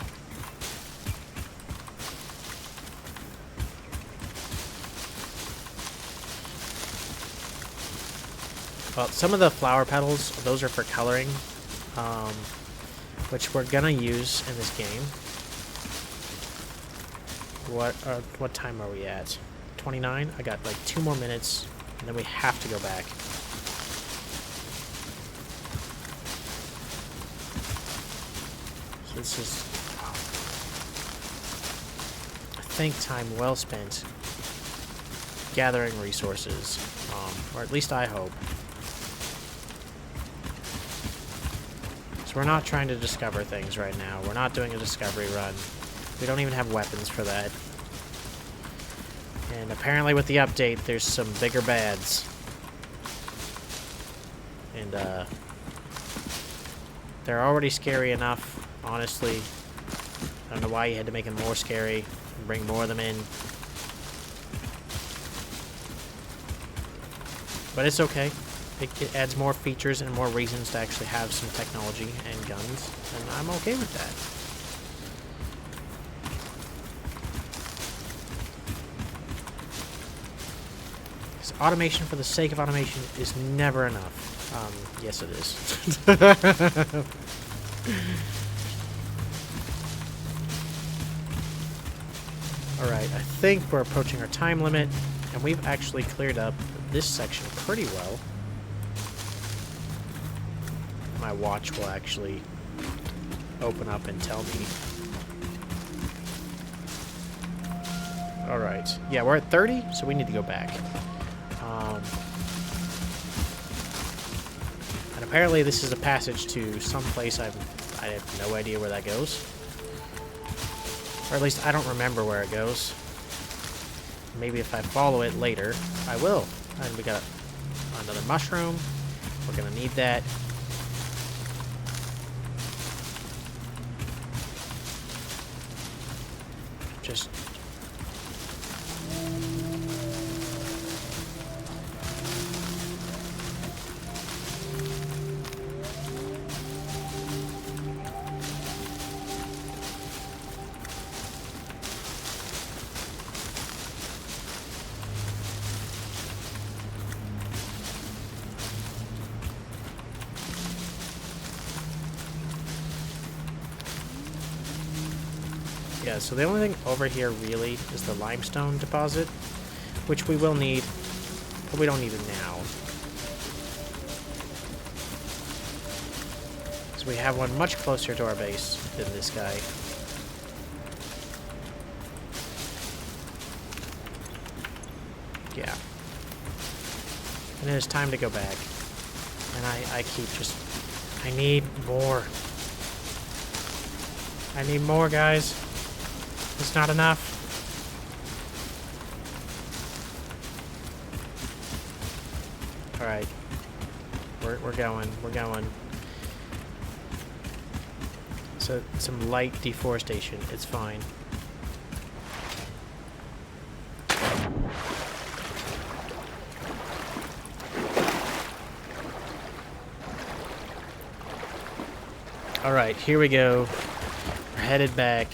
Well, some of the flower petals, those are for coloring, which we're gonna use in this game. What time are we at? 29? I got like 2 more minutes, and then we have to go back. So this is, I think, time well spent gathering resources, or at least I hope. So we're not trying to discover things right now. We're not doing a discovery run. We don't even have weapons for that. And apparently with the update, there's some bigger bads. And, they're already scary enough, honestly. I don't know why you had to make them more scary and bring more of them in. But it's okay. It adds more features and more reasons to actually have some technology and guns, and I'm okay with that. automation for the sake of automation is never enough. Yes, it is. Alright, I think we're approaching our time limit, and we've actually cleared up this section pretty well. My watch will actually open up and tell me. Alright, yeah, we're at 30, so we need to go back. And apparently this is a passage to some place I have no idea where that goes. Or at least I don't remember where it goes. Maybe if I follow it later, I will. And we got another mushroom. We're gonna need that. Just... yeah, so the only thing over here really is the limestone deposit, which we will need, but we don't need it now. So we have one much closer to our base than this guy. Yeah. And it is time to go back. And I keep just... I need more. I need more, guys. It's not enough. Alright. We're going. We're going. So, some light deforestation. It's fine. Alright, here we go. We're headed back.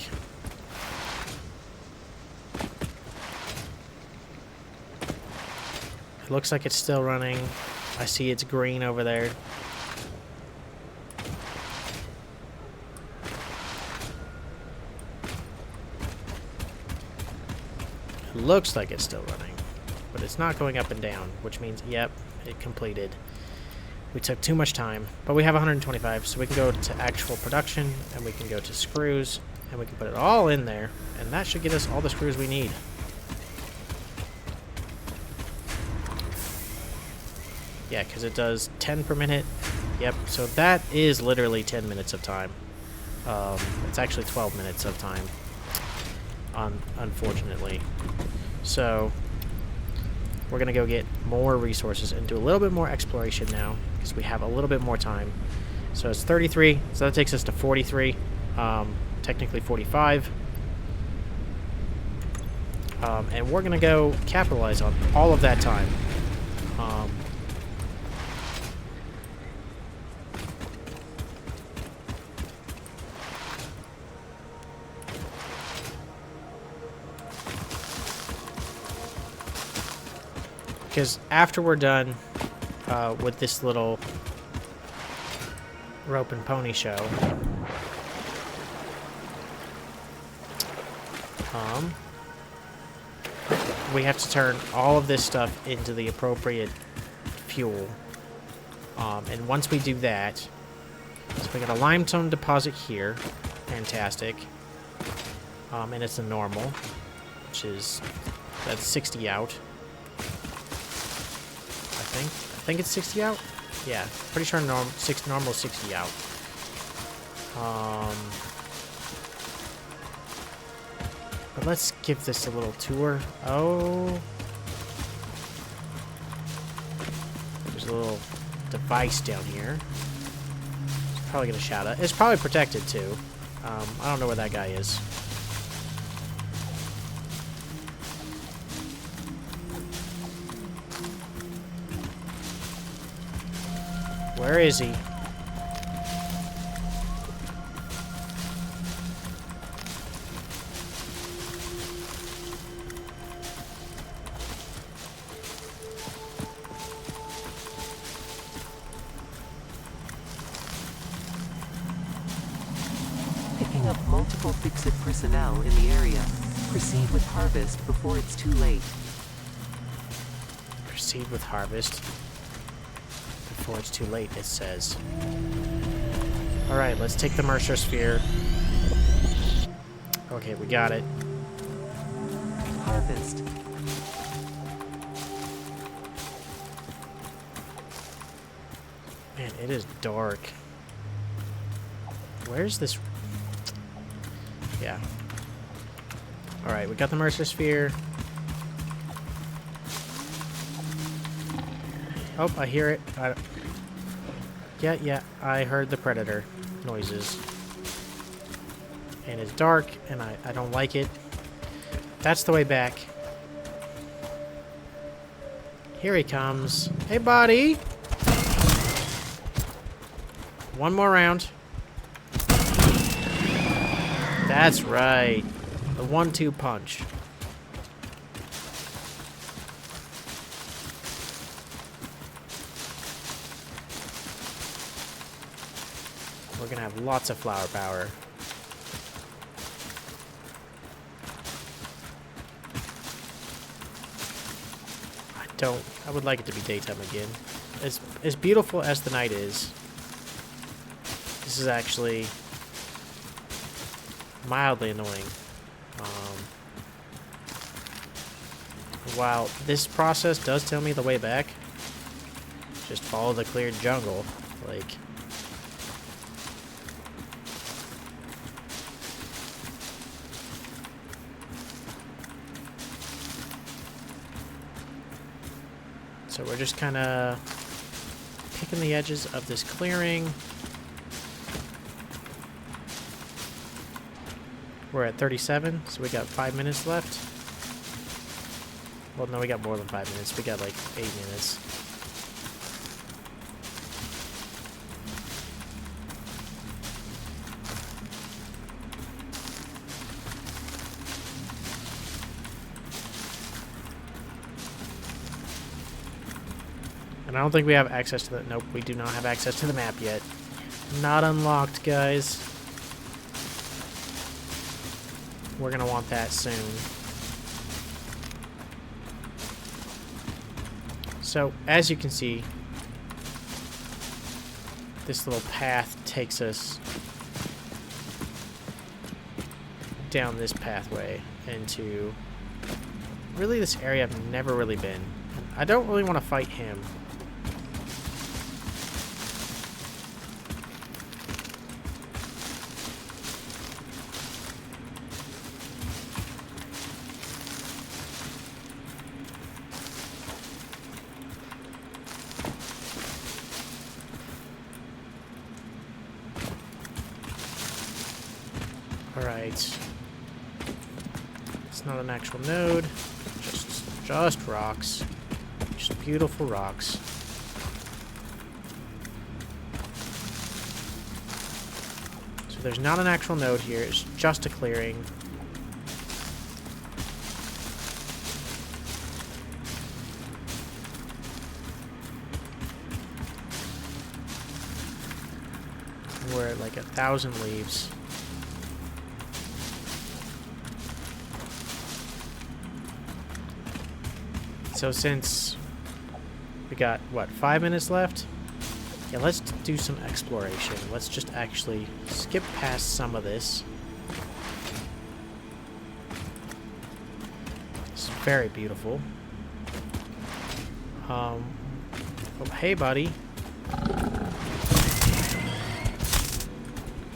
It looks like it's still running. I see it's green over there. It looks like it's still running, but it's not going up and down, which means, yep, it completed. We took too much time, but we have 125, so we can go to actual production, and we can go to screws, and we can put it all in there, and that should get us all the screws we need. Yeah, because it does 10 per minute. Yep, so that is literally 10 minutes of time. It's actually 12 minutes of time, unfortunately. So, we're going to go get more resources and do a little bit more exploration now, because we have a little bit more time. So it's 33, so that takes us to 43, technically 45. And we're going to go capitalize on all of that time. Because after we're done with this little rope and pony show, we have to turn all of this stuff into the appropriate fuel. And once we do that, so we got a limestone deposit here, fantastic, and it's a normal, which is, that's 60 out. I think it's 60 out. Yeah, pretty sure normal 60 out. But let's give this a little tour. Oh, there's a little device down here. It's probably gonna shout at. It's probably protected too. I don't know where that guy is. Where is he? up multiple fix-it personnel in the area. Proceed with harvest before it's too late. Proceed with harvest before it's too late, it says. Alright, let's take the Mercer Sphere. Okay, we got it. Harvest. Man, it is dark. Where's this? Yeah. Alright, we got the Mercer Sphere. Oh, I hear it. Yeah, I heard the predator noises. And it's dark, and I don't like it. That's the way back. Here he comes. Hey, buddy! One more round. That's right. The 1-2 punch. We're gonna have lots of flower power. I would like it to be daytime again. As beautiful as the night is, this is actually mildly annoying. While this process does tell me the way back, just follow the cleared jungle. Like, so we're just kind of picking the edges of this clearing. We're at 37, so we got 5 minutes left. Well, no, we got more than 5 minutes. We got like 8 minutes. And I don't think we have access to the... Nope, we do not have access to the map yet. Not unlocked, guys. We're gonna want that soon. So, as you can see, this little path takes us down this pathway into really this area I've never really been. I don't really want to fight him. Alright. It's not an actual node. Just rocks. Just beautiful rocks. So there's not an actual node here. It's just a clearing. We're at like 1,000 leaves. So since we got, what, 5 minutes left? Yeah, let's do some exploration. Let's just actually skip past some of this. This is very beautiful. Oh, hey, buddy.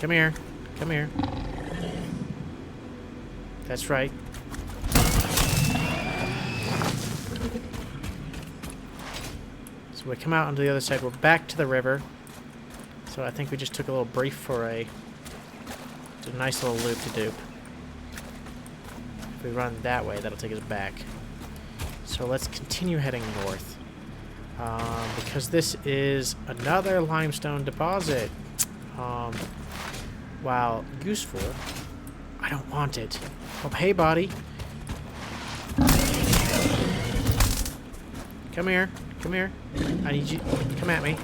Come here. Come here. That's right. So we come out onto the other side. We're back to the river. So I think we just took a little brief foray. It's a nice little loop-de-doop. If we run that way, that'll take us back. So let's continue heading north. Because this is another limestone deposit. While useful, I don't want it. Oh, hey, buddy. Come here. Come here. I need you. Come at me.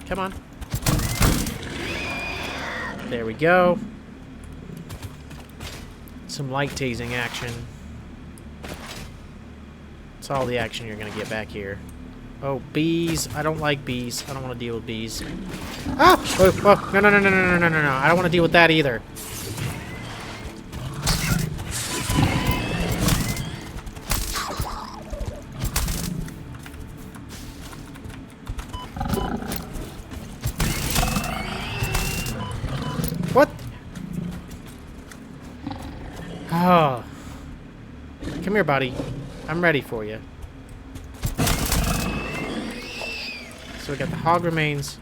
Come on. There we go. Some light tasing action. That's all the action you're gonna get back here. Oh, bees. I don't like bees. I don't want to deal with bees. Ah! Oh, oh, no, no, no, no, no, no, no, no. I don't want to deal with that either. What? Oh. Come here, buddy. I'm ready for you. So we got the hog remains.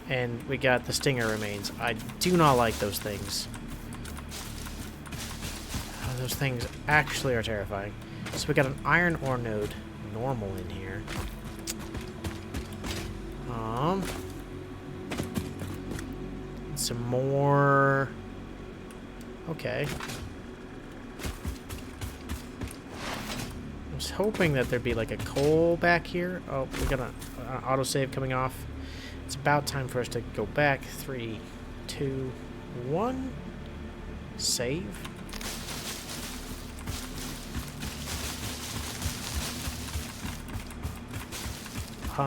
And we got the stinger remains. I do not like those things. Those things actually are terrifying. So we got an iron ore node normal in here. Some more. Okay. I was hoping that there'd be like a coal back here. Oh, we got an autosave coming off. It's about time for us to go back. 3, 2, 1. Save.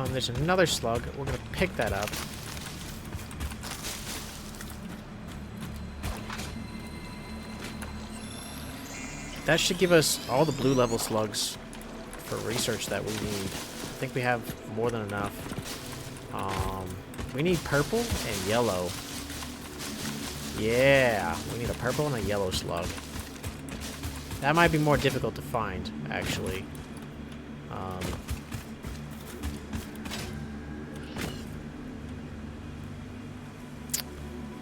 There's another slug. We're gonna pick that up. That should give us all the blue level slugs for research that we need. I think we have more than enough. We need purple and yellow. Yeah, we need a purple and a yellow slug. That might be more difficult to find, actually.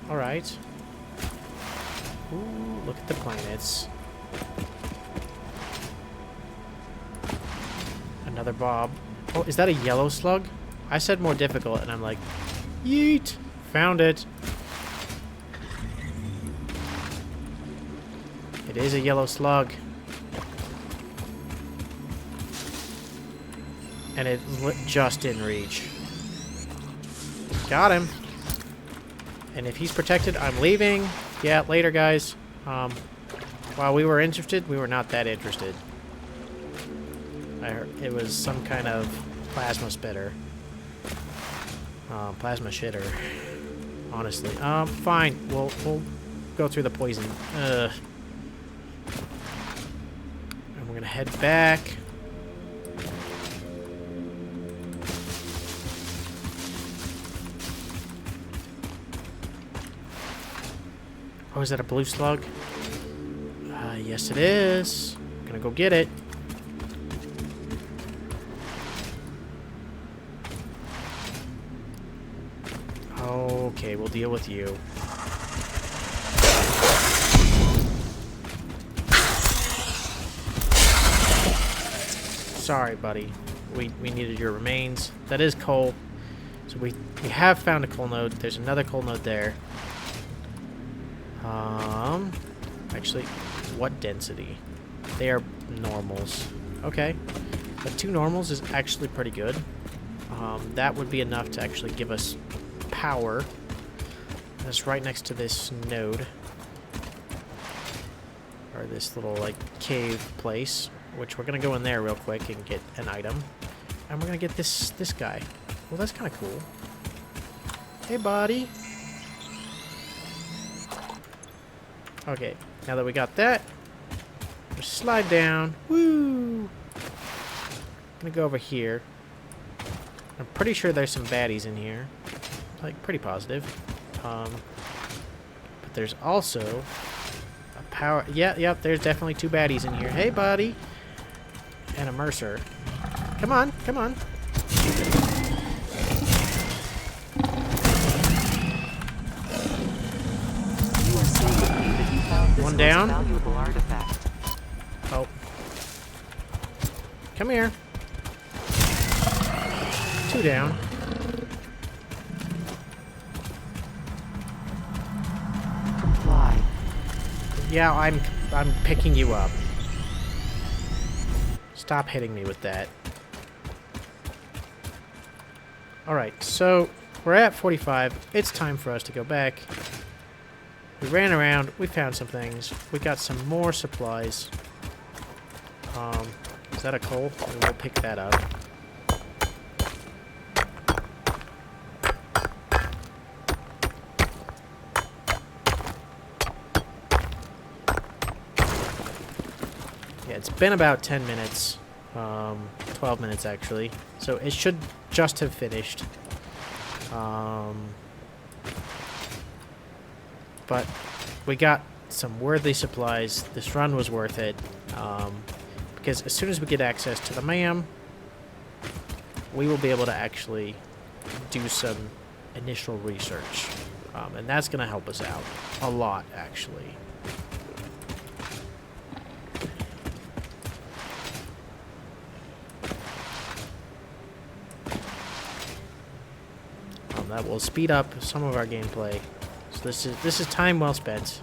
Alright. Ooh, look at the planets. Another bob. Oh, is that a yellow slug? I said more difficult, and I'm like, yeet! Found it. It is a yellow slug. And it just in reach. Got him. And if he's protected, I'm leaving. Yeah, later, guys. While we were interested, we were not that interested. I heard it was some kind of plasma spitter. Plasma shitter. Honestly. Fine. We'll go through the poison. And we're gonna head back. Oh, is that a blue slug? Yes it is. Gonna go get it. Okay, we'll deal with you. Sorry, buddy. We needed your remains. That is coal. So we have found a coal node. There's another coal node there. Actually, what density? They are normals. Okay. But 2 normals is actually pretty good. That would be enough to actually give us power. That's right next to this node. Or this little, like, cave place. Which we're gonna go in there real quick and get an item. And we're gonna get this guy. Well, that's kind of cool. Hey, buddy. Okay, now that we got that, just slide down. Woo! Gonna go over here. I'm pretty sure there's some baddies in here. Like, pretty positive. But there's also a power... Yep, there's definitely 2 baddies in here. Hey, buddy! And a Mercer. Come on, come on. One down. Valuable artifact. Oh. Come here. 2 down. Comply. Yeah, I'm picking you up. Stop hitting me with that. Alright, so we're at 45. It's time for us to go back. We ran around. We found some things. We got some more supplies. Is that a coal? We'll pick that up. Yeah, it's been about 10 minutes. 12 minutes actually. So it should just have finished. But we got some worthy supplies. This run was worth it. Because as soon as we get access to the MAM, we will be able to actually do some initial research. And that's going to help us out a lot, actually. That will speed up some of our gameplay. So this is time well spent.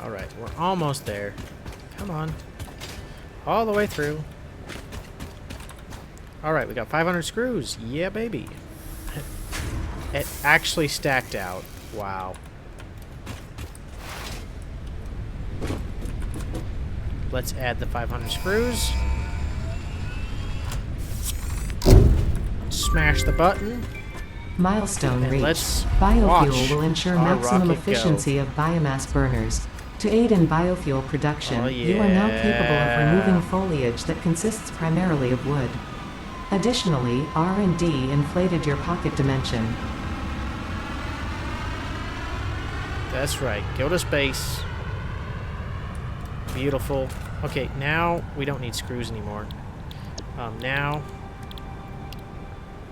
All right, we're almost there. Come on. All the way through. All right, we got 500 screws. Yeah, baby. It actually stacked out. Wow. Let's add the 500 screws. Smash the button. Milestone And reached. let's watch Biofuel will ensure our maximum rocket go. efficiency of biomass burners. To aid in biofuel production, Oh, you are now capable yeah. of removing foliage that consists primarily of wood. Additionally, R&D inflated your pocket dimension. That's right. Go to space. Beautiful. Okay, now we don't need screws anymore. Now,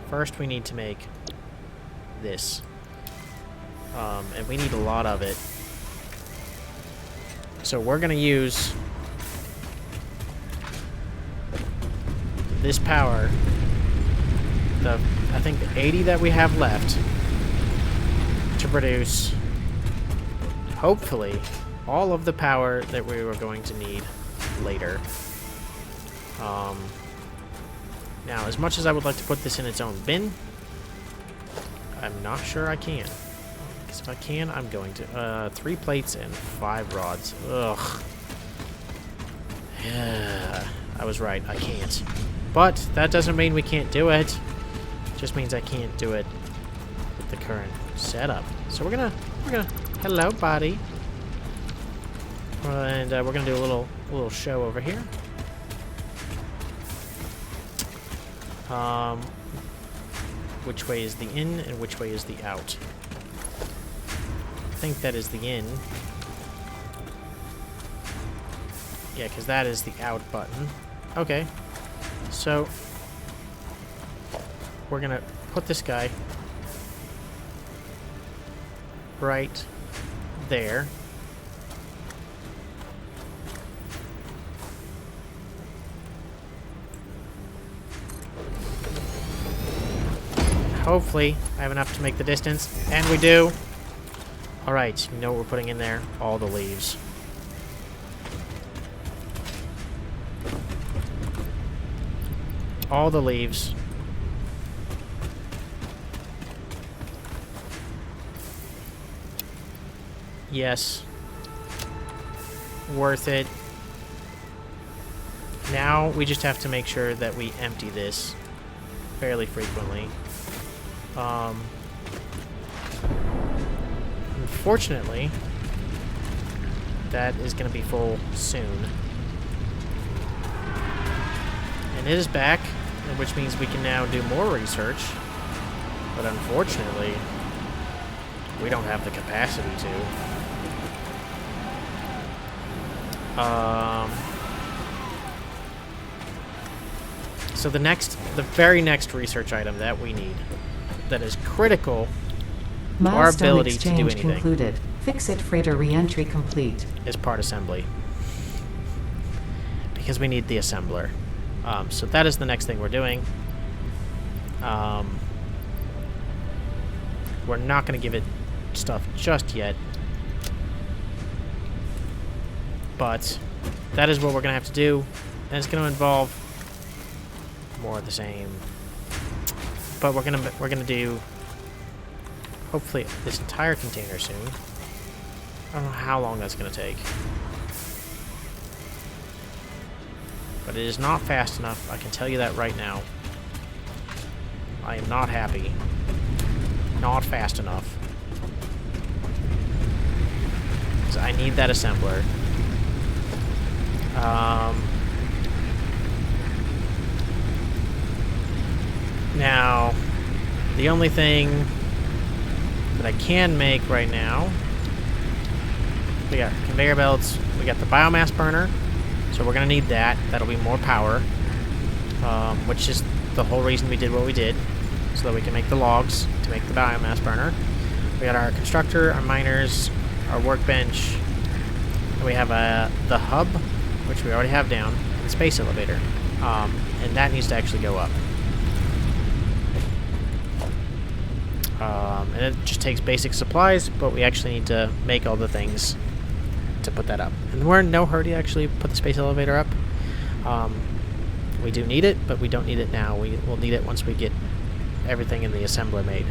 first we need to make this. And we need a lot of it. So we're going to use this power, I think the 80 that we have left, to produce, hopefully, all of the power that we were going to need later. Now, as much as I would like to put this in its own bin, I'm not sure I can. Because if I can, I'm going to. 3 plates and 5 rods. Ugh. Yeah, I was right. I can't. But that doesn't mean we can't do it. It just means I can't do it with the current setup. So we're gonna. Hello, buddy. And we're gonna do a little show over here. Which way is the in and which way is the out? I think that is the in. Yeah, because that is the out button. Okay. So, we're gonna put this guy right there. Hopefully, I have enough to make the distance, and we do. Alright, you know what we're putting in there? All the leaves. All the leaves. Yes. Worth it. Now, we just have to make sure that we empty this fairly frequently. Unfortunately, that is going to be full soon. And it is back, which means we can now do more research. But unfortunately, we don't have the capacity to. So the very next research item that we need, that is critical to our ability to do anything, concluded. Fix-it freighter re-entry complete. is part assembly. Because we need the assembler. So that is the next thing we're doing. We're not going to give it stuff just yet. But that is what we're going to have to do. And it's going to involve more of the same. But we're gonna do hopefully this entire container soon. I don't know how long that's gonna take. But it is not fast enough, I can tell you that right now. I am not happy. Not fast enough. 'Cause I need that assembler. Now, the only thing that I can make right now, we got conveyor belts, we got the biomass burner, so we're going to need that. That'll be more power, which is the whole reason we did what we did, so that we can make the logs to make the biomass burner. We got our constructor, our miners, our workbench, and we have the hub, which we already have down, and the space elevator, and that needs to actually go up. And it just takes basic supplies, but we actually need to make all the things to put that up. And we're in no hurry to actually put the space elevator up. We do need it, but we don't need it now. We'll need it once we get everything in the assembler made.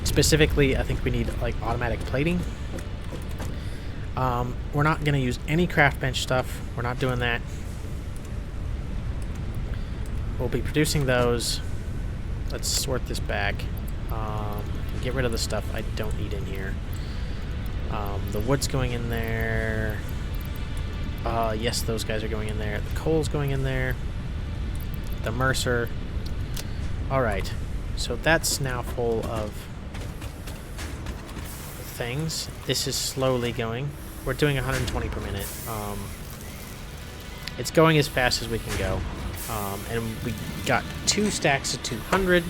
Specifically, I think we need like automatic plating. We're not going to use any craft bench stuff. We're not doing that. We'll be producing those. Let's sort this back. Get rid of the stuff I don't need in here. The wood's going in there. Yes, those guys are going in there. The coal's going in there. The Mercer. Alright. So that's now full of things. This is slowly going. We're doing 120 per minute. It's going as fast as we can go. And we got 2 stacks of 200.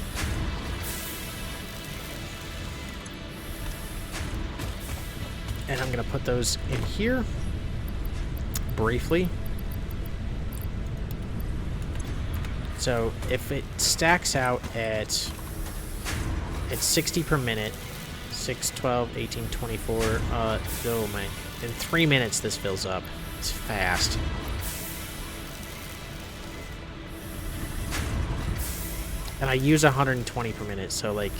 And I'm going to put those in here briefly. So if it stacks out at 60 per minute, 6, 12, 18, 24, oh man, in 3 minutes this fills up. It's fast. And I use 120 per minute, so like,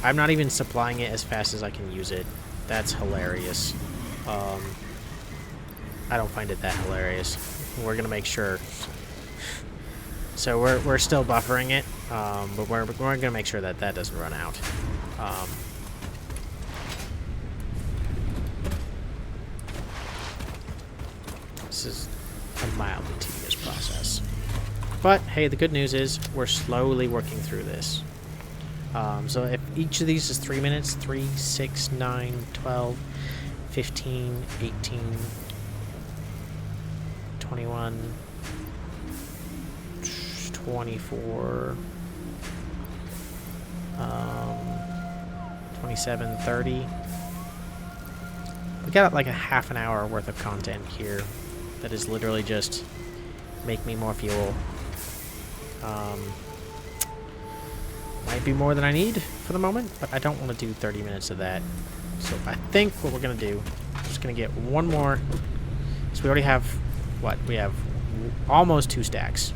I'm not even supplying it as fast as I can use it. That's hilarious. I don't find it that hilarious. We're gonna make sure. So we're still buffering it, but we're gonna make sure that that doesn't run out. This is a mildly tedious process. But, hey, the good news is we're slowly working through this. So if each of these is 3 minutes, 3, 6, 9, 12, 15, 18, 21, 24, 27, 30. We got like a half an hour worth of content here that is literally just make me more fuel. Might be more than I need for the moment, but I don't want to do 30 minutes of that. So I think what we're going to do, I'm just going to get one more. So we already have, what? We have almost 2 stacks.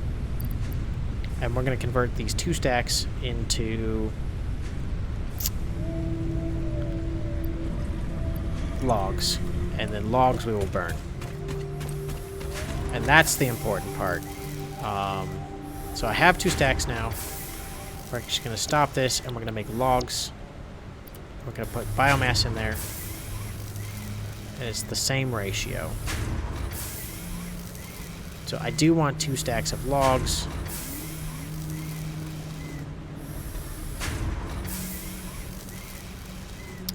And we're going to convert these 2 stacks into logs. And then logs we will burn. And that's the important part. So I have 2 stacks now. We're just going to stop this, and we're going to make logs. We're going to put biomass in there. And it's the same ratio. So I do want 2 stacks of logs.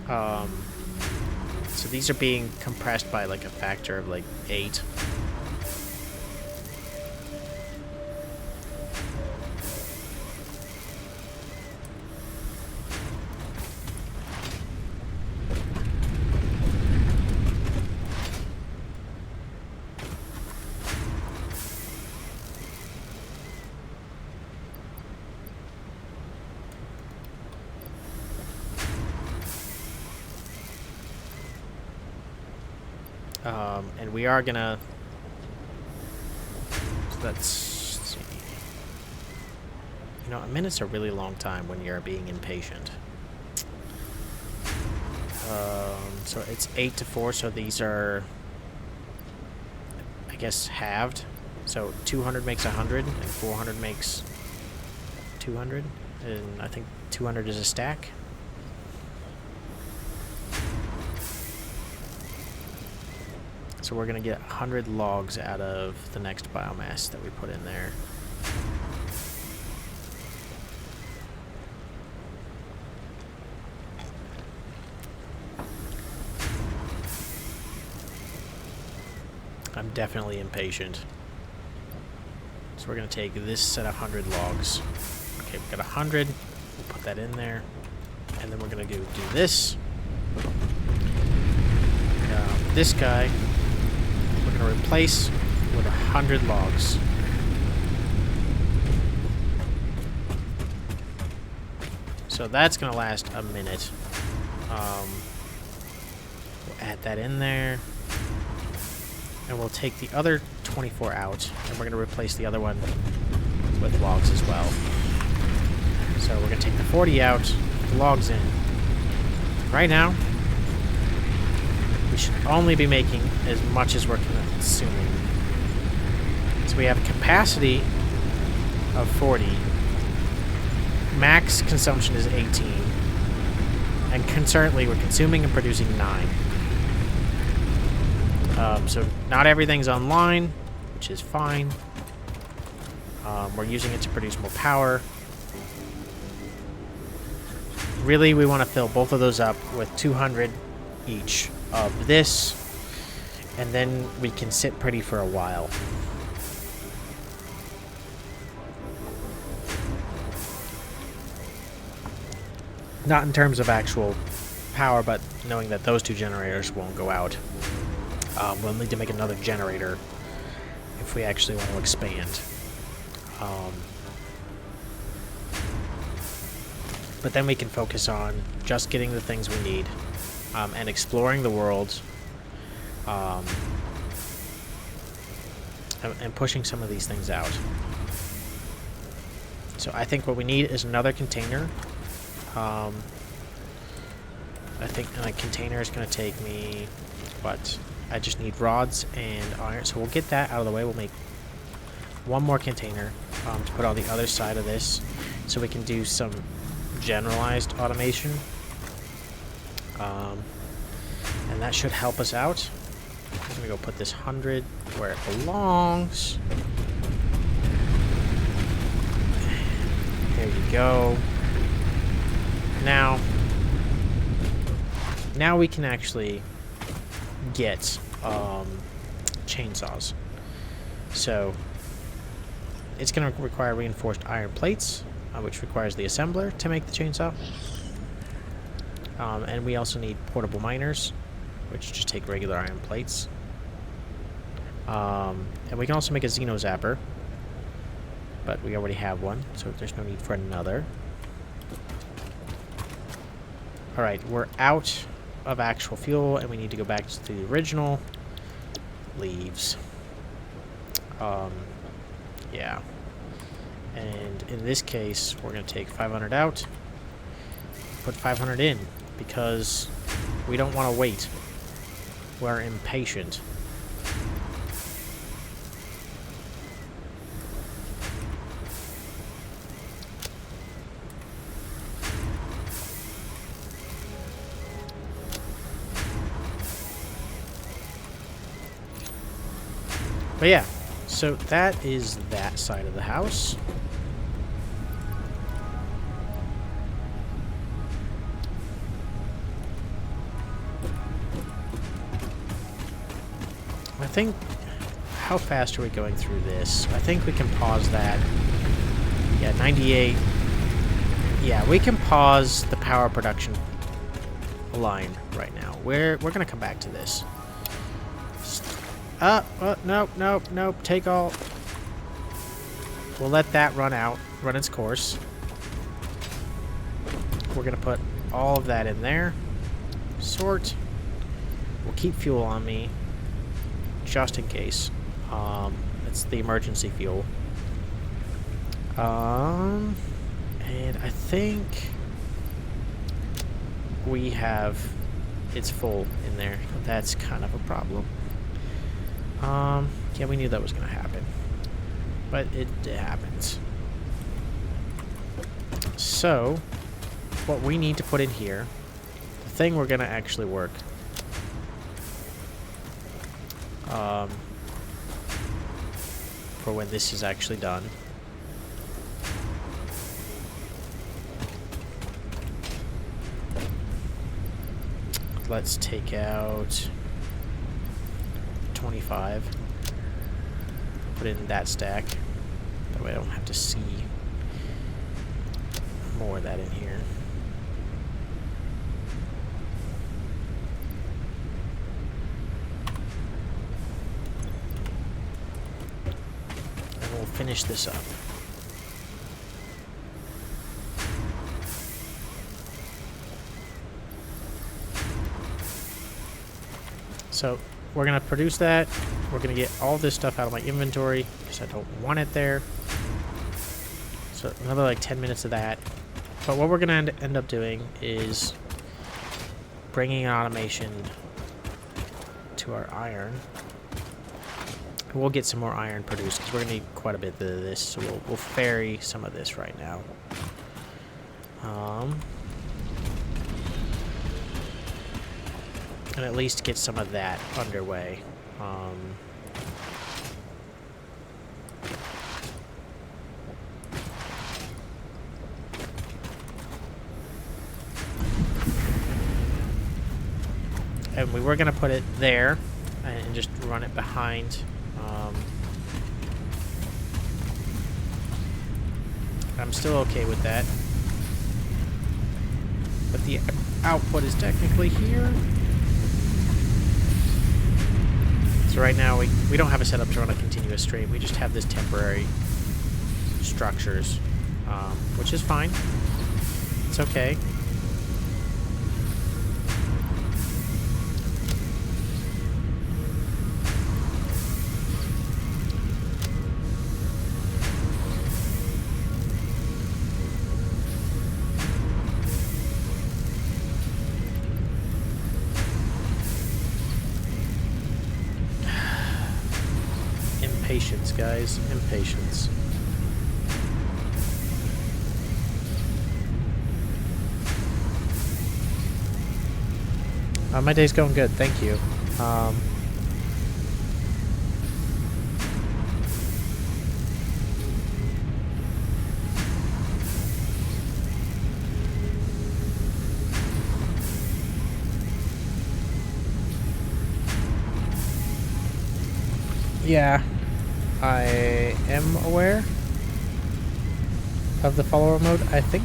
So these are being compressed by like a factor of like 8. And we are gonna... So let's see. You know, a minute's a really long time when you're being impatient. So it's 8 to 4, so these are, I guess, halved. So 200 makes 100, and 400 makes 200, and I think 200 is a stack. So we're going to get 100 logs out of the next biomass that we put in there. I'm definitely impatient. So we're going to take this set of 100 logs. Okay, we've got 100. We'll put that in there. And then we're going to do this. This guy, we're going to replace with 100 logs. So that's going to last a minute. We'll add that in there. And we'll take the other 24 out, and we're going to replace the other one with logs as well. So we're going to take the 40 out, put the logs in. Right now, we should only be making as much as we're consuming. So we have a capacity of 40. Max consumption is 18. And currently we're consuming and producing 9. So not everything's online, which is fine. We're using it to produce more power. Really, we want to fill both of those up with 200 each of this, and then we can sit pretty for a while. Not in terms of actual power, but knowing that those two generators won't go out. We'll need to make another generator if we actually want to expand. But then we can focus on just getting the things we need and exploring the world and pushing some of these things out. So I think what we need is another container. I think a container is going to take me, what? I just need rods and iron, so we'll get that out of the way. We'll make one more container to put on the other side of this, so we can do some generalized automation. And that should help us out. I'm going to go put this 100 where it belongs. There you go. Now we can actually get chainsaws. So it's going to require reinforced iron plates, which requires the assembler to make the chainsaw. And we also need portable miners, which just take regular iron plates. And we can also make a Xeno Zapper, but we already have one, so there's no need for another. Alright, we're out of actual fuel, and we need to go back to the original. Leaves. Yeah. And in this case, we're going to take 500 out, put 500 in, because we don't want to wait. We're impatient. But yeah, so that is that side of the house. I think, how fast are we going through this? I think we can pause that. Yeah, 98. Yeah, we can pause the power production line right now. We're gonna come back to this. Nope, take all. We'll let that run its course. We're gonna put all of that in there. Sort. We'll keep fuel on me. just in case. It's the emergency fuel. And I think we have it's full in there. That's kind of a problem. Yeah, we knew that was going to happen, but it happens. So, what we need to put in here, the thing we're going to actually work. For when this is actually done. Let's take out 25. Put it in that stack. That way I don't have to see more of that in here. And we'll finish this up. So we're going to produce that. We're going to get all this stuff out of my inventory because I don't want it there. So another like 10 minutes of that. But what we're going to end up doing is bringing automation to our iron. We'll get some more iron produced because we're going to need quite a bit of this. So we'll ferry some of this right now. And at least get some of that underway. And we were going to put it there and just run it behind. I'm still okay with that. But the output is technically here. So right now we don't have a setup to run a continuous stream. We just have this temporary structures, which is fine. It's okay. Impatience, guys. Impatience. My day's going good, thank you. Yeah. I am aware of the follower mode, I think.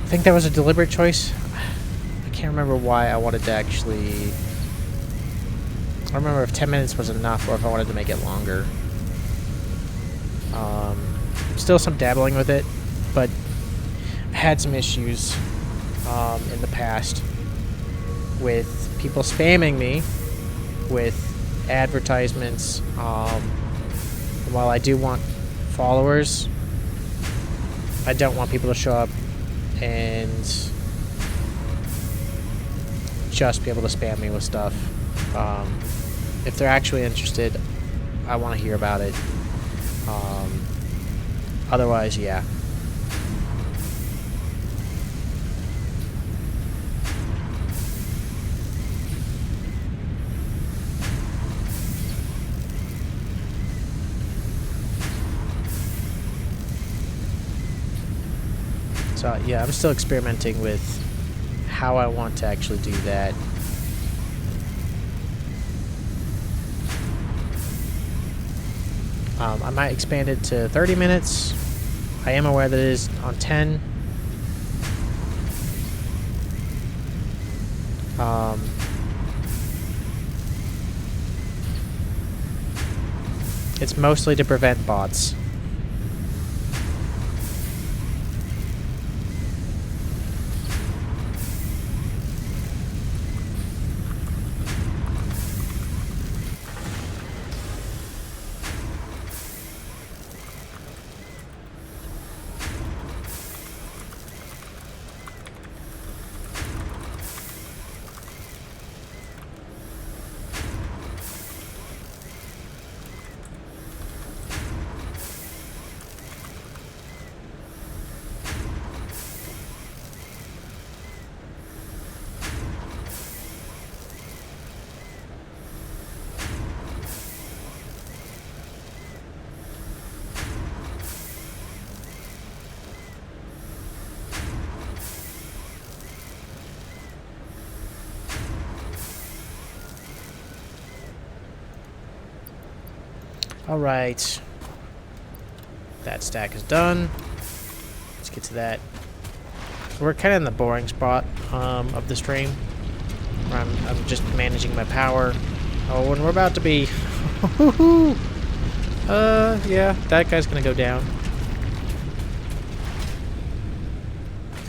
I think that was a deliberate choice. I can't remember why I wanted to actually... I don't remember if 10 minutes was enough or if I wanted to make it longer. Still some dabbling with it, but I had some issues in the past with people spamming me with advertisements. While I do want followers, I don't want people to show up and just be able to spam me with stuff. If they're actually interested, I want to hear about it. Otherwise, yeah. So, yeah, I'm still experimenting with how I want to actually do that. I might expand it to 30 minutes. I am aware that it is on 10. It's mostly to prevent bots. Alright. That stack is done. Let's get to that. We're kind of in the boring spot of the stream. Where I'm just managing my power. Oh, and we're about to be... yeah, that guy's gonna go down.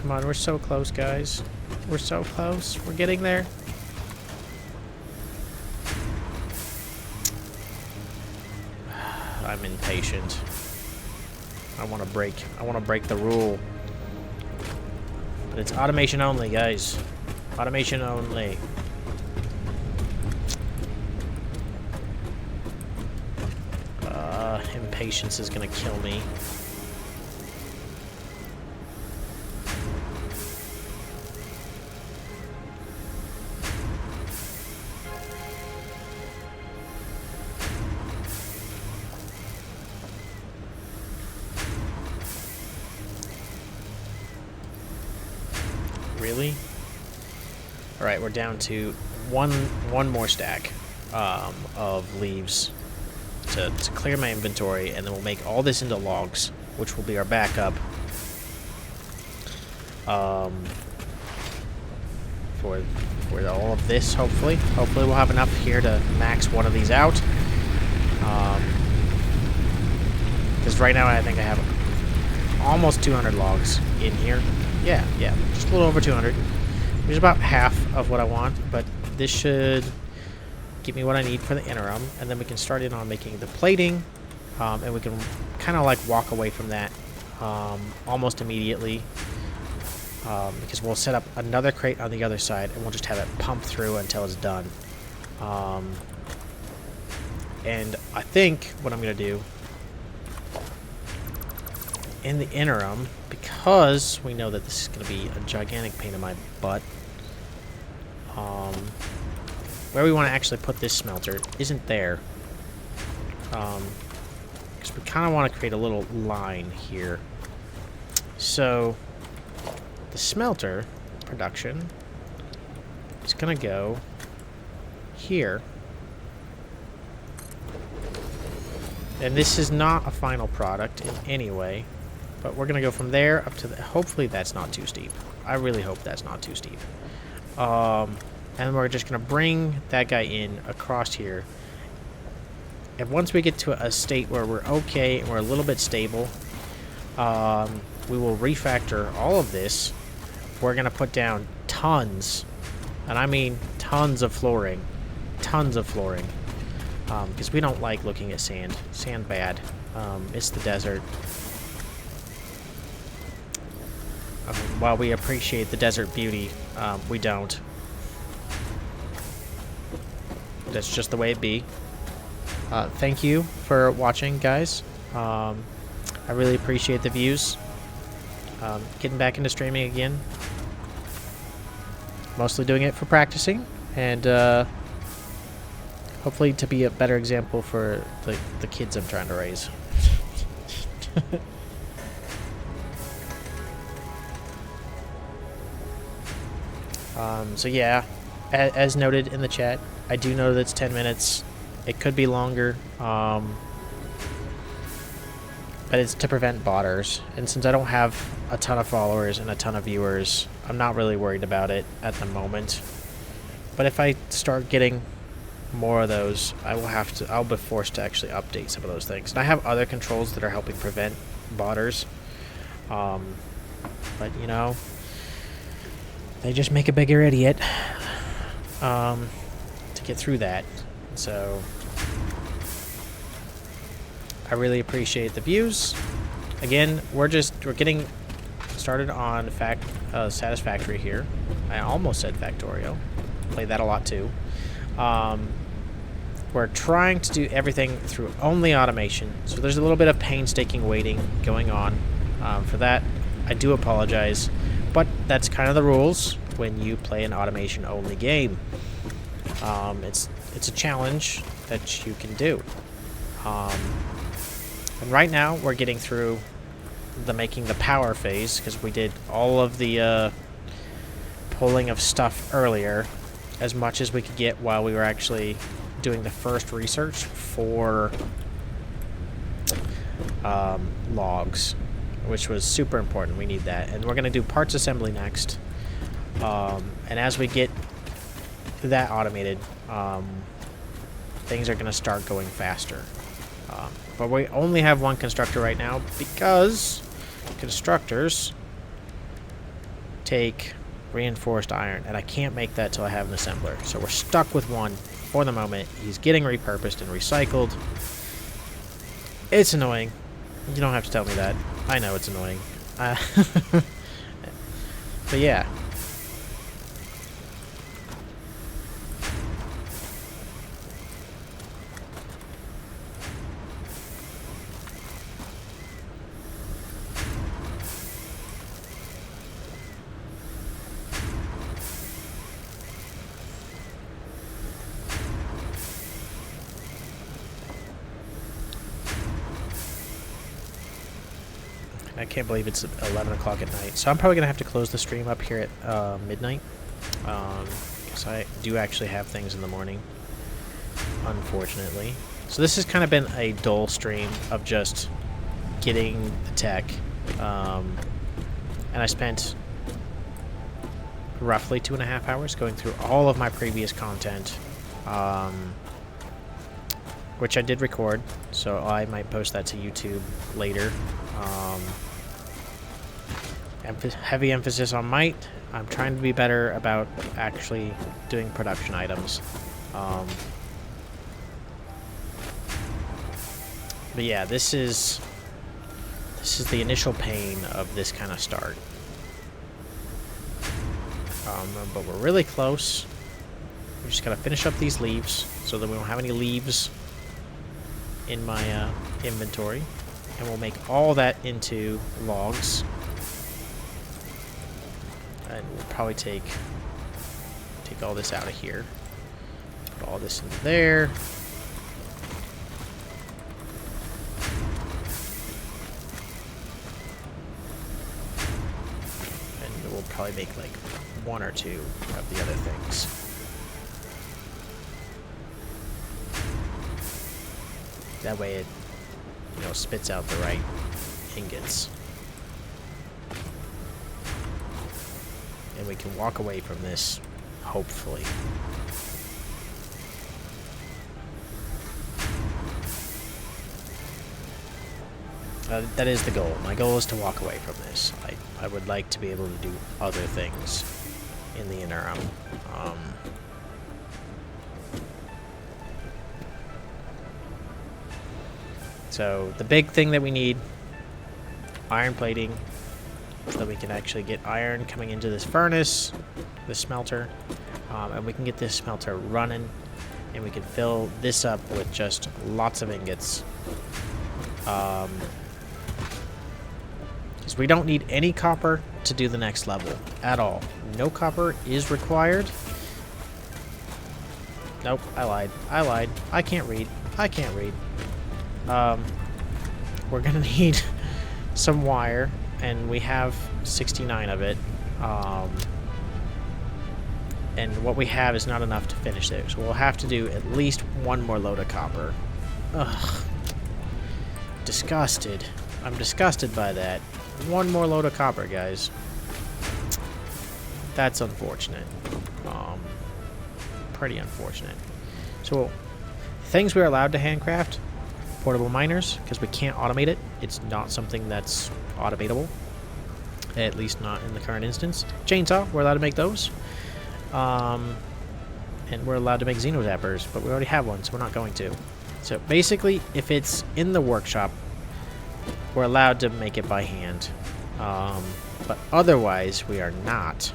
Come on, we're so close, guys. We're so close. We're getting there. I'm impatient. I want to break the rule. But it's automation only, guys. Automation only. Impatience is gonna kill me. Really? Alright, we're down to one more stack of leaves to clear my inventory, and then we'll make all this into logs, which will be our backup for all of this, hopefully. Hopefully we'll have enough here to max one of these out. Because right now I think I have almost 200 logs in here. Yeah, just a little over 200. Which is about half of what I want, but this should give me what I need for the interim, and then we can start in on making the plating, and we can kind of like walk away from that almost immediately, because we'll set up another crate on the other side, and we'll just have it pump through until it's done. And I think what I'm going to do in the interim, because we know that this is going to be a gigantic pain in my butt, where we want to actually put this smelter isn't there, because we kind of want to create a little line here. So the smelter production is going to go here, and this is not a final product in any way. But we're going to go from there up to the... Hopefully that's not too steep. I really hope that's not too steep. And we're just going to bring that guy in across here. And once we get to a state where we're okay and we're a little bit stable, we will refactor all of this. We're going to put down tons, and I mean tons of flooring. Tons of flooring. Because we don't like looking at sand. Sand bad. It's the desert. While we appreciate the desert beauty, we don't. That's just the way it be. Thank you for watching, guys. I really appreciate the views. Getting back into streaming again. Mostly doing it for practicing, and hopefully to be a better example for the kids I'm trying to raise. So yeah, as noted in the chat, I do know that it's 10 minutes. It could be longer, but it's to prevent botters. And since I don't have a ton of followers and a ton of viewers, I'm not really worried about it at the moment. But if I start getting more of those, I'll be forced to actually update some of those things. And I have other controls that are helping prevent botters. But, you know, they just make a bigger idiot to get through that. So I really appreciate the views. Again, we're getting started on Satisfactory here. I almost said Factorio. Play that a lot too. We're trying to do everything through only automation, so there's a little bit of painstaking waiting going on. For that, I do apologize, but that's kind of the rules when you play an automation-only game. It's a challenge that you can do. And right now, we're getting through making the power phase, because we did all of the pulling of stuff earlier, as much as we could get while we were actually doing the first research for logs, which was super important. We need that. And we're going to do parts assembly next. And as we get that automated, things are going to start going faster. But we only have one constructor right now because constructors take reinforced iron, and I can't make that till I have an assembler. So we're stuck with one for the moment. He's getting repurposed and recycled. It's annoying. You don't have to tell me that. I know it's annoying. But yeah. I can't believe it's 11 o'clock at night. So I'm probably going to have to close the stream up here at midnight. Because I do actually have things in the morning, unfortunately. So this has kind of been a dull stream of just getting the tech. And I spent roughly 2.5 hours going through all of my previous content. Which I did record, so I might post that to YouTube later. Heavy emphasis on might. I'm trying to be better about actually doing production items. But yeah, this is the initial pain of this kind of start. But we're really close. We just gotta finish up these leaves so that we don't have any leaves in my inventory, and we'll make all that into logs. And we'll probably take all this out of here, put all this in there. And we'll probably make like 1 or 2 of the other things. That way it, you know, spits out the right ingots. And we can walk away from this, hopefully. That is the goal. My goal is to walk away from this. I would like to be able to do other things in the interim. So the big thing that we need, iron plating, so that we can actually get iron coming into this furnace, this smelter, and we can get this smelter running, and we can fill this up with just lots of ingots. Because we don't need any copper to do the next level at all. No copper is required. Nope, I lied. I can't read. We're gonna need some wire, and we have 69 of it. And what we have is not enough to finish there, so we'll have to do at least 1 more load of copper. Ugh. Disgusted. I'm disgusted by that. 1 more load of copper, guys. That's unfortunate. Pretty unfortunate. So, things we're allowed to handcraft: portable miners, because we can't automate it. It's not something that's automatable, at least not in the current instance. Chainsaw, we're allowed to make those. And we're allowed to make Xenozappers, but we already have one, so we're not going to. So basically, if it's in the workshop, we're allowed to make it by hand. But otherwise, we are not.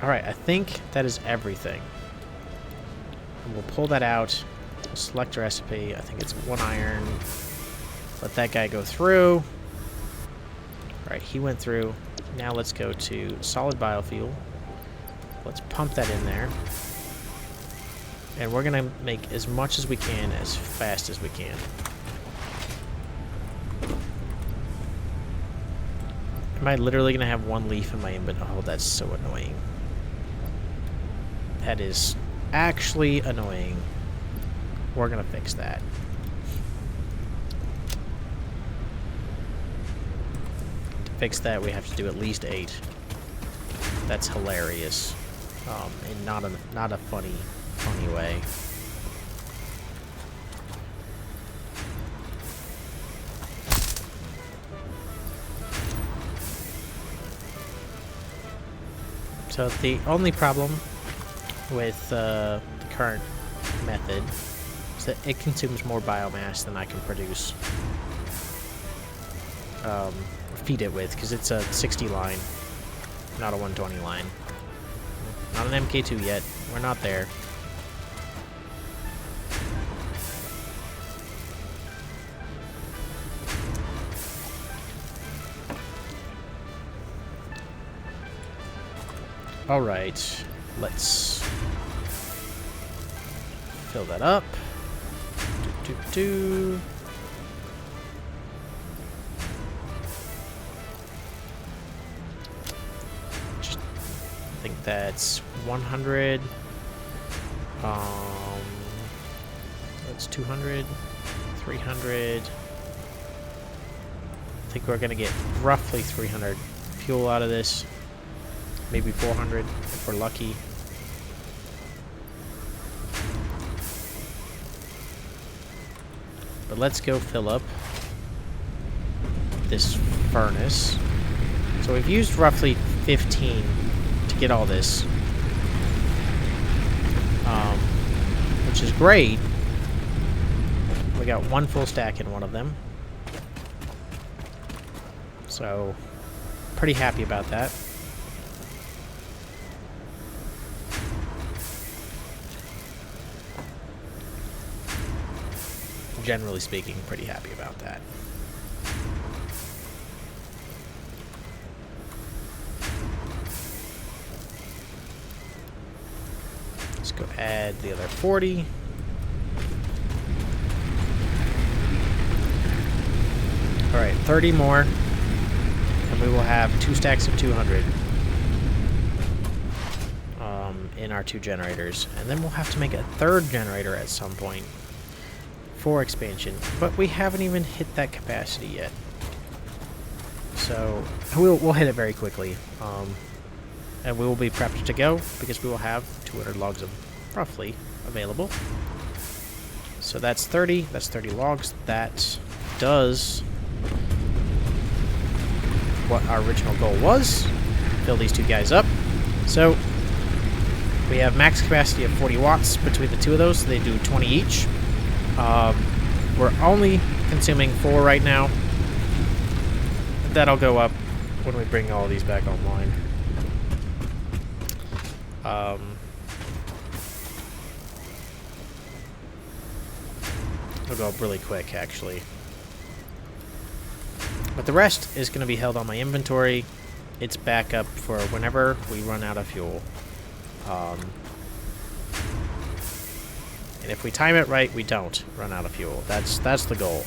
Alright, I think that is everything. And we'll pull that out. We'll select recipe. I think it's 1 iron. Let that guy go through. Alright, he went through. Now let's go to solid biofuel. Let's pump that in there. And we're going to make as much as we can as fast as we can. Am I literally going to have 1 leaf in my inventory? Oh, that's so annoying. That is actually annoying. We're going to fix that. To fix that, we have to do at least 8. That's hilarious. And not a funny way. So the only problem with the current method is that it consumes more biomass than I can produce. Feed it with, because it's a 60 line, not a 120 line. Not an MK2 yet. We're not there. Alright, let's fill that up. Just, I think that's 100. That's 200, 300. I think we're gonna get roughly 300 fuel out of this. Maybe 400 if we're lucky. But let's go fill up this furnace. So we've used roughly 15 to get all this, which is great. We got 1 full stack in one of them, so pretty happy about that. Generally speaking, pretty happy about that. Let's go add the other 40. Alright, 30 more. And we will have 2 stacks of 200 in our 2 generators. And then we'll have to make a 3rd generator at some point for expansion, but we haven't even hit that capacity yet. So we'll hit it very quickly, and we will be prepped to go because we will have 200 logs of roughly available. So that's 30. That's 30 logs. That does what our original goal was: fill these 2 guys up. So we have max capacity of 40 watts between the 2 of those. So they do 20 each. We're only consuming 4 right now. That'll go up when we bring all these back online. It'll go up really quick, actually. But the rest is going to be held on my inventory. It's backup for whenever we run out of fuel. And if we time it right, we don't run out of fuel. That's the goal.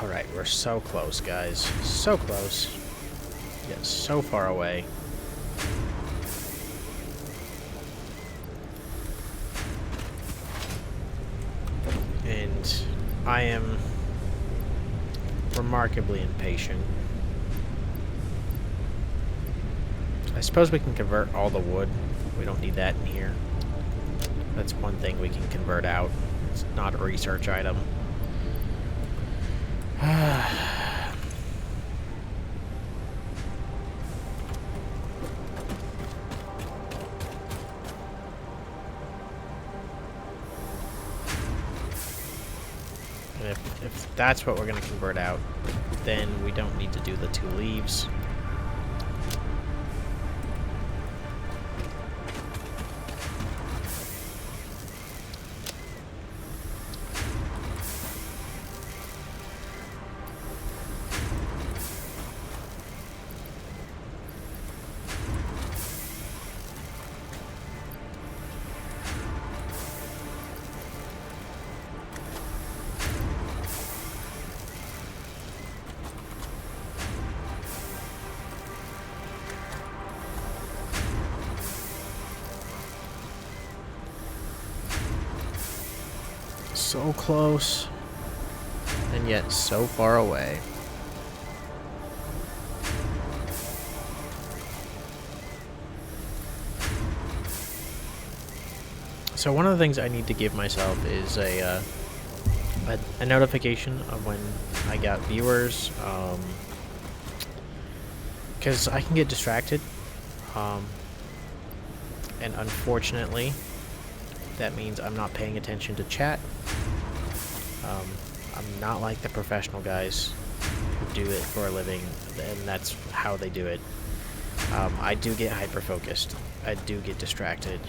Alright, we're so close, guys. So close. Yet so far away. And I am remarkably impatient. I suppose we can convert all the wood. We don't need that in here. That's one thing we can convert out. It's not a research item. And if that's what we're going to convert out, then we don't need to do the 2 leaves. So close, and yet so far away. So one of the things I need to give myself is a notification of when I got viewers, because I can get distracted, and unfortunately, that means I'm not paying attention to chat. I'm not like the professional guys who do it for a living, and that's how they do it. I do get hyper-focused. I do get distracted.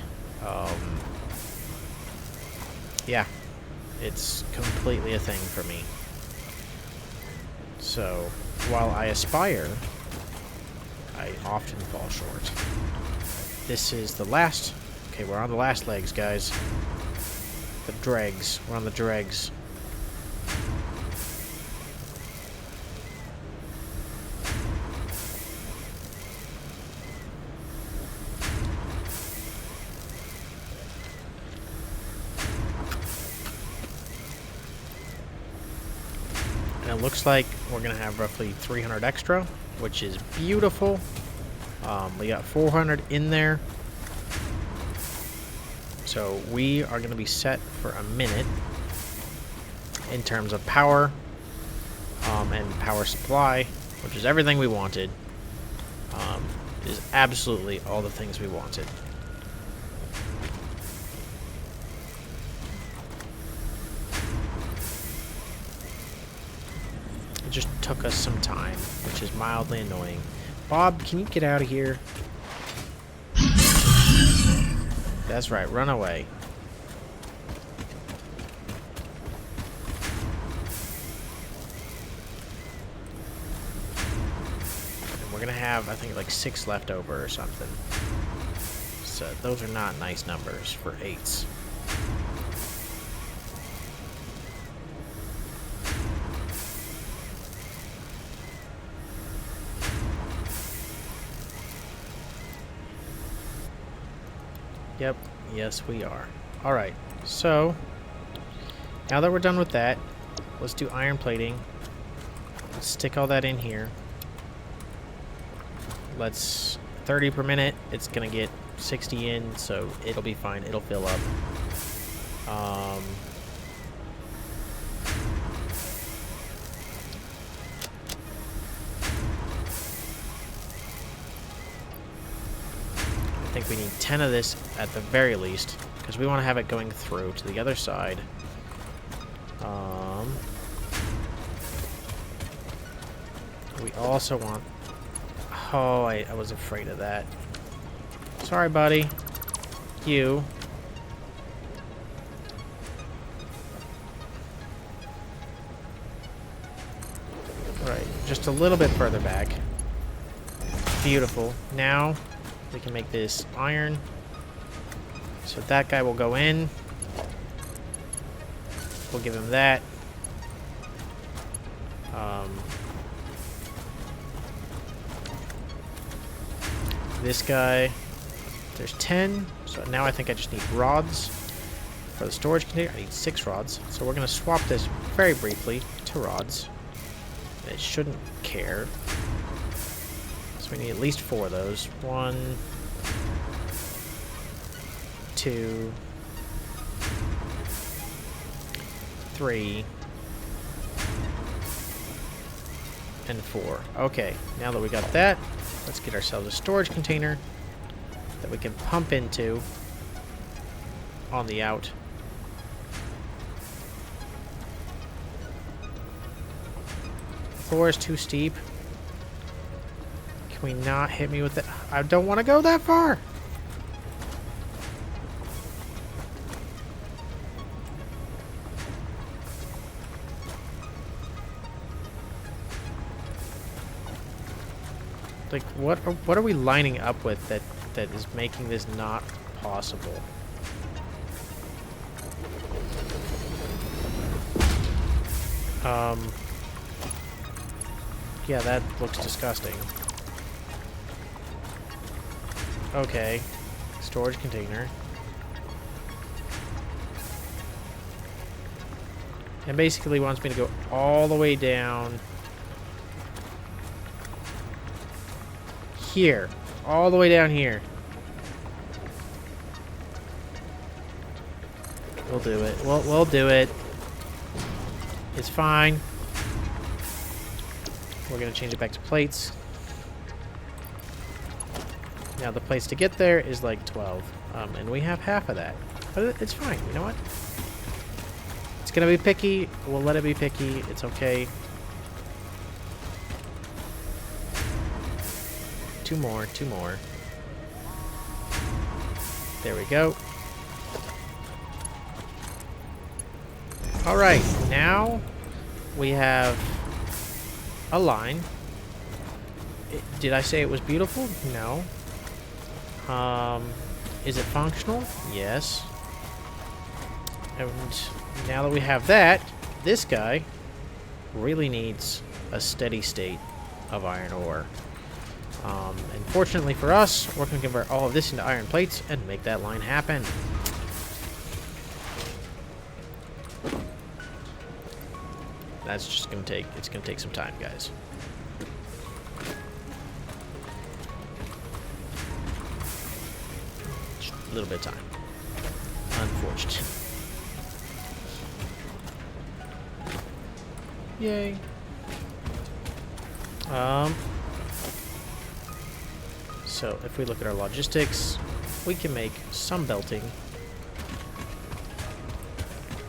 Yeah, it's completely a thing for me. So, while I aspire, I often fall short. This is the last... Okay, we're on the last legs, guys. The dregs. We're on the dregs. And it looks like we're going to have roughly 300 extra, which is beautiful. We got 400 in there. So we are going to be set for a minute in terms of power and power supply, which is everything we wanted. It is absolutely all the things we wanted. It just took us some time, which is mildly annoying. Bob, can you get out of here? That's right, run away. And we're gonna have, I think, like 6 left over or something. So those are not nice numbers for 8s. Yep, yes we are. Alright, so now that we're done with that, let's do iron plating. Let's stick all that in here. Let's 30 per minute. It's gonna get 60 in, so it'll be fine. It'll fill up. I think we need 10 of this at the very least, because we want to have it going through to the other side. We also want... Oh, I was afraid of that. Sorry, buddy. You. Right, just a little bit further back. Beautiful. Now... we can make this iron. So that guy will go in. We'll give him that. This guy, there's 10. So now I think I just need rods for the storage container. I need 6 rods. So we're going to swap this very briefly to rods. It shouldn't care. So we need at least 4 of those. 1, 2, 3, and 4. Okay, now that we got that, let's get ourselves a storage container that we can pump into on the out. The floor is too steep. Can we not hit me with it? I don't want to go that far. Like, what are we lining up with that is making this not possible? Yeah, that looks disgusting. Okay. Storage container. And basically wants me to go all the way down here. All the way down here. We'll do it. We'll do it. It's fine. We're going to change it back to plates. Now the place to get there is like 12. And we have half of that. But it's fine. You know what? It's going to be picky. We'll let it be picky. It's okay. 2 more. 2 more. There we go. Alright, now we have a line. Did I say it was beautiful? No. Is it functional? Yes. And now that we have that, this guy really needs a steady state of iron ore. And fortunately for us, we're going to convert all of this into iron plates and make that line happen. That's just going to take, it's going to take some time, guys. Just a little bit of time. Unfortunately. Yay. So if we look at our logistics, we can make some belting.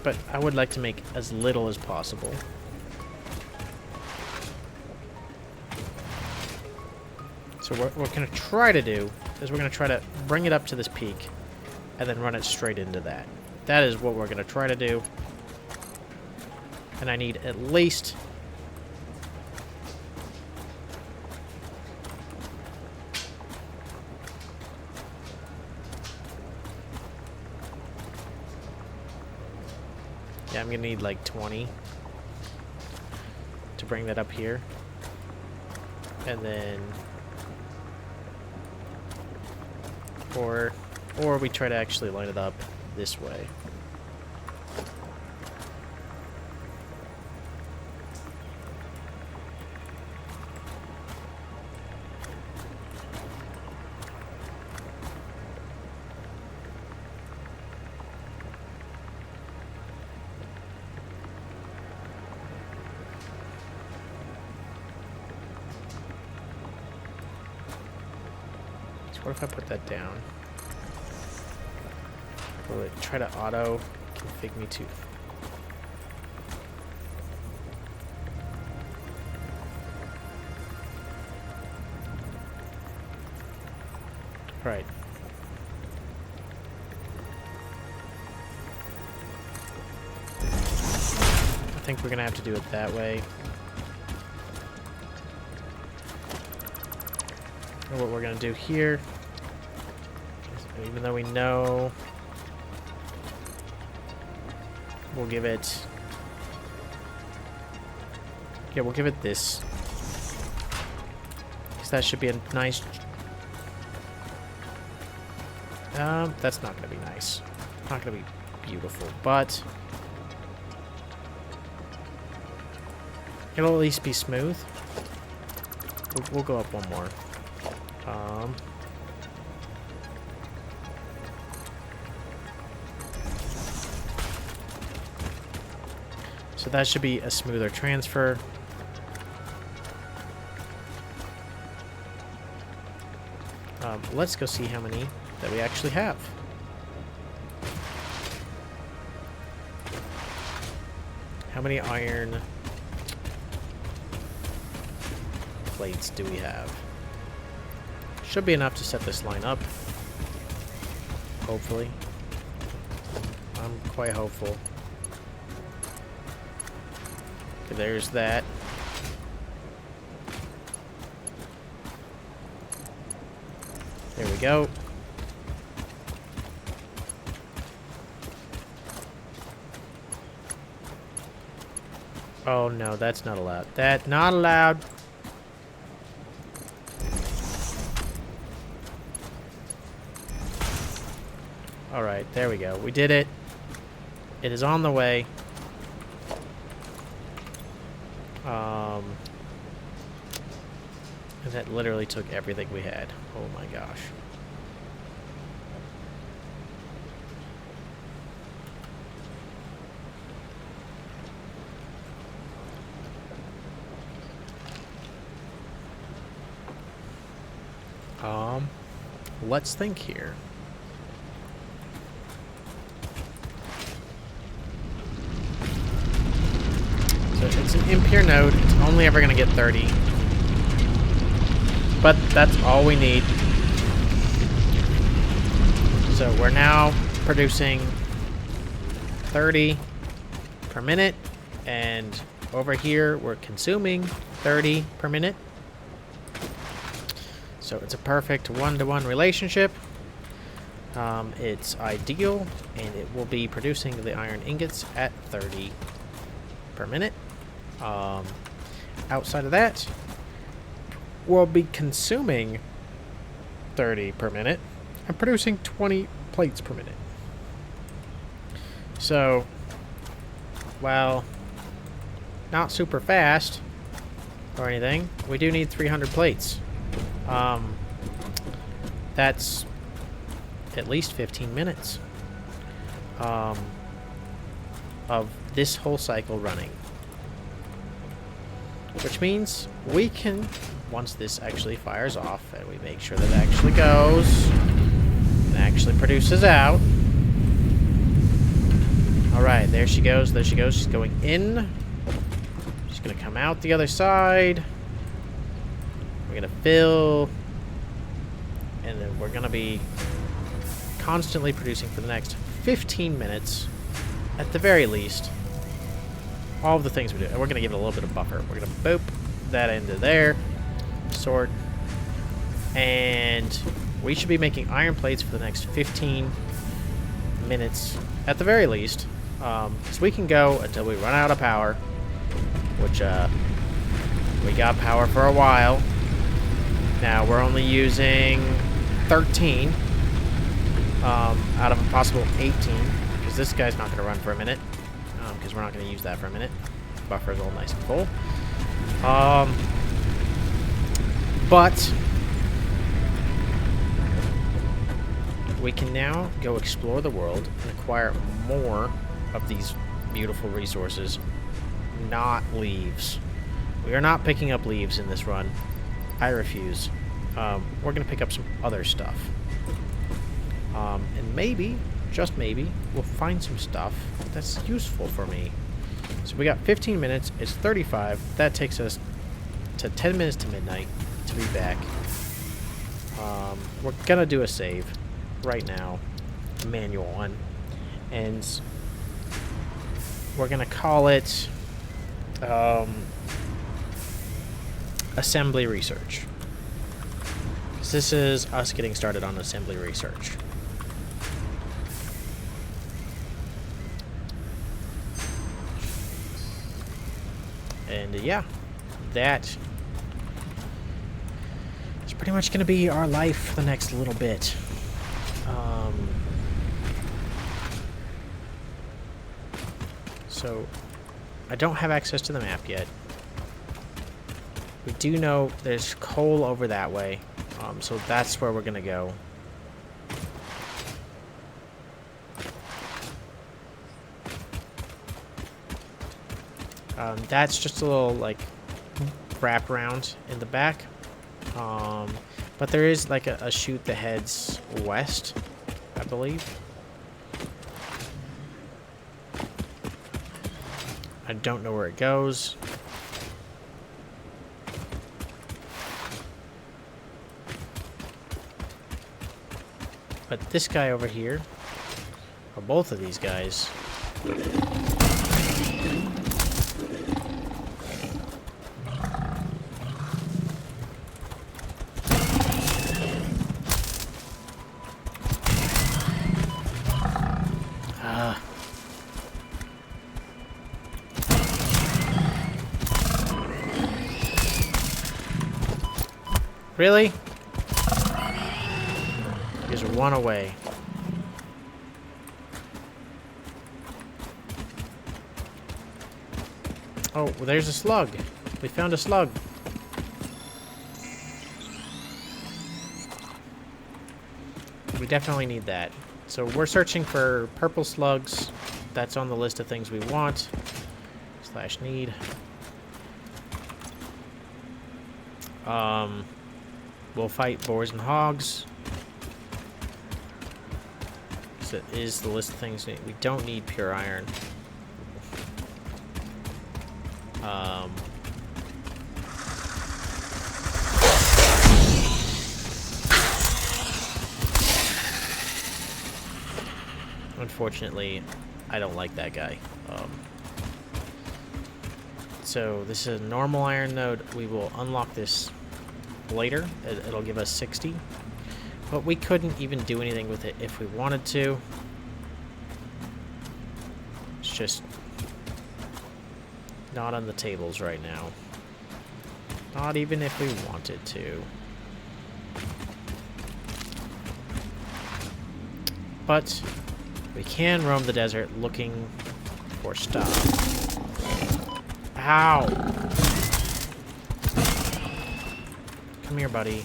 But I would like to make as little as possible. So what we're going to try to do is we're going to try to bring it up to this peak and then run it straight into that. That is what we're going to try to do. And I need at least... Yeah, I'm going to need like 20 to bring that up here. And then... Or we try to actually line it up this way. What if I put that down? Will it try to auto config me to? Right. I think we're gonna have to do it that way. And what we're gonna do here, even though we know, we'll give it Yeah, we'll give it this. Because that should be a nice... that's not going to be nice. Not going to be beautiful, but... it'll at least be smooth. We'll go up one more. So that should be a smoother transfer. Let's go see how many that we actually have. How many iron plates do we have? Should be enough to set this line up. Hopefully. I'm quite hopeful. Okay, there's that. There we go. Oh no, that's not allowed. That not allowed. All right, there we go. We did it. It is on the way. And that literally took everything we had. Oh my gosh. Let's think here. So it's an impure node. It's only ever going to get 30. But that's all we need. So we're now producing 30 per minute. And over here, we're consuming 30 per minute. So it's a perfect one-to-one relationship. It's ideal, and it will be producing the iron ingots at 30 per minute. Outside of that, we'll be consuming 30 per minute and producing 20 plates per minute. So, while not super fast or anything, we do need 300 plates. That's at least 15 minutes of this whole cycle running. Which means we can, once this actually fires off and we make sure that it actually goes and actually produces out. Alright, there she goes, there she goes. She's going in. She's going to come out the other side. We're going to fill. And then we're going to be constantly producing for the next 15 minutes, at the very least, all of the things we do. And we're going to give it a little bit of buffer. We're going to boop that into there. Sort. And we should be making iron plates for the next 15 minutes, at the very least. So we can go until we run out of power, which we got power for a while. Now we're only using 13 out of a possible 18, because this guy's not going to run for a minute, because we're not going to use that for a minute. Buffer's all nice and full. But we can now go explore the world and acquire more of these beautiful resources, not leaves. We are not picking up leaves in this run. I refuse. We're going to pick up some other stuff. And maybe, just maybe, we'll find some stuff that's useful for me. So we got 15 minutes. It's 35. That takes us to 10 minutes to midnight to be back. We're going to do a save right now. A manual one. And we're going to call it assembly research. This is us getting started on assembly research. And yeah, that is pretty much going to be our life for the next little bit. So I don't have access to the map yet. We do know there's coal over that way, so that's where we're going to go. That's just a little, like, wraparound in the back. But there is, like, a chute that heads west, I believe. I don't know where it goes. But this guy over here, or both of these guys, really? There's one away. Oh, well, there's a slug. We found a slug. We definitely need that. So we're searching for purple slugs. That's on the list of things we want. / need. We'll fight boars and hogs. That is the list of things we don't need pure iron. Unfortunately, I don't like that guy. So this is a normal iron node. We will unlock this later. It'll give us 60. But we couldn't even do anything with it if we wanted to. It's just not on the tables right now. Not even if we wanted to. But we can roam the desert looking for stuff. Ow! Come here, buddy.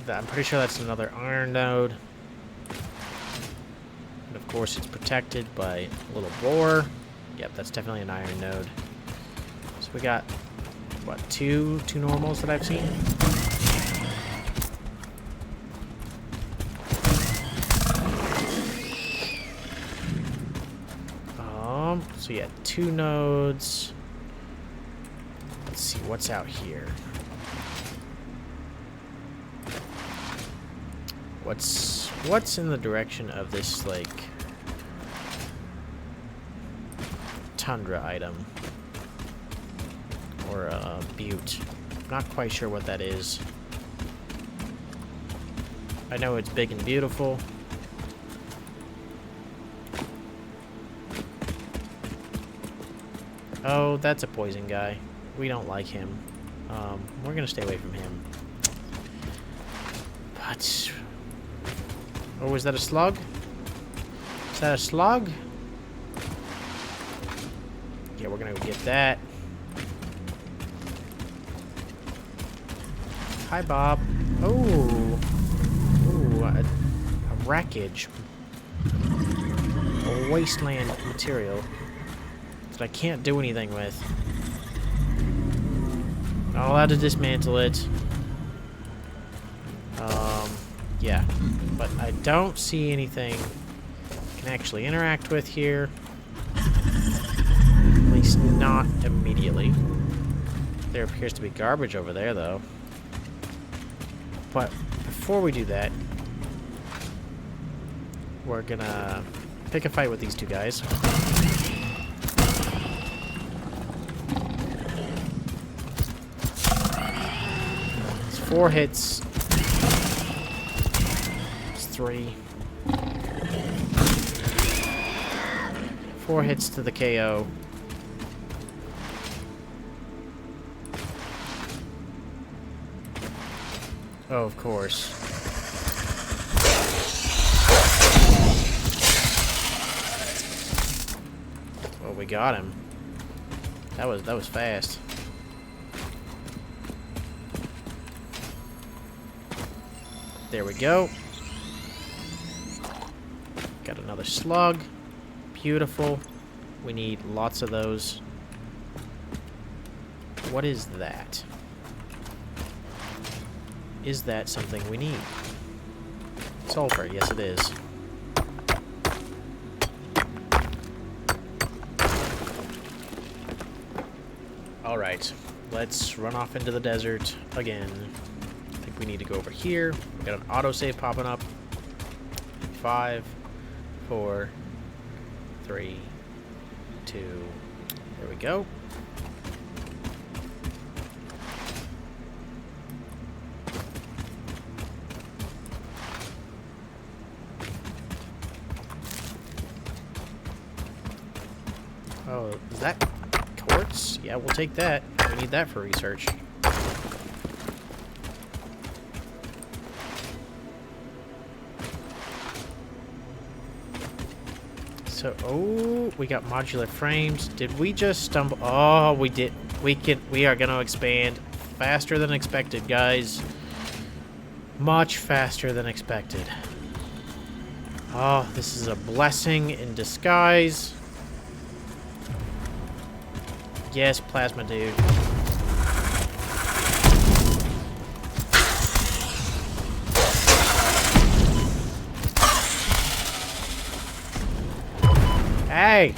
I'm pretty sure that's another iron node. And of course it's protected by a little boar. Yep, that's definitely an iron node. So we got, what, two normals that I've seen? So yeah, 2 nodes. Let's see what's out here. What's in the direction of this, like, tundra item? Or a butte. Not quite sure what that is. I know it's big and beautiful. Oh, that's a poison guy. We don't like him. We're gonna stay away from him. But... oh, is that a slug? Is that a slug? Yeah, we're gonna go get that. Hi, Bob. Oh. Ooh, a wreckage. A wasteland material that I can't do anything with. Not allowed to dismantle it. Yeah. But I don't see anything I can actually interact with here. At least not immediately. There appears to be garbage over there, though. But before we do that, we're gonna pick a fight with these 2 guys. It's 4 hits. It's 3. 4 hits to the KO. Oh, of course. Well, we got him. That was fast. There we go. Got another slug. Beautiful. We need lots of those. What is that? Is that something we need? Sulfur, yes it is. Alright, let's run off into the desert again. I think we need to go over here. We got an autosave popping up. 5, 4, 3, 2, there we go. Oh, is that quartz? Yeah, we'll take that. We need that for research. So, oh, we got modular frames. Did we just stumble? Oh, we did. We are gonna expand faster than expected, guys. Much faster than expected. Oh, this is a blessing in disguise. Yes, plasma dude. Hey!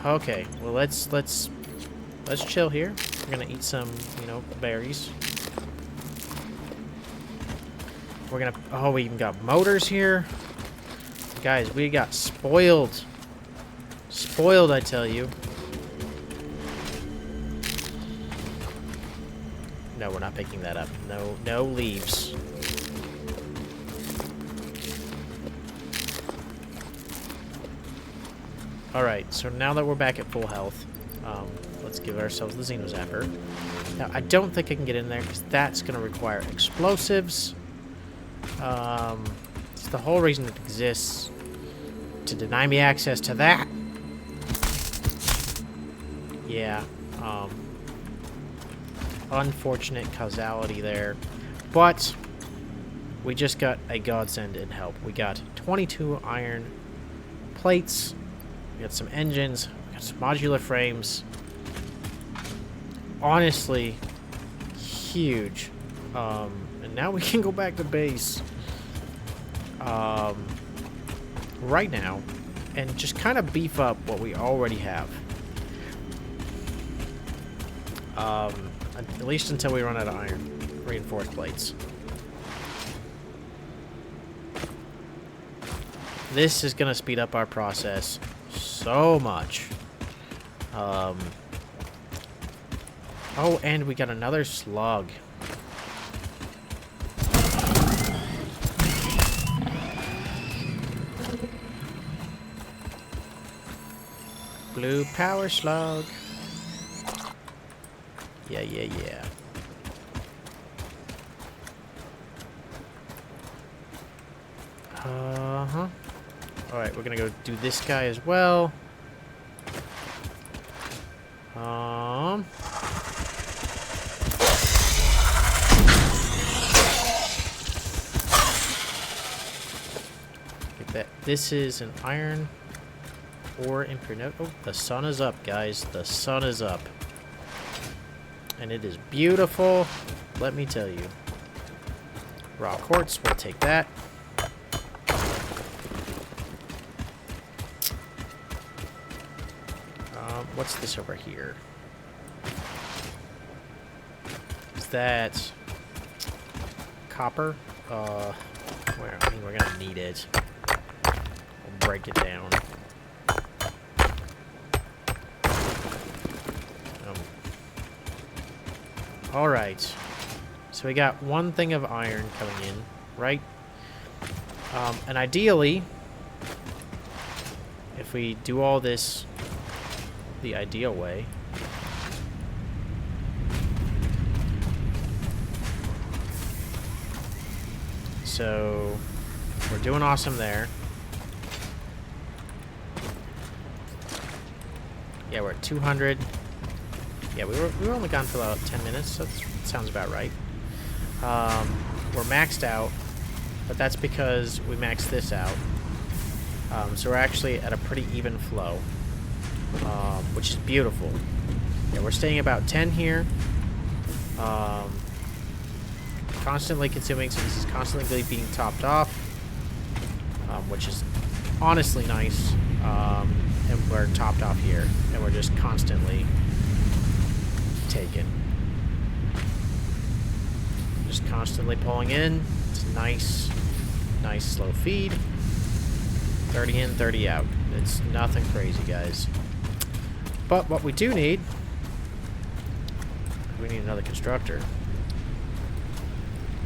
Okay, well let's chill here. We're gonna eat some, berries. We're gonna, oh, we even got motors here. Guys, we got spoiled. Spoiled, I tell you. No, we're not picking that up. No leaves. Alright, so now that we're back at full health, let's give ourselves the Xenozapper. Now, I don't think I can get in there because that's going to require explosives. It's the whole reason it exists, to deny me access to that. Yeah, unfortunate causality there, but we just got a godsend in help. We got 22 iron plates, we got some engines, we got some modular frames. Honestly, huge. And now we can go back to base right now and just kind of beef up what we already have. At least until we run out of iron reinforced plates. This is going to speed up our process so much. Oh, and we got another slug. Blue power slug. Yeah. Alright, we're gonna go do this guy as well. Get that. This is an iron ore impure. Oh, the sun is up, guys. The sun is up. And it is beautiful, let me tell you. Raw quartz, we'll take that. What's this over here? Is that copper? Where? I mean, we're gonna need it. We'll break it down. Alright. So we got one thing of iron coming in. right? And ideally, if we do all this the ideal way, so we're doing awesome there. Yeah, we're at 200. Yeah, we were only gone for about 10 minutes, so that sounds about right. We're maxed out, but that's because we maxed this out. So we're actually at a pretty even flow, which is beautiful. Yeah, we're staying about 10 here. Constantly consuming, so this is constantly being topped off, which is honestly nice. And we're topped off here, and we're just constantly taking. Just constantly pulling in. It's a nice slow feed. 30 in, 30 out. It's nothing crazy, guys. But what we do need, we need another constructor.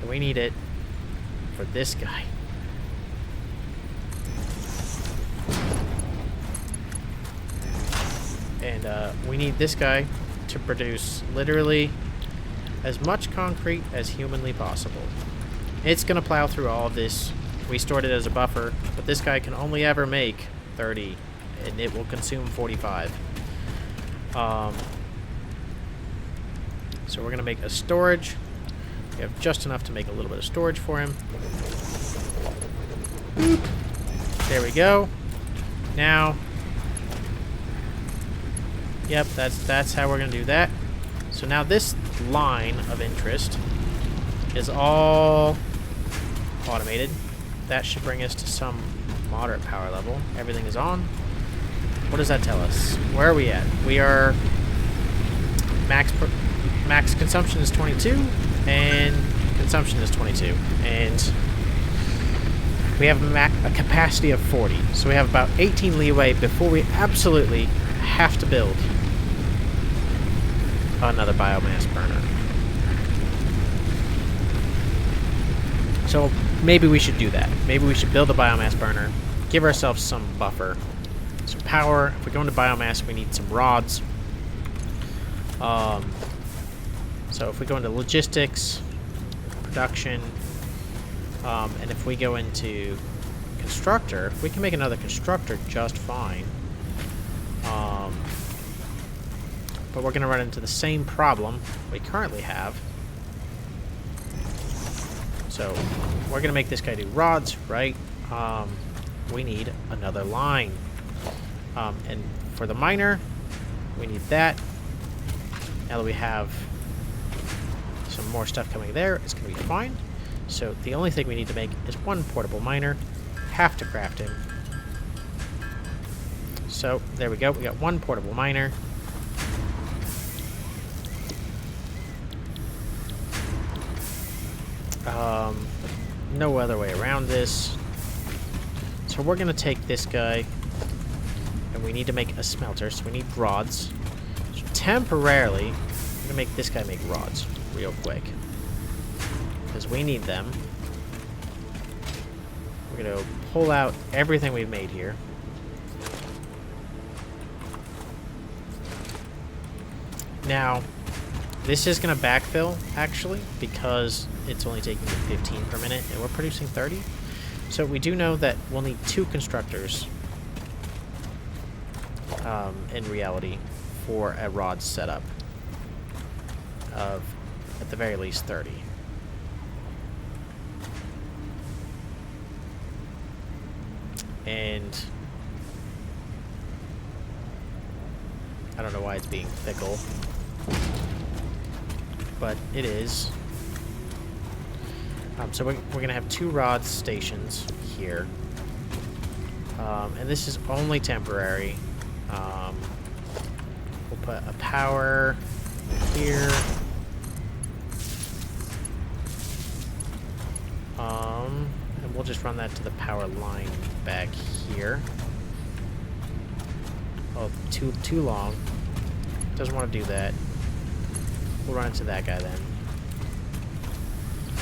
And we need it for this guy. And we need this guy to produce literally as much concrete as humanly possible. It's going to plow through all of this. We stored it as a buffer, but this guy can only ever make 30, and it will consume 45. So we're going to make a storage. We have just enough to make a little bit of storage for him. Boop. There we go. Now, yep, that's how we're going to do that. So now this line of interest is all automated. That should bring us to some moderate power level. Everything is on. What does that tell us? Where are we at? We are max consumption is 22 and consumption is 22, and we have a capacity of 40. So we have about 18 leeway before we absolutely have to build another biomass burner. So maybe we should do that. Maybe we should build a biomass burner, give ourselves some buffer. So power, if we go into biomass, we need some rods. So if we go into logistics, production, and if we go into constructor, we can make another constructor just fine. But we're going to run into the same problem we currently have. So we're going to make this guy do rods, right? We need another line. And for the miner, we need that. Now that we have some more stuff coming there, it's going to be fine. So the only thing we need to make is one portable miner. Have to craft him. So there we go. We got one portable miner. No other way around this. So we're going to take this guy, and we need to make a smelter, so we need rods. So temporarily, we're going to make this guy make rods real quick, because we need them. We're going to pull out everything we've made here. Now, this is going to backfill, actually, because it's only taking 15 per minute, and we're producing 30. So we do know that we'll need 2 constructors, in reality, for a rod setup of, at the very least, 30. And I don't know why it's being fickle, but it is. So we're going to have 2 rod stations here. And this is only temporary. We'll put a power here. And we'll just run that to the power line back here. Oh, too long. Doesn't want to do that. We'll run into that guy then.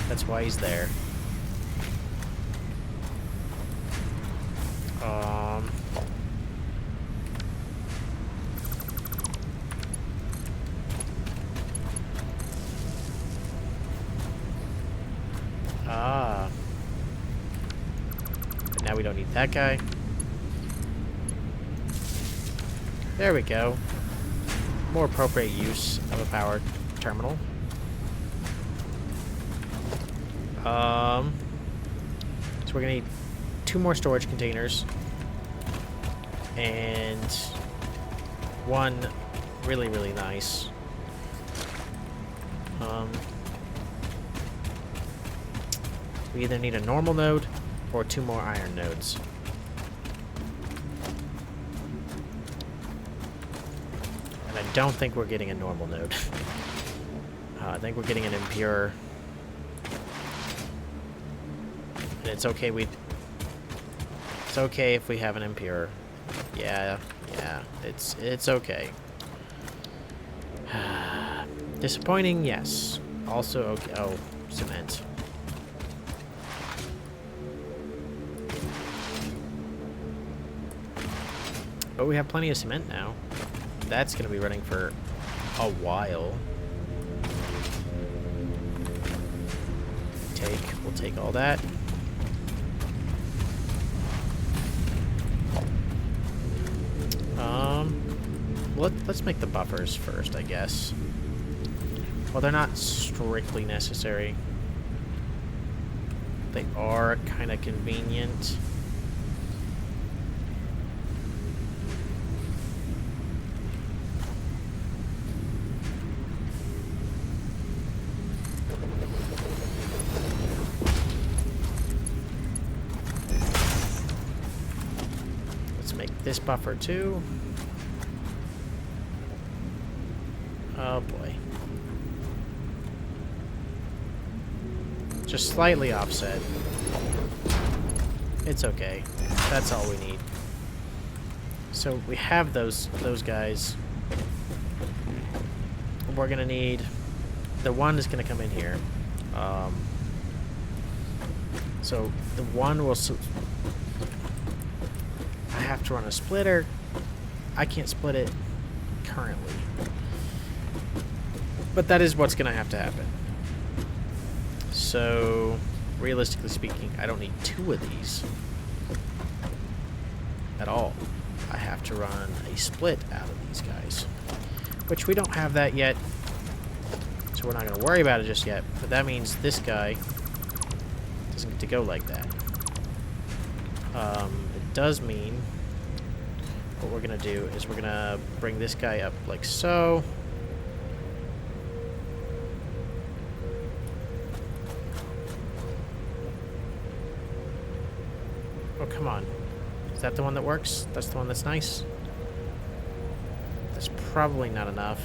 That's why he's there. Um. Ah. But now we don't need that guy. There we go. More appropriate use of a power terminal. So we're gonna need 2 more storage containers. And 1 really, really nice. We either need a normal node or 2 more iron nodes. And I don't think we're getting a normal node. I think we're getting an impure. And it's okay it's okay if we have an impure. Yeah, it's okay. Disappointing, yes. Also okay. Oh, cement. But we have plenty of cement now. That's gonna be running for a while. We'll take all that. Let's make the buffers first, I guess. Well, they're not strictly necessary. They are kind of convenient. Let's make this buffer too. Oh boy. Just slightly offset. It's okay. That's all we need. So we have those guys. We're gonna need. The 1 is gonna come in here. So the 1 will. I have to run a splitter. I can't split it currently. But that is what's gonna have to happen. So, realistically speaking, I don't need 2 of these at all. I have to run a split out of these guys, which we don't have that yet, so we're not going to worry about it just yet. But that means this guy doesn't get to go like that. It does mean what we're going to do is we're going to bring this guy up like so. Oh, come on. Is that the one that works? That's the one that's nice? That's probably not enough.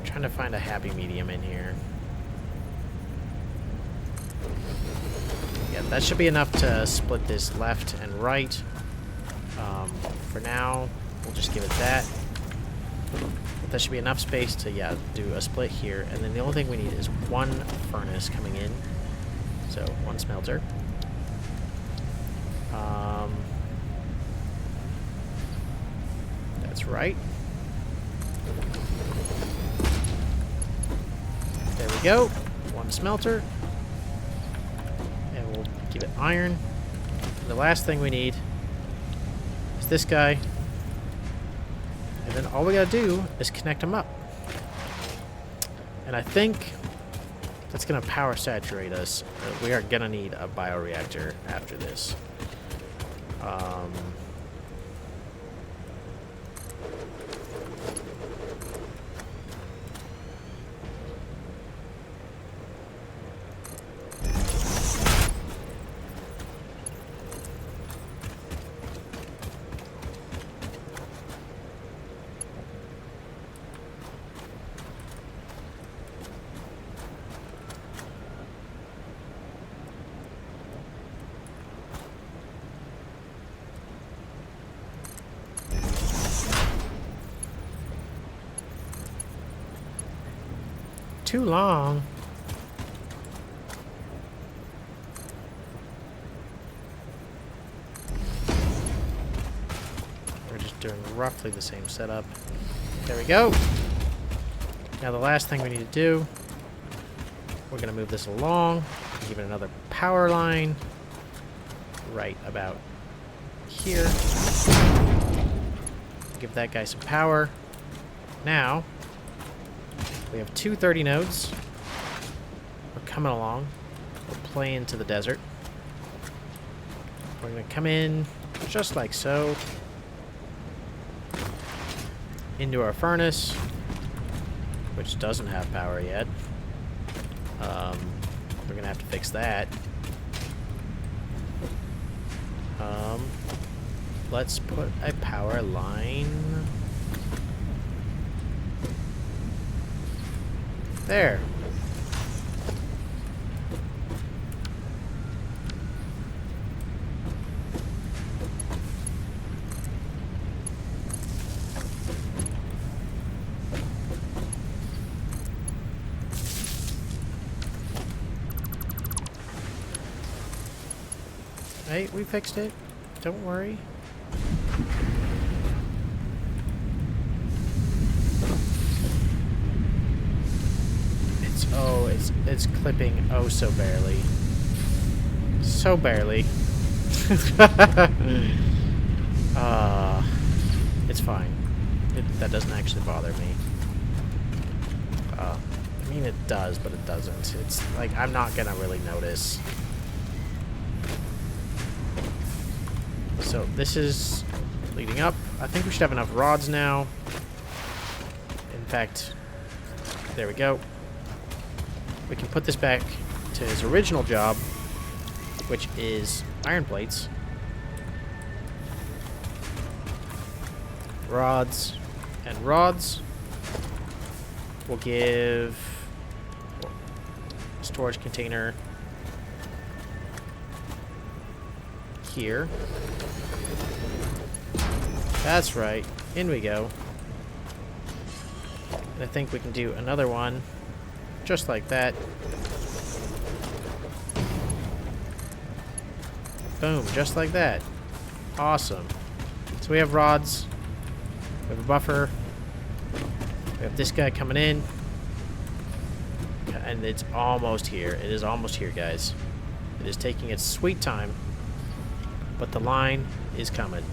I'm trying to find a happy medium in here. Yeah, that should be enough to split this left and right. For now, we'll just give it that. That should be enough space to, yeah, do a split here. And then the only thing we need is 1 furnace coming in. So, 1 smelter. That's right. There we go. 1 smelter. And we'll give it iron. And the last thing we need is this guy. And then all we gotta do is connect them up. And I think that's gonna power saturate us. We are gonna need a bioreactor after this. too long. We're just doing roughly the same setup. There we go. Now the last thing we need to do, we're going to move this along, give it another power line right about here. Give that guy some power. Now, we have 230 nodes. We're coming along. We'll play into the desert. We're going to come in just like so. Into our furnace, which doesn't have power yet. We're going to have to fix that. Let's put a power line there. Hey, we fixed it. Don't worry. It's clipping oh so barely. So barely. It's fine. That doesn't actually bother me. I mean it does, but it doesn't. It's like I'm not gonna really notice. So this is leading up. I think we should have enough rods now. In fact, there we go. We can put this back to his original job, which is iron plates. Rods and rods. We'll give a storage container here. That's right. In we go. And I think we can do another one just like that. Boom, just like that. Awesome. So we have rods. We have a buffer. We have this guy coming in. And it's almost here. It is almost here, guys. It is taking its sweet time. But the line is coming.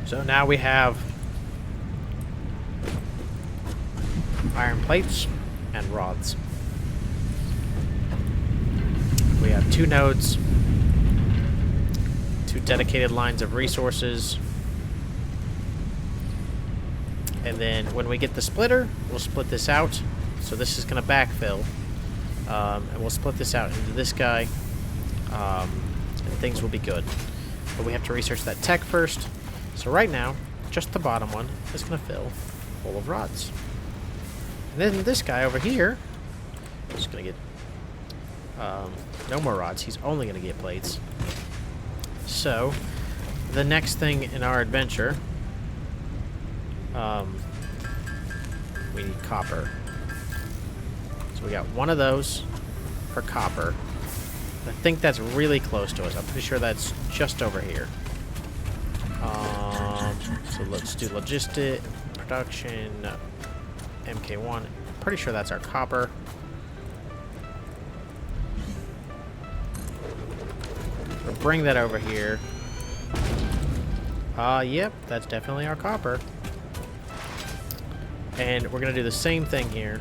So now we have iron plates and rods. We have 2 nodes, 2 dedicated lines of resources, and then when we get the splitter, we'll split this out. So this is going to backfill, and we'll split this out into this guy, and things will be good. But we have to research that tech first. So right now, just the bottom one is going to fill full of rods. And then this guy over here is going to get no more rods. He's only going to get plates. So the next thing in our adventure, we need copper. So we got one of those for copper. I think that's really close to us. I'm pretty sure that's just over here. So let's do logistic, production, MK1. Pretty sure that's our copper. We'll bring that over here. Yep, that's definitely our copper. And we're gonna do the same thing here.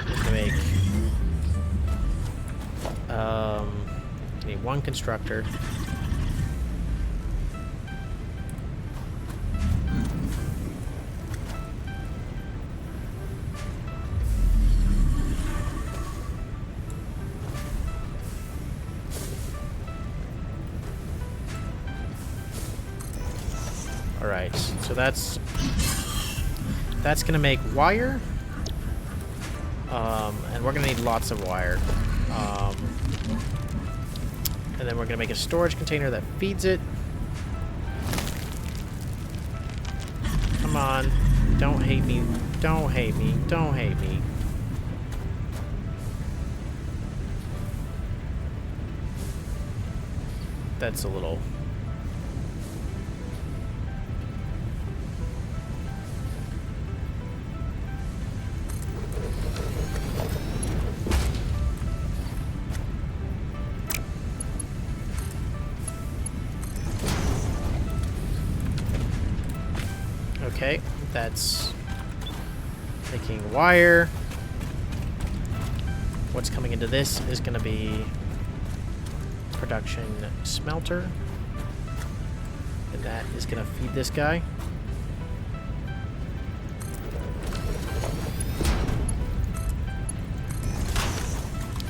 Just to make need 1 constructor. Alright, so that's gonna make wire. And we're gonna need lots of wire. And then we're gonna make a storage container that feeds it. Don't hate me. Don't hate me. Don't hate me. That's a little... Okay, that's making wire. What's coming into this is going to be production smelter. And that is going to feed this guy.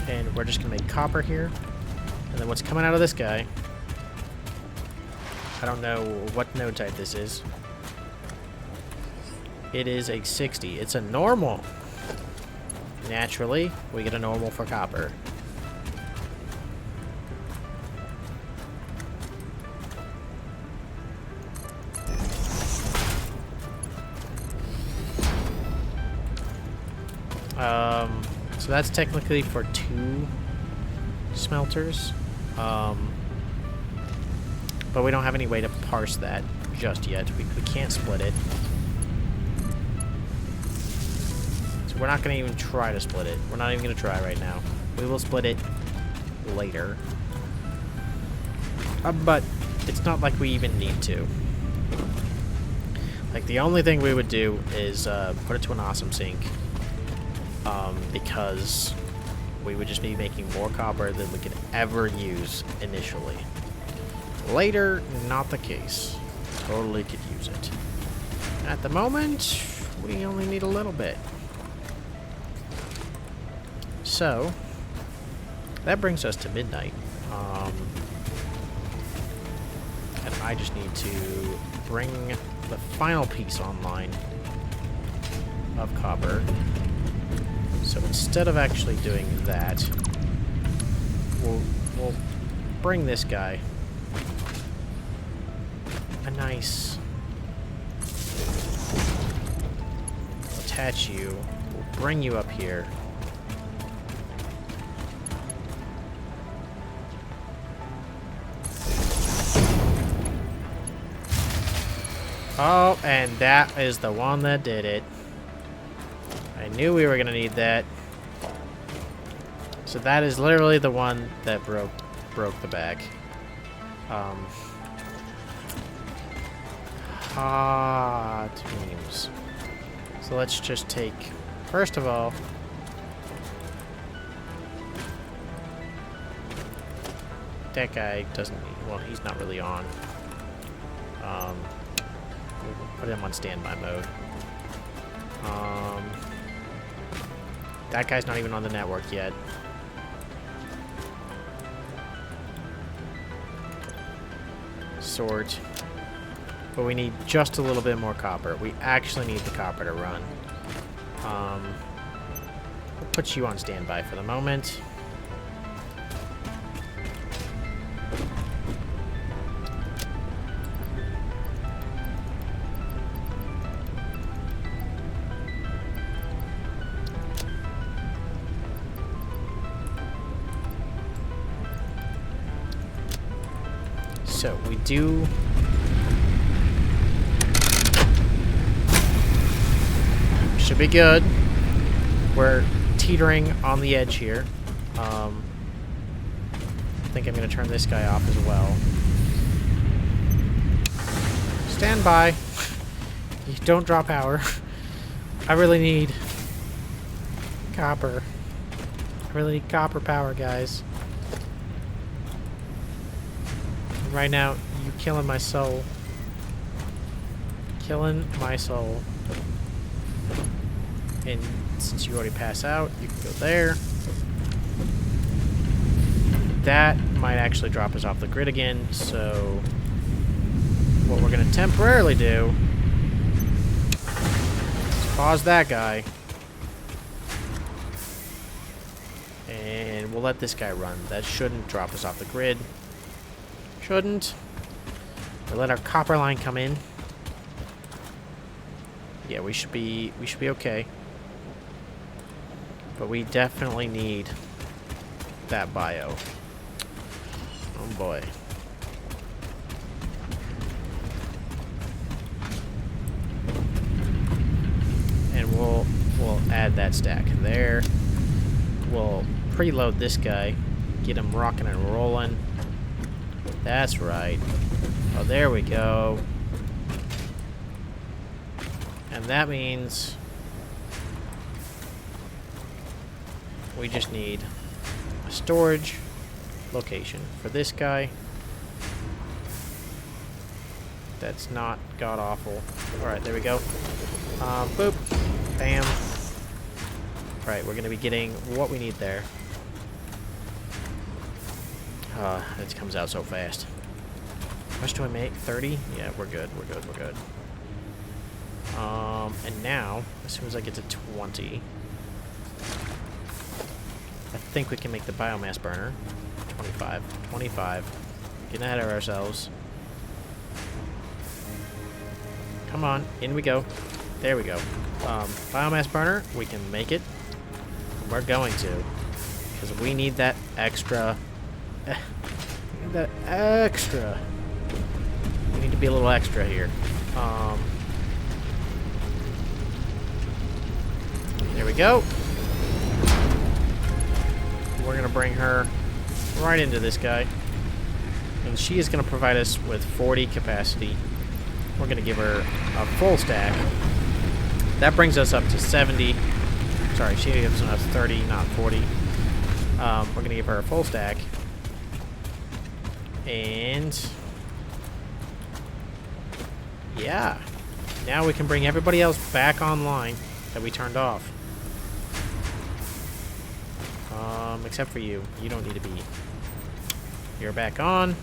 And we're just going to make copper here. And then what's coming out of this guy, I don't know what node type this is. It is a 60. It's a normal. Naturally, we get a normal for copper. So that's technically for 2 smelters. But we don't have any way to parse that just yet. We can't split it. So we're not going to even try to split it. We're not even going to try right now. We will split it later. But it's not like we even need to. Like, the only thing we would do is put it to an awesome sink. Because we would just be making more copper than we could ever use initially. Later, not the case. Totally could use it. At the moment, we only need a little bit. So, that brings us to midnight. And I just need to bring the final piece online of copper. So instead of actually doing that, we'll bring this guy a nice... attach you. We'll bring you up here. Oh, and that is the one that did it. I knew we were going to need that. So that is literally the one that broke the back. Teams. So let's just take, first of all, that guy doesn't need, well, he's not really on. We'll put him on standby mode. That guy's not even on the network yet. Sort. But we need just a little bit more copper. We actually need the copper to run. We'll put you on standby for the moment. So we do should be good. We're teetering on the edge here. I think I'm going to turn this guy off as well. Stand by. Don't drop power. I really need copper. I really need copper power, guys. Right now, you're killing my soul. Killing my soul. And since you already pass out, you can go there. That might actually drop us off the grid again, so what we're going to temporarily do is pause that guy. And we'll let this guy run. That shouldn't drop us off the grid. Shouldn't. We'll let our copper line come in. Yeah, we should be okay. But we definitely need that bio. Oh boy. And we'll add that stack there. We'll preload this guy, get him rocking and rolling. That's right. Oh, there we go. And that means we just need a storage location for this guy. That's not god-awful. Alright, there we go. Boop. Bam. Alright, we're going to be getting what we need there. It comes out so fast. How much do I make? 30? Yeah, we're good. We're good. We're good. And now, as soon as I get to 20, I think we can make the biomass burner. 25. 25. Getting ahead of ourselves. Come on, in we go. There we go. Biomass burner, we can make it. We're going to. Because we need that extra... we need to be a little extra here. There we go. We're going to bring her right into this guy. And she is going to provide us with 40 capacity. We're going to give her a full stack. That brings us up to 70. Sorry, she gives us 30, not 40. We're going to give her a full stack. And... yeah. Now we can bring everybody else back online that we turned off. Except for you. You don't need to be. You're back on.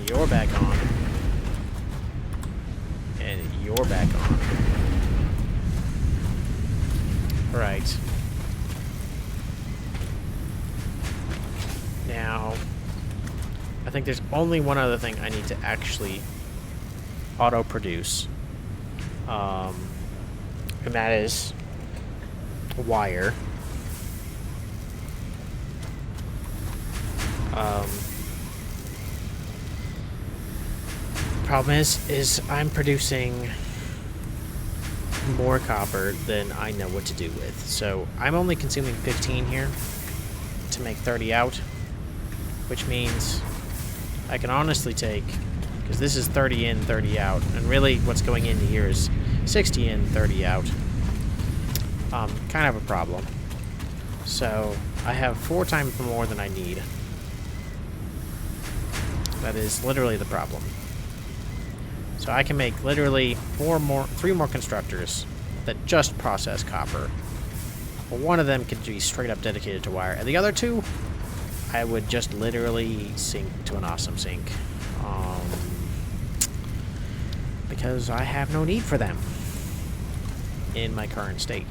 You're back on. And you're back on. Right. Now, I think there's only one other thing I need to actually auto-produce. And that is wire. Problem is I'm producing more copper than I know what to do with. So I'm only consuming 15 here to make 30 out, which means I can honestly take, because this is 30 in, 30 out, and really what's going into here is 60 in, 30 out. Kind of a problem. So I have 4 times more than I need. That is literally the problem. So I can make literally 3 more constructors that just process copper. Well, one of them could be straight up dedicated to wire, and the other 2, I would just literally sink to an awesome sink. Because I have no need for them in my current state.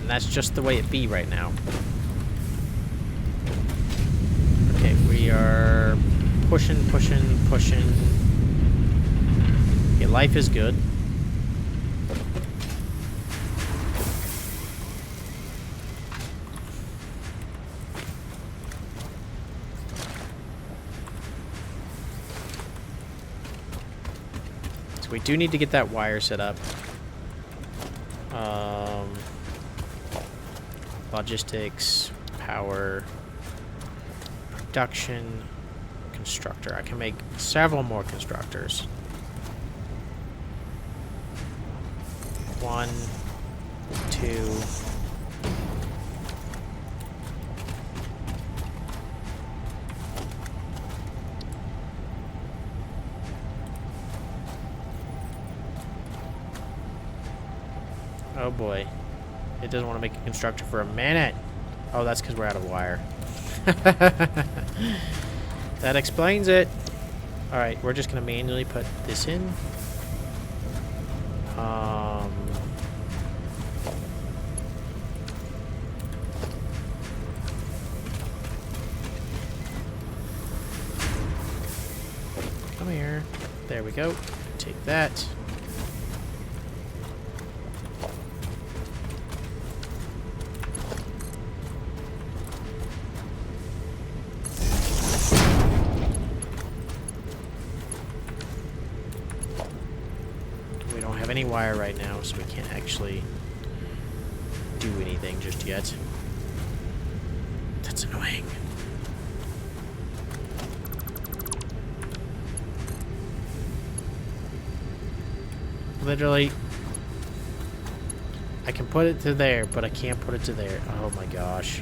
And that's just the way it be right now. Okay, we are pushing. Okay, life is good. So we do need to get that wire set up. Logistics, power, production, constructor. I can make several more constructors. 1, 2. Oh boy. It doesn't want to make a constructor for a minute. Oh, that's because we're out of wire. That explains it. Alright, we're just going to manually put this in. Come come here. There we go. Take that. We don't have any wire right now, so we can't actually do anything just yet. That's annoying. Literally, I can put it to there, but I can't put it to there. Oh my gosh.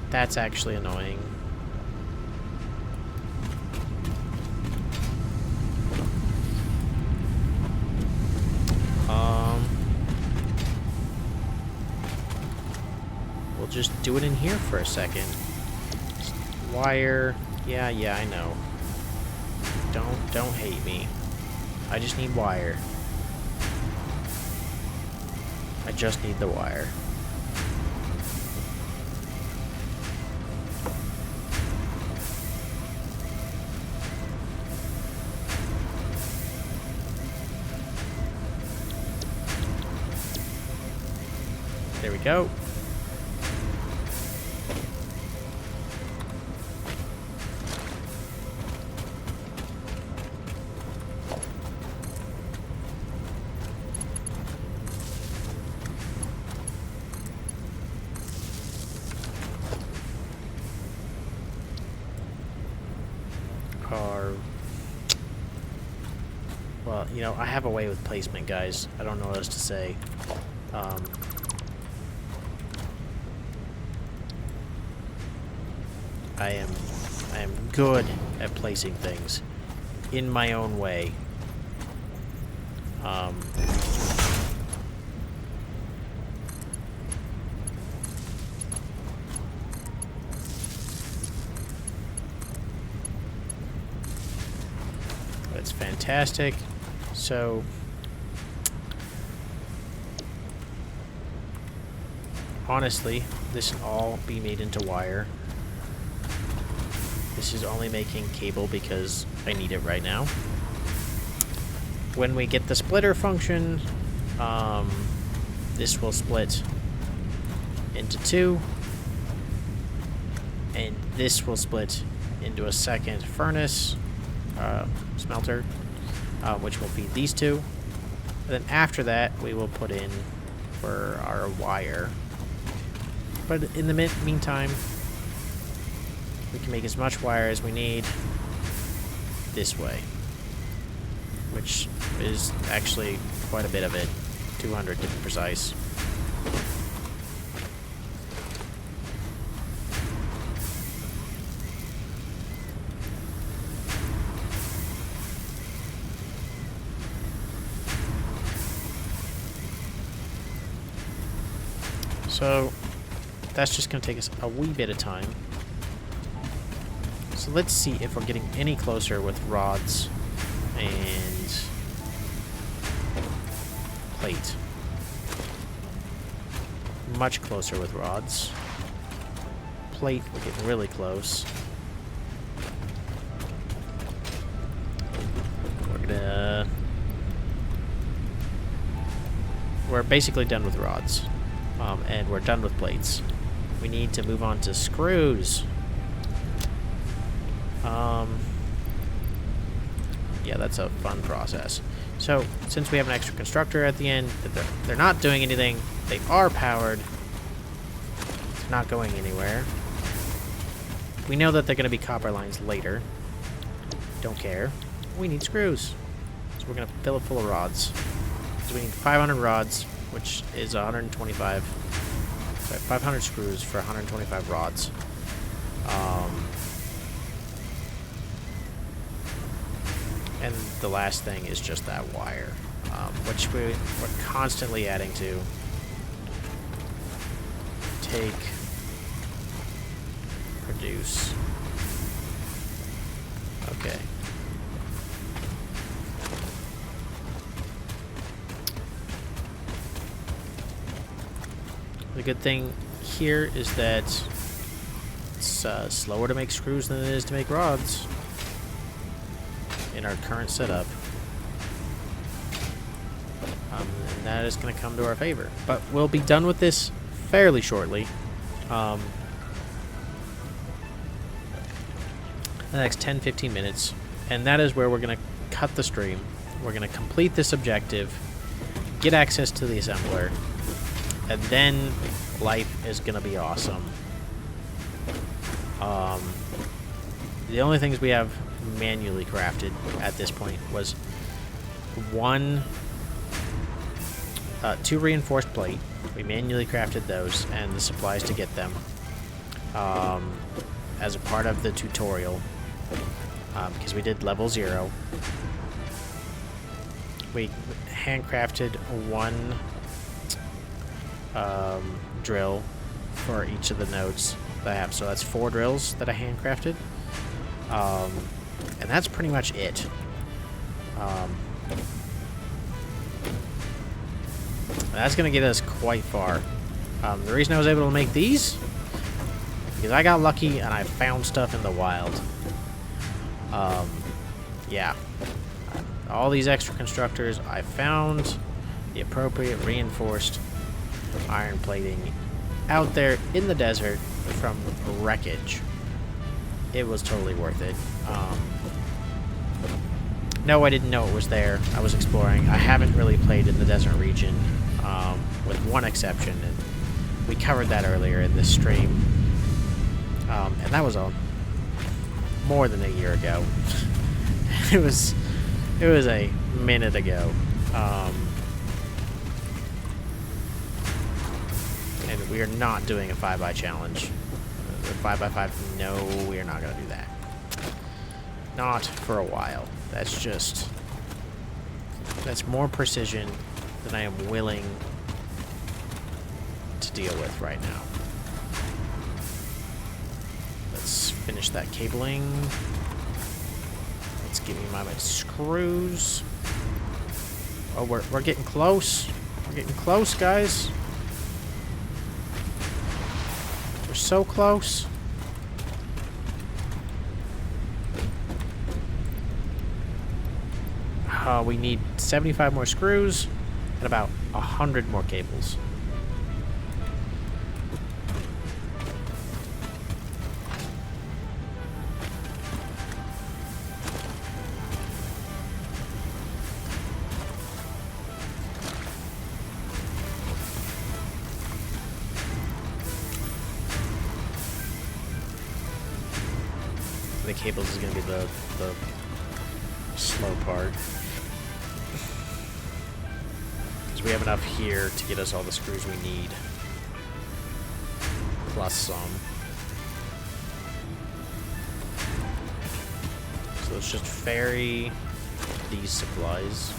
That's actually annoying. We'll just do it in here for a second. Wire. Yeah, I know. Don't hate me. I just need wire. I just need the wire. There we go. Well, you know, I have a way with placement, guys. I don't know what else to say. I am good at placing things in my own way. That's fantastic. So honestly, this can all be made into wire. This is only making cable because I need it right now. When we get the splitter function, this will split into two, and this will split into a second furnace, smelter, which will feed these two. And then after that, we will put in for our wire. But in the meantime, we can make as much wire as we need this way, which is actually quite a bit of it, 200 to be precise. So that's just going to take us a wee bit of time. So let's see if we're getting any closer with rods and plate. Much closer with rods. Plate, we're getting really close. We're basically done with rods. And we're done with plates. We need to move on to screws. Yeah, that's a fun process. So, since we have an extra constructor at the end, they're not doing anything. They are powered. They're not going anywhere. We know that they're going to be copper lines later. Don't care. We need screws. So we're going to fill it full of rods. So we need 500 rods, which is 125. Sorry, 500 screws for 125 rods. And the last thing is just that wire, which we're constantly adding to. Take, produce. Okay. The good thing here is that It's slower to make screws than it is to make rods in our current setup. And that is going to come to our favor. But we'll be done with this fairly shortly. The next 10-15 minutes. And that is where we're going to cut the stream. We're going to complete this objective, get access to the assembler, and then life is going to be awesome. The only things we have manually crafted at this point was two reinforced plate. We manually crafted those and the supplies to get them as a part of the tutorial because we did level 0. We handcrafted one drill for each of the nodes that I have. So that's 4 drills that I handcrafted. And that's pretty much it. That's going to get us quite far. The reason I was able to make these, because I got lucky and I found stuff in the wild. Yeah. All these extra constructors, I found the appropriate reinforced iron plating out there in the desert from wreckage. It was totally worth it. No, I didn't know it was there. I was exploring. I haven't really played in the desert region, with one exception, and we covered that earlier in this stream. And that was more than a year ago. It was a minute ago. And we are not doing a 5x challenge. The 5x5, no, we are not going to do that. Not for a while. That's more precision than I am willing to deal with right now. Let's finish that cabling. Let's give me my screws. Oh, we're getting close. We're getting close, guys. We're so close. We need 75 more screws and about 100 more cables. The cables is going to be the slow part. Because we have enough here to get us all the screws we need. Plus some. So let's just ferry these supplies.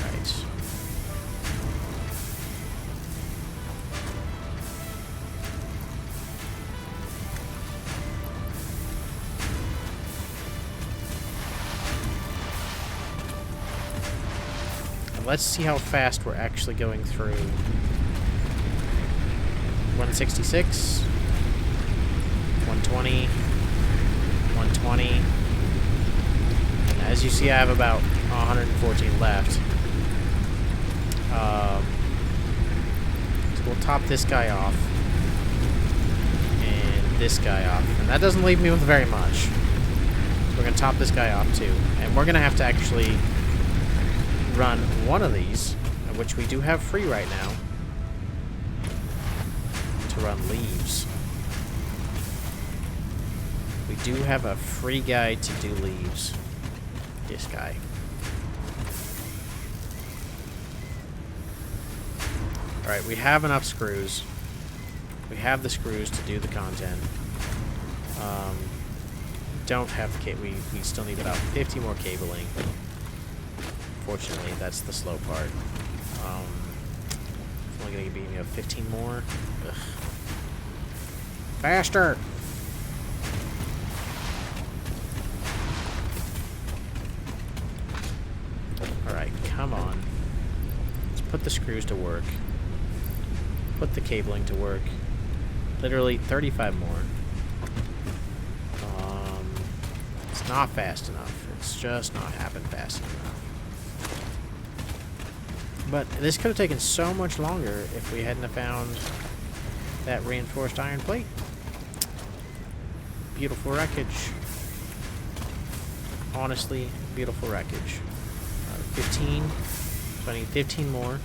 Right. Let's see how fast we're actually going through. 166, 120, 120. And as you see, I have about 114 left. So we'll top this guy off. And this guy off. And that doesn't leave me with very much. So we're going to top this guy off too. And we're going to have to actually run one of these, which we do have free right now, to run leaves. We do have a free guide to do leaves. This guy. Alright, we have enough screws. We have the screws to do the content. Don't have the we still need about 50 more cabling. Fortunately, that's the slow part. It's only going to be 15 more. Ugh. Faster! Alright, come on. Let's put the screws to work. Put the cabling to work. literally 35 more. It's not fast enough. It's just not happened fast enough. But this could have taken so much longer if we hadn't have found that reinforced iron plate. Beautiful wreckage. Honestly, beautiful wreckage. 15. So I need 15 more.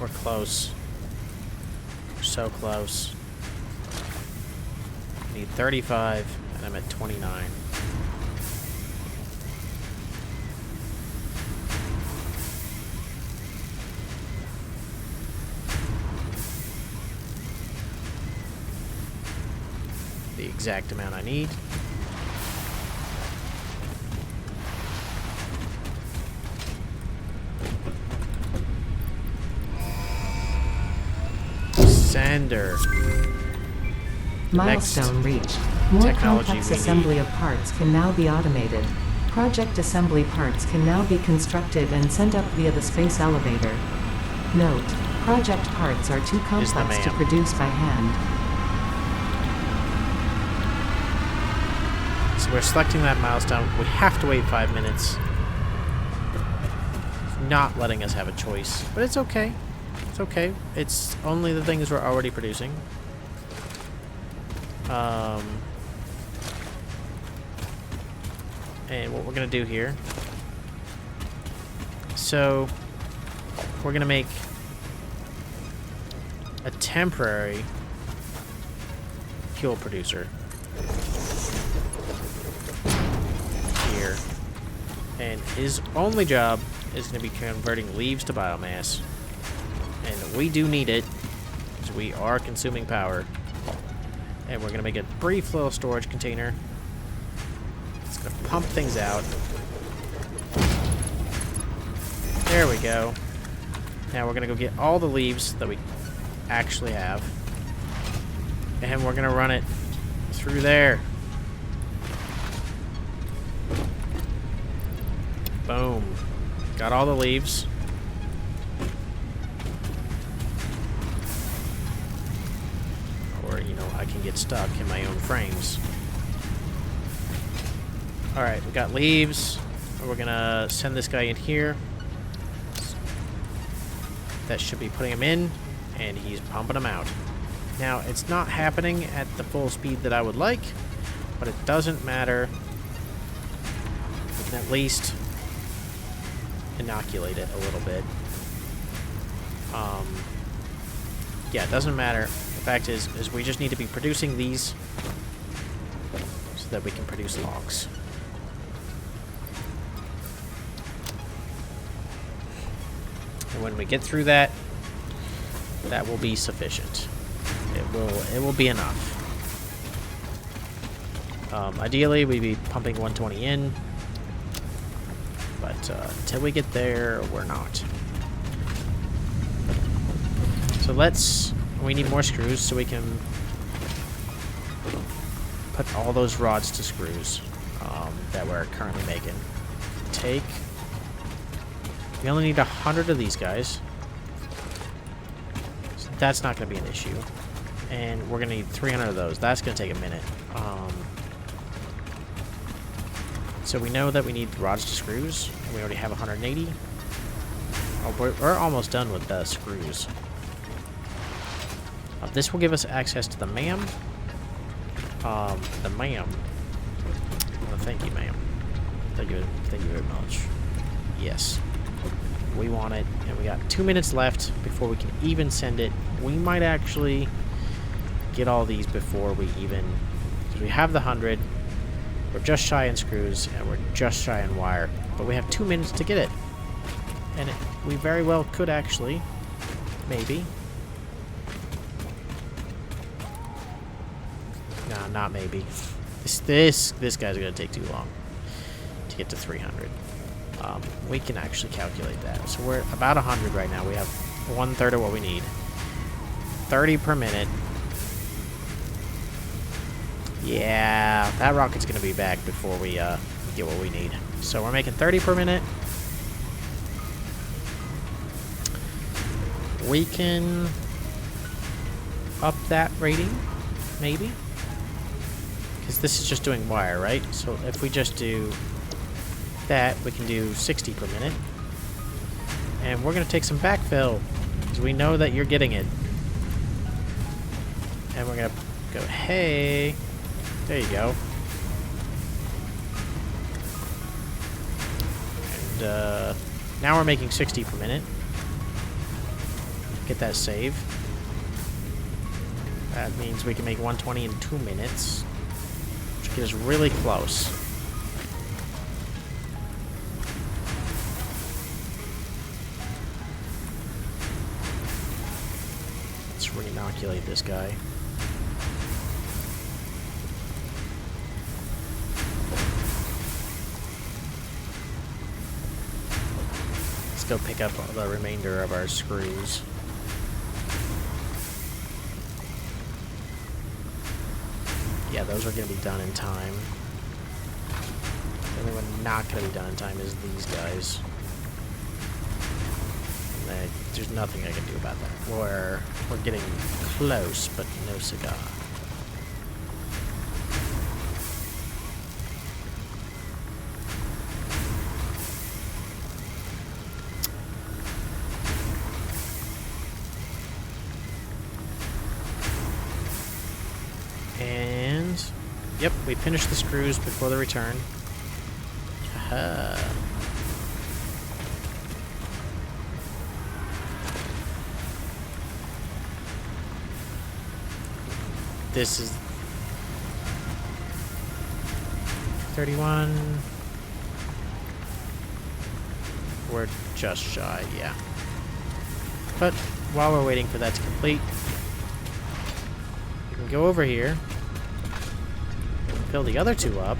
We're close. We're so close. I need 35, and I'm at 29. The exact amount I need. Sender. Milestone reached. More technology complex we need. assembly of parts can now be automated. Project assembly parts can now be constructed and sent up via the space elevator. Note: project parts are too complex to man. produce by hand. So we're selecting that milestone. We have to wait 5 minutes. Not letting us have a choice. But it's okay. It's okay. It's only the things we're already producing. And what we're going to do here. So, we're going to make a temporary fuel producer here. And his only job is going to be converting leaves to biomass. And we do need it, because we are consuming power. And we're going to make a brief little storage container. It's going to pump things out. There we go. Now we're going to go get all the leaves that we actually have. And we're going to run it through there. Boom. Got all the leaves. Or, you know, I can get stuck in my own frames. Alright, we got leaves. We're gonna send this guy in here. That should be putting him in, and he's pumping them out. Now, it's not happening at the full speed that I would like, but it doesn't matter. We can at least inoculate it a little bit. Yeah, it doesn't matter. The fact is we just need to be producing these so that we can produce logs. And when we get through that, that will be sufficient. It will be enough. Ideally, we'd be pumping 120 in, but until we get there, we're not. So we need more screws so we can put all those rods to screws that we're currently making. We only need 100 of these guys. So that's not going to be an issue. And we're going to need 300 of those. That's going to take a minute. So we know that we need rods to screws. And we already have 180. Oh, we're almost done with the screws. This will give us access to the MAM. The MAM. Well, thank you, ma'am. Thank you very much. Yes. We want it, and we got 2 minutes left before we can even send it. We might actually get all these before we even... Because we have the 100. We're just shy in screws, and we're just shy in wire. But we have 2 minutes to get it. And we very well could actually. Maybe. Nah, not maybe. This guy's gonna take too long to get to 300. We can actually calculate that. So we're about 100 right now. We have 1/3 of what we need. 30 per minute. Yeah, that rocket's going to be back before we get what we need. So we're making 30 per minute. We can up that rating, maybe. Because this is just doing wire, right? So if we just do that, we can do 60 per minute. And we're going to take some backfill, because we know that you're getting it. And we're going to go, hey, there you go. And now we're making 60 per minute. Get that save. That means we can make 120 in 2 minutes, which gets really close. Let's re-inoculate this guy. Let's go pick up the remainder of our screws. Yeah, those are going to be done in time. The only one not going to be done in time is these guys. There's nothing I can do about that. We're getting close, but no cigar. And yep, we finished the screws before the return. Haha. This is 31. We're just shy, yeah. But while we're waiting for that to complete, we can go over here, fill the other two up.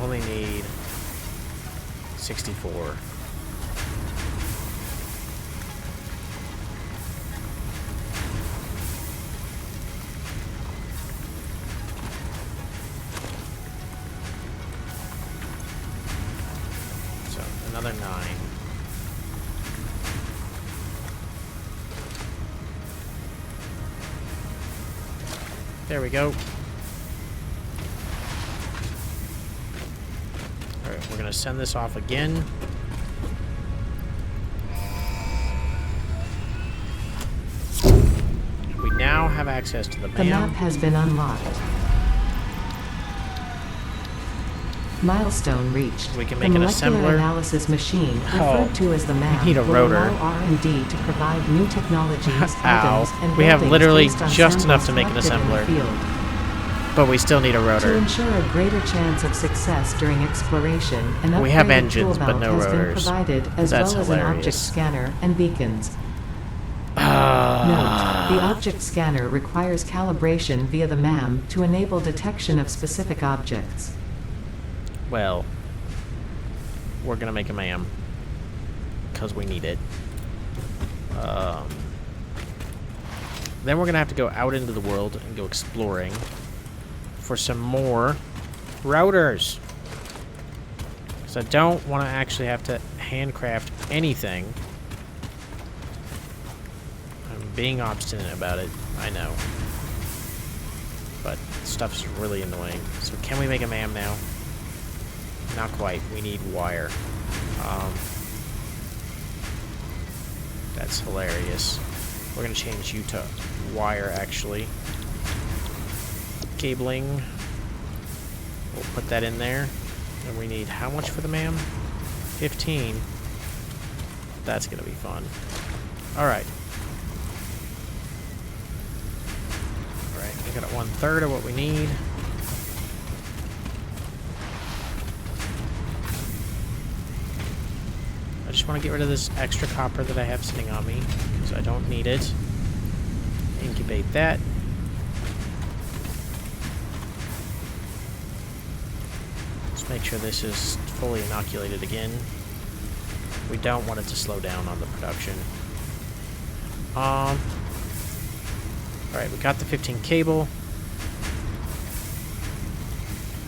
Only need 64. So another 9. There we go. We're going to send this off again. We now have access to the map. The map has been unlocked. Milestone reached. We can the make an molecular assembler. Analysis machine, Oh, referred to as the MAM, we need a will rotor. allow R&D to provide new technologies, Ow. items, and We have buildings literally based on just enough samples to make an collected in the assembler. field. But we still need a To rotor. ensure a greater chance of success during exploration, an We have upgraded engines, tool but belt no has been rotors. provided, as That's well as an object hilarious. scanner and beacons. Note, the object scanner requires calibration via the MAM to enable detection of specific objects. Well, we're going to make a MAM. Because we need it. Then we're going to have to go out into the world and go exploring for some more routers. Because I don't want to actually have to handcraft anything. I'm being obstinate about it, I know. But stuff's really annoying. So can we make a MAM now? Not quite. We need wire. That's hilarious. We're going to change you to wire, actually. Cabling. We'll put that in there. And we need how much for the MAM? 15. That's gonna be fun. Alright. Alright, we got 1/3 of what we need. I just want to get rid of this extra copper that I have sitting on me, because I don't need it. Incubate that. Let's make sure this is fully inoculated again. We don't want it to slow down on the production. Alright, we got the 15 cable.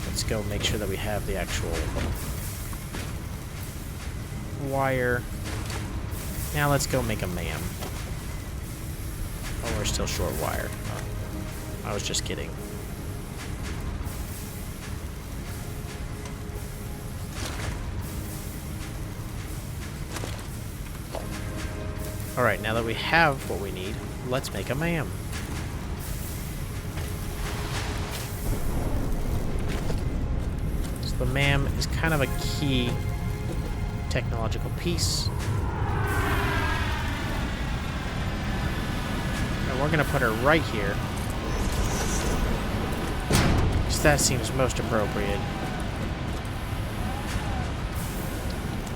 Let's go make sure that we have the actual wire. Now let's go make a MAM. Oh, we're still short wire. Oh, I was just kidding. Alright, now that we have what we need, let's make a MAM. So the MAM is kind of a key technological piece. And we're going to put her right here, because that seems most appropriate.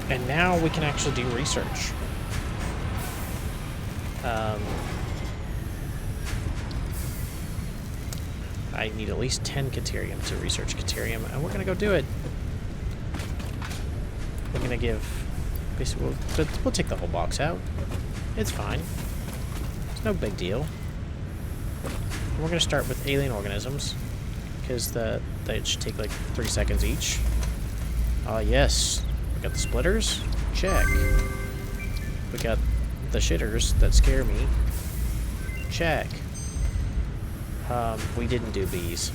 And now we can actually do research. I need at least 10 Caterium to research Caterium, and we're going to go do it. We're going to give... Basically, we'll take the whole box out. It's fine. It's no big deal. And we're going to start with alien organisms, because they should take like 3 seconds each. Yes. We got the splitters. Check. We got the shitters that scare me. Check. We didn't do bees.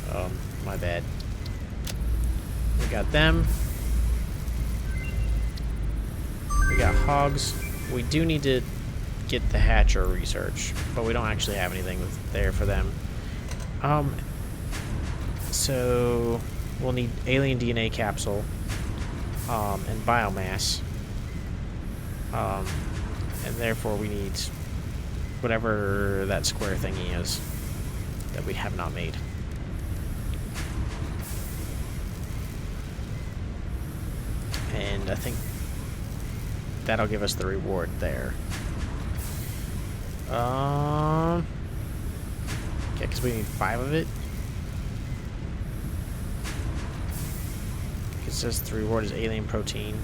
My bad. We got them. We got hogs. We do need to get the hatcher research, but we don't actually have anything there for them. So we'll need alien DNA capsule, and biomass. And therefore we need whatever that square thingy is that we have not made. And I think that'll give us the reward there. Yeah, because we need 5 of it. It says the reward is alien protein.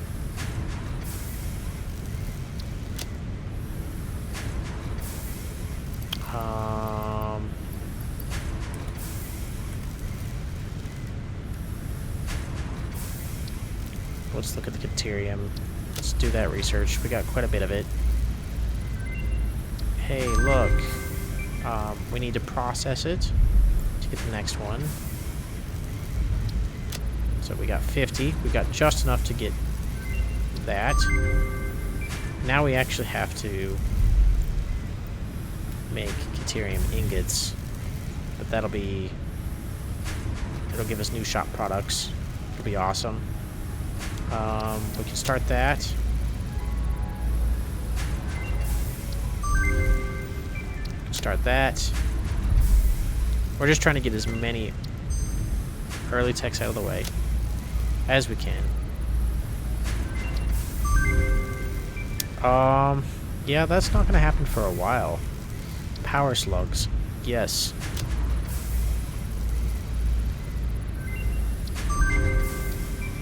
Let's look at the Caterium. Let's do that research. We got quite a bit of it. Hey, look. We need to process it to get the next one. So we got 50. We got just enough to get that. Now we actually have to make Caterium ingots. But that'll be... It'll give us new shop products. It'll be awesome. We can start that. Start that. We're just trying to get as many early techs out of the way as we can. Yeah, that's not gonna happen for a while. Power slugs. Yes.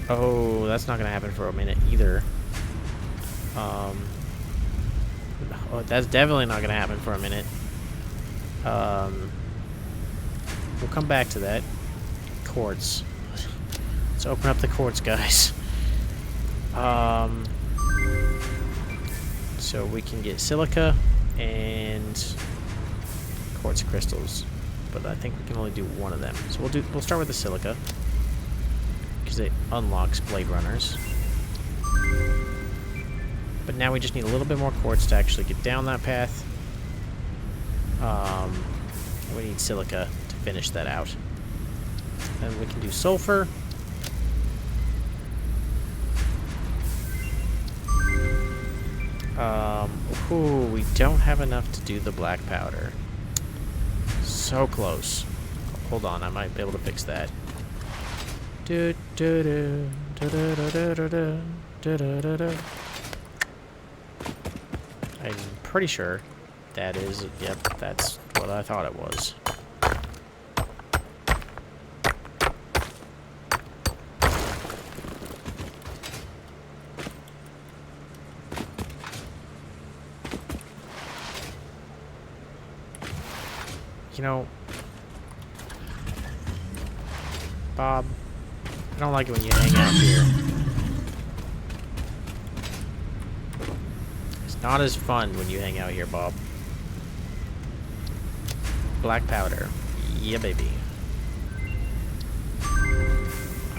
Oh, that's not gonna happen for a minute either. Oh, that's definitely not gonna happen for a minute. We'll come back to that. Quartz. Let's open up the quartz, guys. So we can get silica and quartz crystals, but I think we can only do one of them. So we'll start with the silica, because it unlocks blade runners. But now we just need a little bit more quartz to actually get down that path. We need silica to finish that out. And we can do sulfur. Ooh, we don't have enough to do the black powder. So close. Hold on, I might be able to fix that. Do do do do do do do do do do do do. I'm pretty sure that is. Yep, that's what I thought it was. You know, Bob, I don't like it when you hang out here. It's not as fun when you hang out here, Bob. Black powder. Yeah, baby.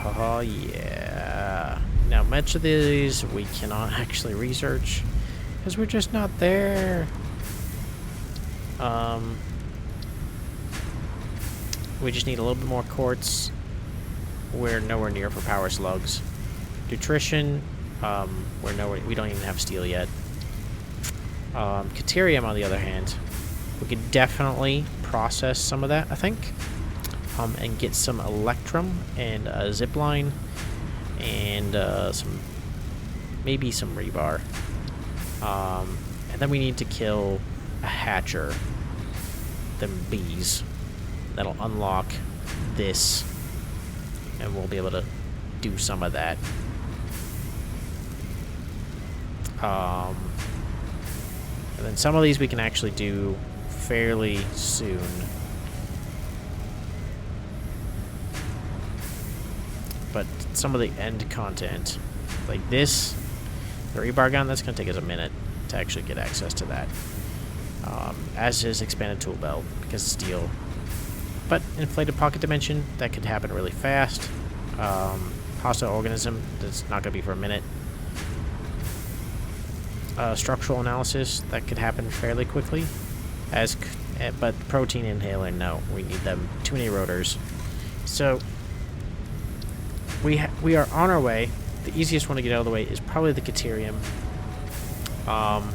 Oh, yeah. Now, much of these we cannot actually research because we're just not there. We just need a little bit more quartz. We're nowhere near for power slugs. Nutrition, we're nowhere. We don't even have steel yet. Caterium, on the other hand, we could definitely process some of that, I think, and get some electrum and a zip line and maybe some rebar. And then we need to kill a hatcher, them bees. That'll unlock this, and we'll be able to do some of that. And then some of these we can actually do fairly soon. But some of the end content, like this, the rebar gun, that's going to take us a minute to actually get access to that. As is expanded tool belt, because of steel. But inflated pocket dimension, that could happen really fast. Hostile organism, that's not going to be for a minute. Structural analysis, that could happen fairly quickly. But protein inhaler, no. We need them. Too many rotors. So, we are on our way. The easiest one to get out of the way is probably the Caterium. And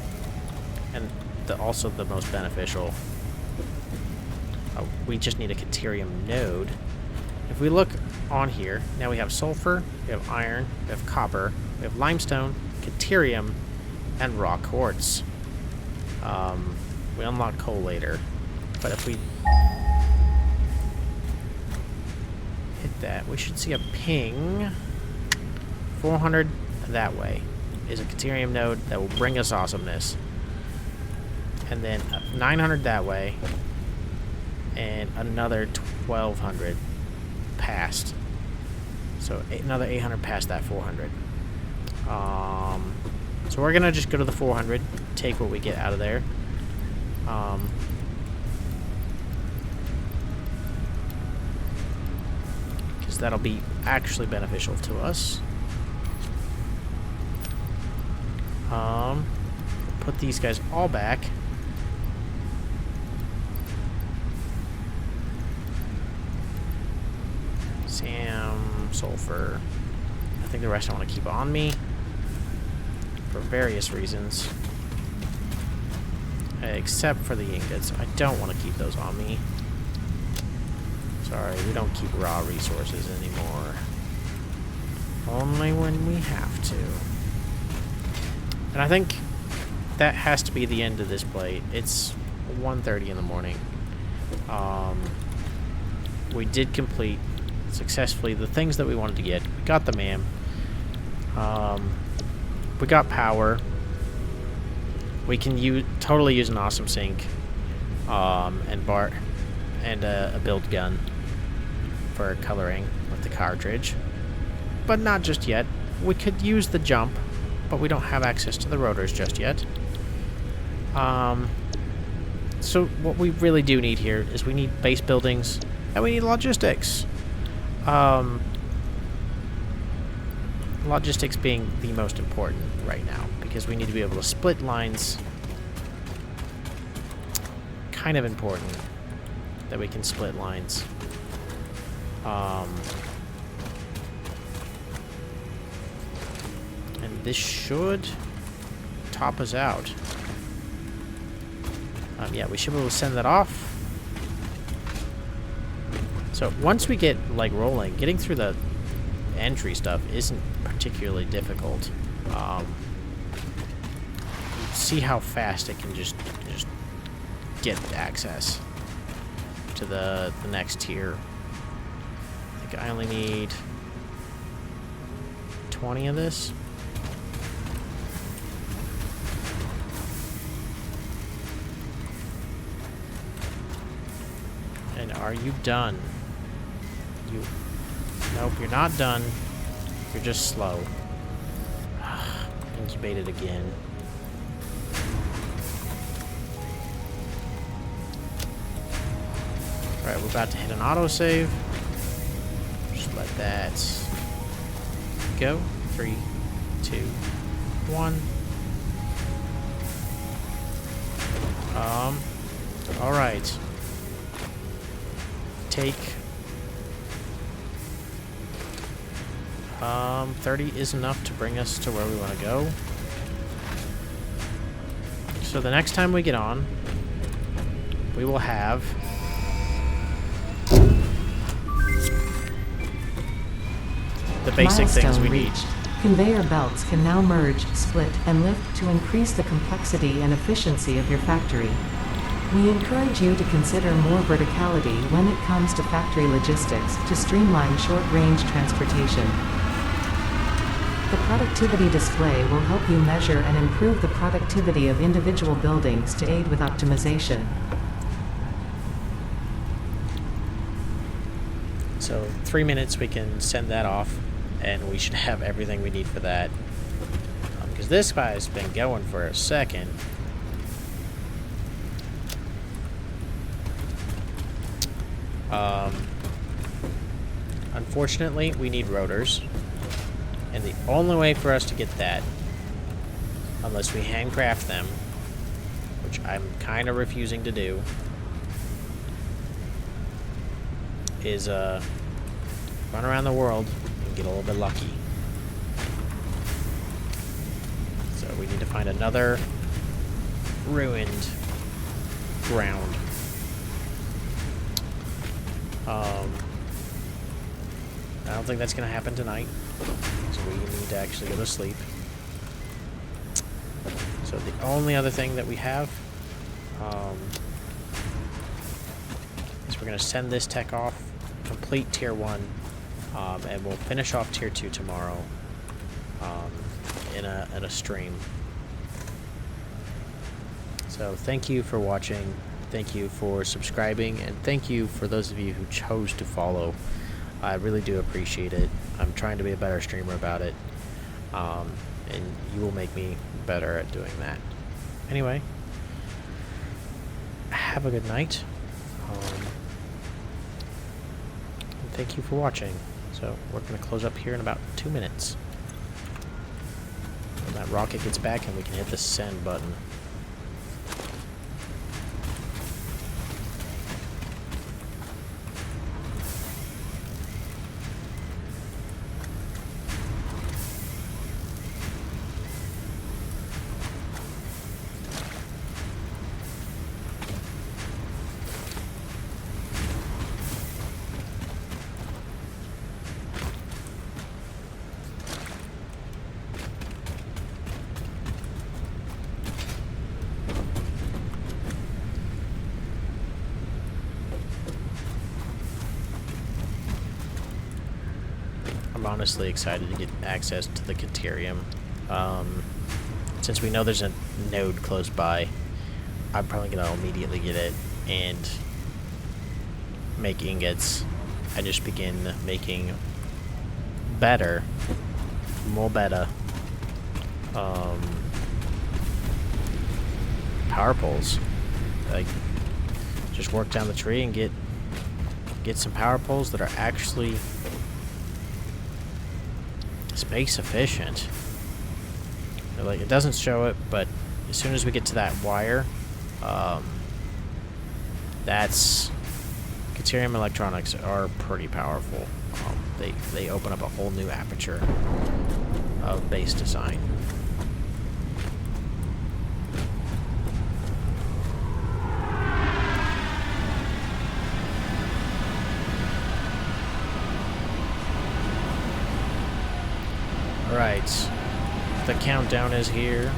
also the most beneficial. We just need a Caterium node. If we look on here, now we have sulfur, we have iron, we have copper, we have limestone, Caterium, and raw quartz. We unlock coal later, but if we hit that, we should see a ping. 400 that way is a Caterium node that will bring us awesomeness. And then 900 that way, and another 1200 past. So another 800 past that 400. So we're gonna just go to the 400, take what we get out of there. Because that'll be actually beneficial to us. Put these guys all back. Sam, sulfur. I think the rest I want to keep on me for various reasons. Except for the ingots. I don't want to keep those on me. Sorry, we don't keep raw resources anymore. Only when we have to. And I think that has to be the end of this play. It's 1:30 in the morning. We did complete successfully the things that we wanted to get. We got the MAM. We got power. We can totally use an awesome sink, and a build gun for coloring with the cartridge, but not just yet. We could use the jump, but we don't have access to the rotors just yet. So what we really do need here is we need base buildings and we need logistics. Logistics being the most important right now, because we need to be able to split lines. Kind of important that we can split lines. And this should top us out. Yeah, we should be able to send that off. So once we get like rolling, getting through the entry stuff isn't particularly difficult. See how fast it can just get access to the next tier. I think I only need 20 of this. And are you done? Nope, you're not done. You're just slow. Incubated again. Alright, we're about to hit an autosave. Just let that go. 3, 2, 1. Alright. Take 30 is enough to bring us to where we want to go. So the next time we get on, we will have the basic things we need. Reached. Conveyor belts can now merge, split, and lift to increase the complexity and efficiency of your factory. We encourage you to consider more verticality when it comes to factory logistics to streamline short-range transportation. The productivity display will help you measure and improve the productivity of individual buildings to aid with optimization. So 3 minutes we can send that off, and we should have everything we need for that. Because this guy's been going for a second. Unfortunately, we need rotors. And the only way for us to get that, unless we handcraft them, which I'm kind of refusing to do, is run around the world and get a little bit lucky. So we need to find another ruined ground. I don't think that's going to happen tonight. So we need to actually go to sleep. So the only other thing that we have is we're going to send this tech off, complete tier 1, and we'll finish off tier 2 tomorrow in a stream. So thank you for watching. Thank you for subscribing, and thank you for those of you who chose to follow. I really do appreciate it. I'm trying to be a better streamer about it, and you will make me better at doing that. Anyway, have a good night, and thank you for watching. So we're going to close up here in about 2 minutes. When that rocket gets back and we can hit the send button. I'm honestly excited to get access to the Caterium. Since we know there's a node close by, I'm probably going to immediately get it and make ingots and just begin making more better power poles. Like, just work down the tree and get some power poles that are actually space efficient. Like, it doesn't show it, but as soon as we get to that wire, that's Caterium electronics are pretty powerful. They open up a whole new aperture of base design. Alright. The countdown is here.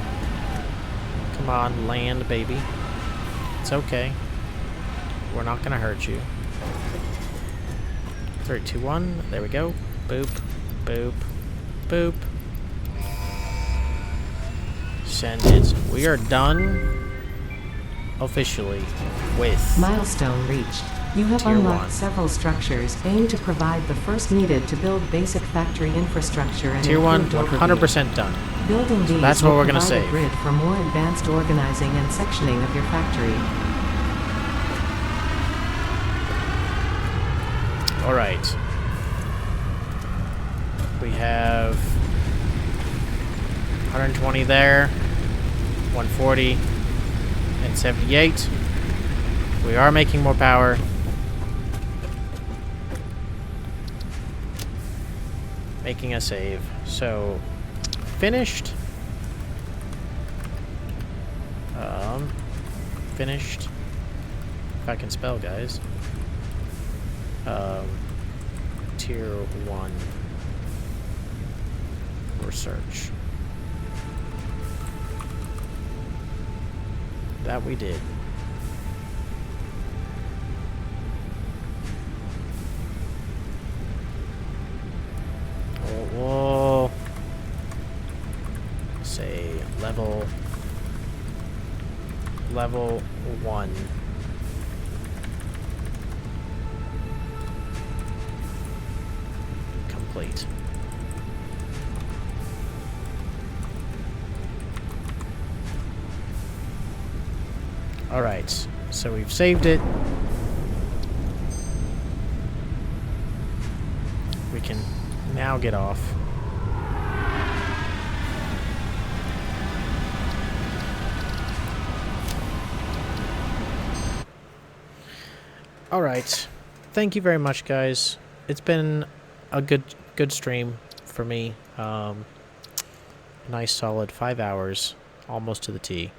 Come on, land, baby. It's okay. We're not gonna hurt you. 3, 2, 1. There we go. Boop. Boop. Boop. Send it. We are done officially with Milestone reached. You have Tier unlocked 1. several structures aimed to provide the first needed to build basic factory infrastructure and Tier 1, improved overview. 100% done. Building these that's what will we're gonna provide a save. grid for more advanced organizing and sectioning of your factory. Alright. We have 120 there, 140, and 78. We are making more power. Making a save. So, finished. Finished. If I can spell, guys. Tier 1 research. That we did. We'll say level 1. Complete. Alright, so we've saved it. We can now get off. Alright, thank you very much, guys. It's been a good stream for me. Nice solid 5 hours, almost to the T.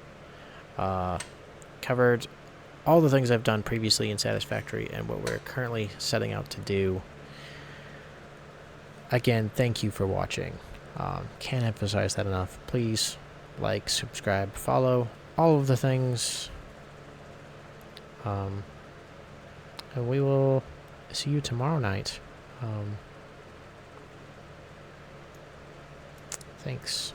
Covered all the things I've done previously in Satisfactory and what we're currently setting out to do. Again, thank you for watching. Can't emphasize that enough. Please like, subscribe, follow, all of the things. And we will see you tomorrow night. Thanks.